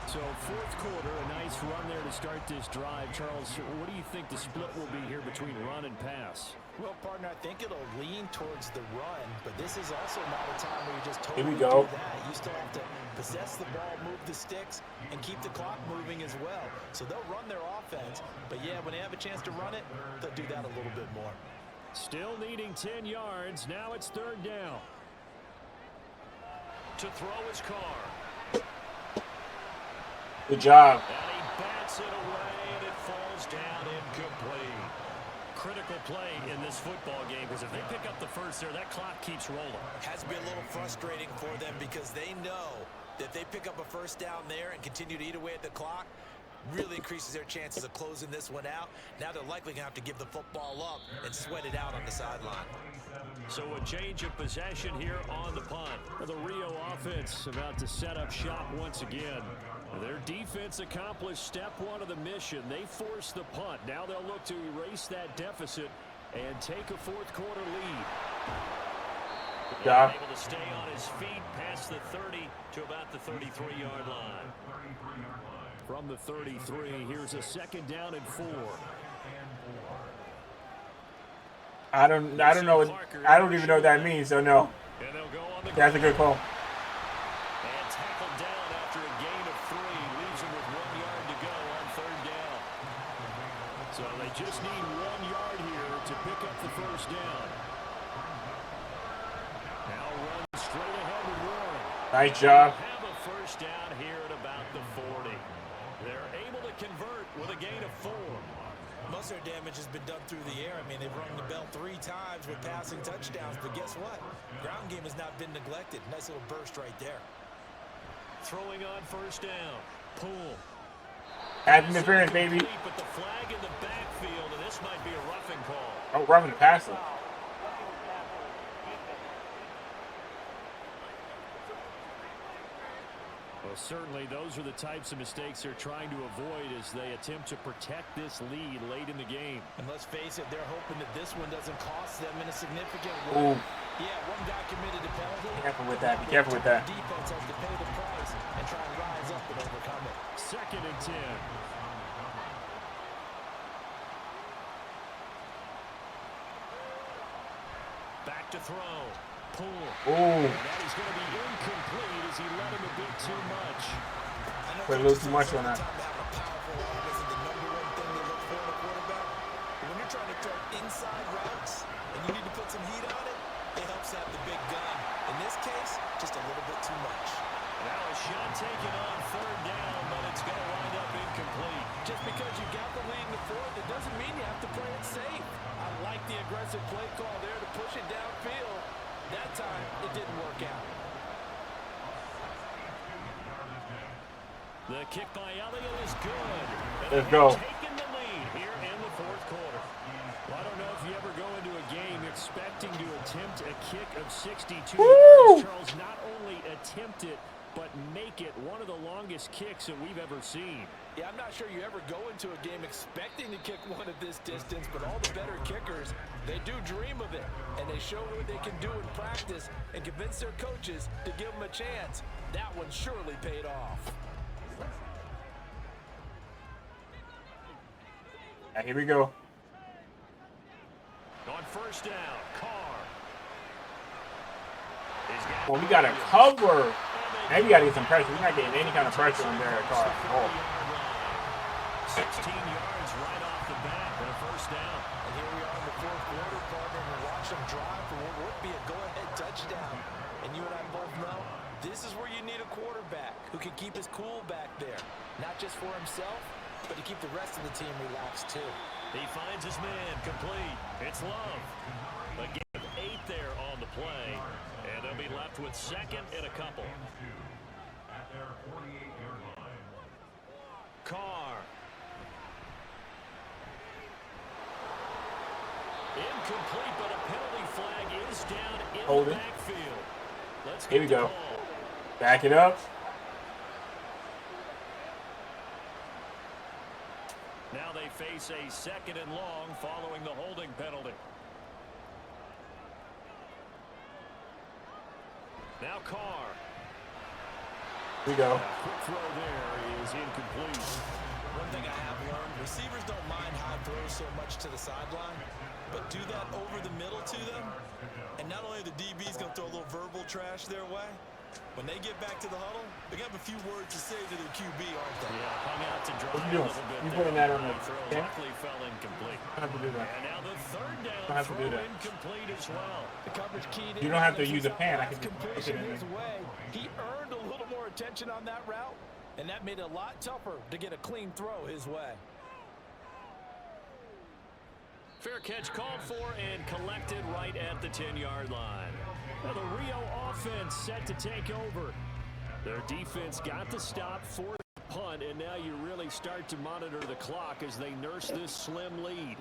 So 4th quarter, a nice run there to start this drive. Charles, what do you think the split will be here between run and pass? Well, partner, I think it'll lean towards the run, but this is also not a time where you just Here totally we go. do that. You still have to possess the ball, move the sticks, and keep the clock moving as well. So they'll run their offense, but yeah, when they have a chance to run it, they'll do that a little bit more. Still needing 10 yards. Now it's 3rd down. To throw his Carr. Good job. And he bats it away, and it falls down incomplete. Critical play in this football game, because if they pick up the first there, that clock keeps rolling. Has to be a little frustrating for them because they know that if they pick up a 1st down there and continue to eat away at the clock, really increases their chances of closing this one out. Now they're likely going to have to give the football up and sweat it out on the sideline. So a change of possession here on the punt. The Rio offense about to set up shop once again. Their defense accomplished step 1 of the mission. They forced the punt. Now they'll look to erase that deficit and take a 4th quarter lead. Yeah. Able to stay on his feet past the 30 to about the 33-yard line. From the 33, here's a 2nd down and 4. I don't know. I don't even know what that means. So no. And they'll go on the That's a good call. And tackled down after a gain of 3. Leaves him with 1 yard to go on 3rd down. So they just need 1 yard here to pick up the 1st down. Now run straight ahead with Warren. Nice job. Have a 1st down here at about the 40. They're able to convert with a gain of 4. Must Most of their damage has been done through the air. I mean, they've rung the bell 3 times with passing touchdowns, but guess what? Ground game has not been neglected. Nice little burst right there. Throwing on first down. Poole. Pass interference, baby. But the flag in the backfield, and this might be a roughing call. Oh, roughing the passer. Well, certainly those are the types of mistakes they're trying to avoid as they attempt to protect this lead late in the game. And let's face it, they're hoping that this one doesn't cost them in a significant way. Ooh. Yeah, one guy committed a penalty. Be careful with that. Be careful with that. Defense has to pay the price and try and rise up and overcome it. 2nd and 10. Back to throw. Poole. Ooh. That is going to be incomplete as he let him a bit too much. Put a little too much on that. When you're trying to throw inside routes and you need to put some heat on it, it helps have the big gun. In this case, just a little bit too much. Now a shot taken on 3rd down, but it's going to wind up incomplete. Just because you got the lead in the 4th, it doesn't mean you have to play it safe. I like the aggressive play call there to push it downfield. That time, it didn't work out. The kick by Elliott is good. Let's go. Taking the lead here in the 4th quarter. Well, I don't know if you ever go into a game expecting to attempt a kick of 62 yards. Charles, not only attempt it, but make it one of the longest kicks that we've ever seen. Yeah, I'm not sure you ever go into a game expecting to kick one at this distance, but all the better kickers, they do dream of it, and they show what they can do in practice and convince their coaches to give them a chance. That one surely paid off. Here we go. On first down, Carr. Well, we got to cover. Now we got to get some pressure. We're not getting any kind of pressure on Derek Carr. Oh. 16 yards right off the bat and a first down. And here we are in the 4th quarter, partner, and watch them drive for what would be a go-ahead touchdown. And you and I both know this is where you need a quarterback who can keep his cool back there, not just for himself, but to keep the rest of the team relaxed too. He finds his man complete. It's Love. A gain of 8 there on the play, and they'll be left with 2nd and a couple. Carr. Incomplete, but a penalty flag is down in the backfield. Let's Here we go. Back it up. Now they face a 2nd and long following the holding penalty. Now Carr. Here we go. Quick throw there is incomplete. One thing I have learned, receivers don't mind high throws so much to the sideline, but do that over the middle to them, and not only are the DBs going to throw a little verbal trash their way, when they get back to the huddle, they're going to have a few words to say to their QB, aren't they? Yeah, hung out to dry What a you doing? little bit. You putting that on the throw pen? luckily fell incomplete. You don't have to do that. And now the 3rd down Don't have to throw do that. incomplete as well. The coverage keyed You in don't have on to use a pen. I can just put it completion in his there. way. He earned a little more attention on that route, and that made it a lot tougher to get a clean throw his way. Fair catch called for and collected right at the 10-yard line. Now the Rio offense set to take over. Their defense got the stop, forced the punt, and now you really start to monitor the clock as they nurse this slim lead.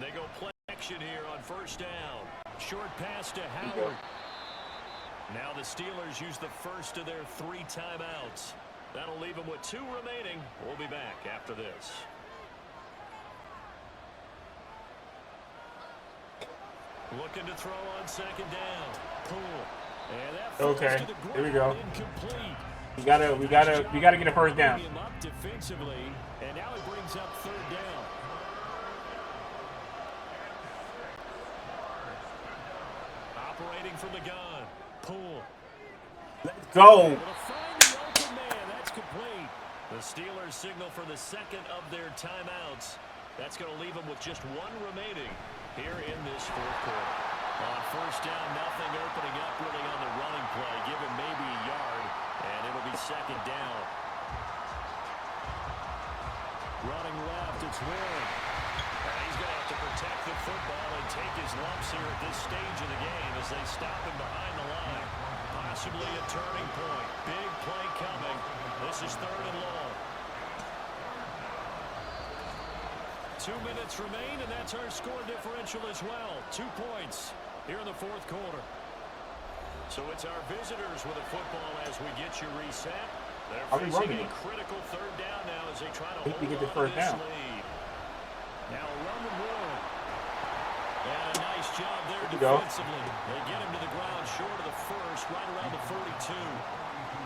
They go play action here on first down. Short pass to Howard. Now the Steelers use the first of their 3 timeouts. That'll leave them with 2 remaining. We'll be back after this. Looking to throw on 2nd down. Poole. And that Okay, to the here we go. incomplete. We gotta get a first down. Him up defensively, and now he brings up 3rd down. Operating from the gun. Poole. Let's go. Able to find the open man. That's complete. The Steelers signal for the 2nd of their timeouts. That's going to leave them with just 1 remaining here in this 4th quarter. On first down, nothing opening up really on the running play. Give him maybe a yard, and it'll be 2nd down. Running left, it's Warren. And he's going to have to protect the football and take his lumps here at this stage of the game as they stop him behind the line. Possibly a turning point. Big play coming. This is 3rd and long. 2 minutes remain, and that's our score differential as well. 2 points here in the 4th quarter. So it's our visitors with the football as we get you reset. They're facing a critical 3rd down now as they try to hold on to this lead. Now Roman Warren. And a nice job there defensively. They get him to the ground short of the first, right around the 42.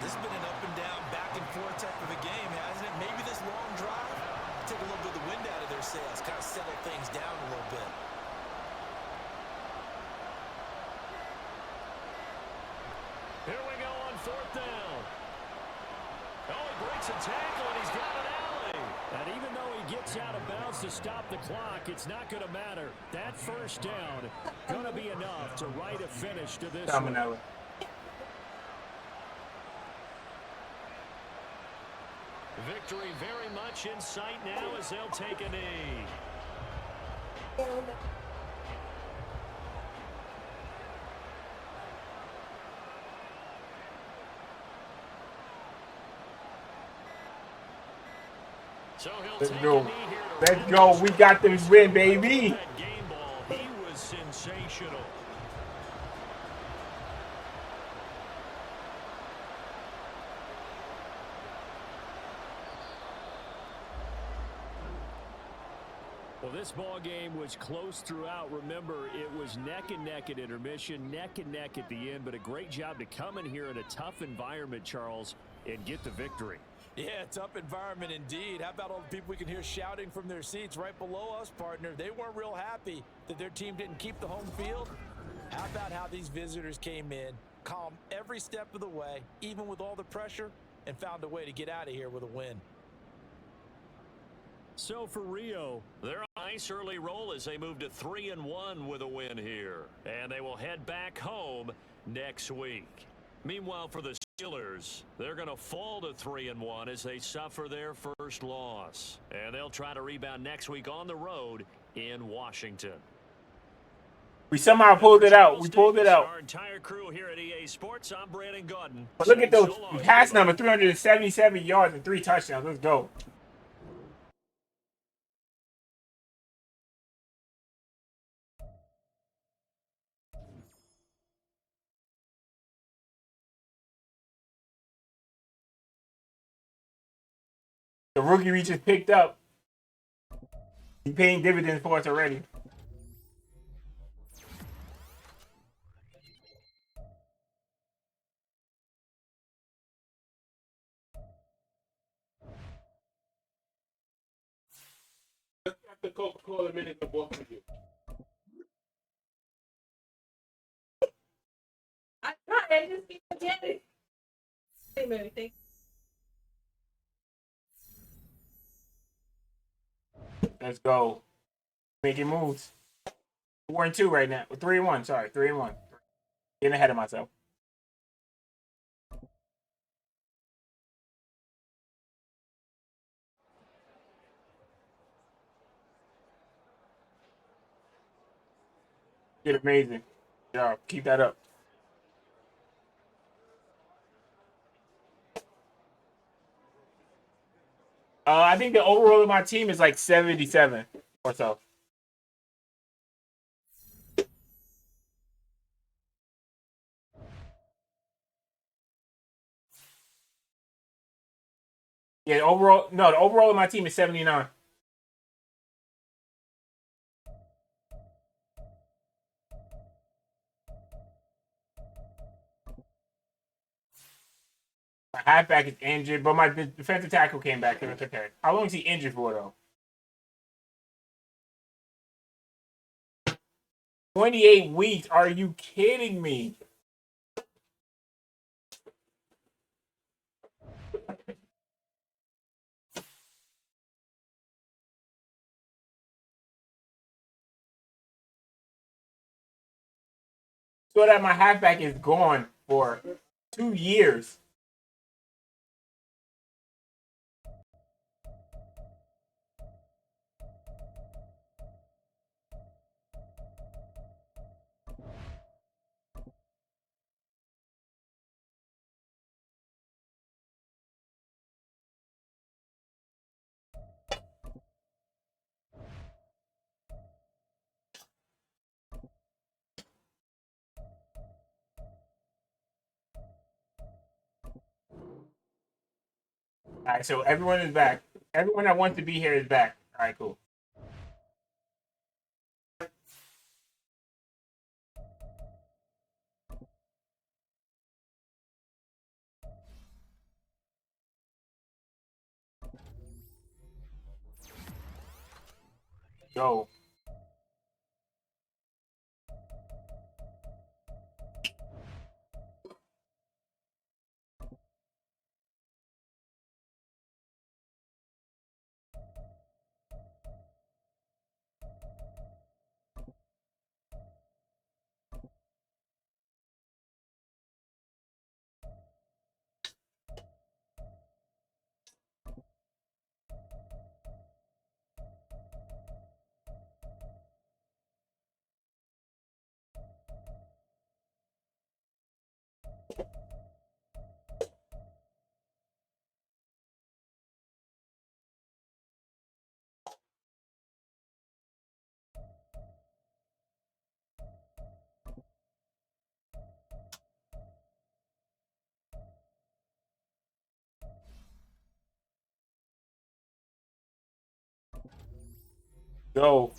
This has been an up and down, back and forth type of a game, hasn't it? Maybe this long drive take a little bit of the wind out of their sails, kind of settle things down a little bit. Here we go on 4th down. Oh, he breaks a tackle, and he's got an alley. And even though he gets out of bounds to stop the clock, it's not going to matter. That 1st down going to be enough to write a finish to this one. Victory very much in sight now as they'll take a knee. So Let's go. Let's go. We got this win, baby. That game ball, he was sensational. Well, this ball game was close throughout. Remember, it was neck and neck at intermission, neck and neck at the end, but a great job to come in here in a tough environment, Charles, and get the victory. Yeah, tough environment indeed. How about all the people we can hear shouting from their seats right below us, partner? They weren't real happy that their team didn't keep the home field. How about how these visitors came in, calm every step of the way, even with all the pressure, and found a way to get out of here with a win. So for Rio, they're on a nice early roll as they move to 3-1 with a win here. and they will head back home next week. Meanwhile, for the Steelers, they're going to fall to 3-1 as they suffer their first loss. And they'll try to rebound next week on the road in Washington. We somehow pulled it out. We pulled it out. Our entire crew here at EA Sports, I'm Brandon Gordon. But look at those pass number, 377 yards and 3 touchdowns. Let's go. The rookie we just picked up, he's paying dividends for us already. Let's have the Coca-Cola minute of both of you. I just keep forgetting. Hey, Mary, thank you. Let's go. Making moves. 4-2 right now. 3-1. Sorry, 3-1. Getting ahead of myself. Did amazing. Yeah, keep that up. I think the overall of my team is like 77 or so. Yeah, overall, no, the overall of my team is 79. My halfback is injured, but my defensive tackle came back, and it's okay. How long is he injured for, though? 28 weeks? Are you kidding me? So that my halfback is gone for 2 years. right, so everyone is back. Everyone that wants to be here is back. All right, cool. Go. Go.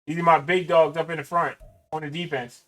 These are my big dogs up in the front on the defense.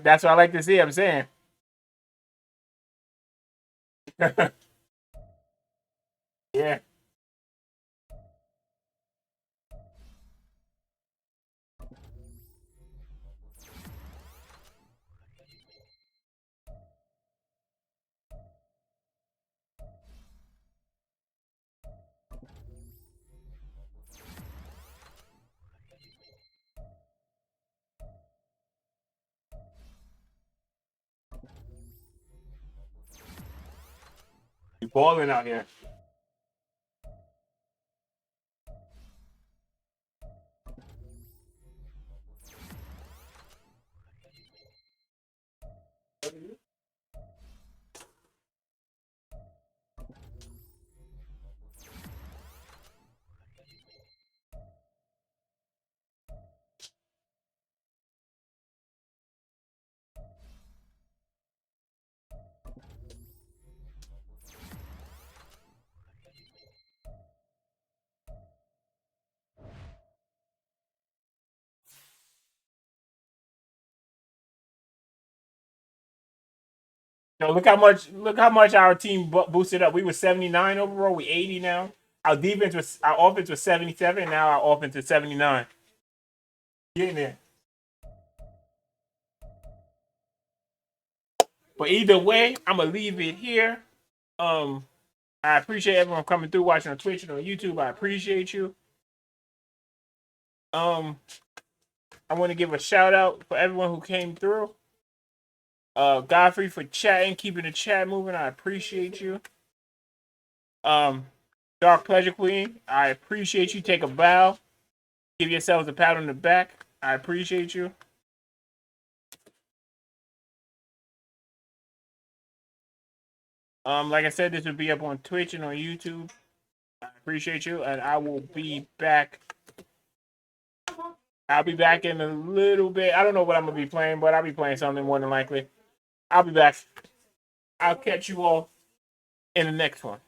That's what I like to see. I'm saying. Yeah. You balling out here. So look how much our team boosted up. We were 79 overall. We 80 now. Our offense was 77. Now our offense is 79. Getting there. But either way, I'm gonna leave it here. I appreciate everyone coming through, watching on Twitch and on YouTube. I appreciate you. I want to give a shout out for everyone who came through. Godfrey for chatting, keeping the chat moving. I appreciate you. Dark Pleasure Queen, I appreciate you. Take a bow. Give yourselves a pat on the back. I appreciate you. Like I said, this will be up on Twitch and on YouTube. I appreciate you, and I will be back. I'll be back in a little bit. I don't know what I'm gonna be playing, but I'll be playing something more than likely. I'll be back. I'll catch you all in the next one.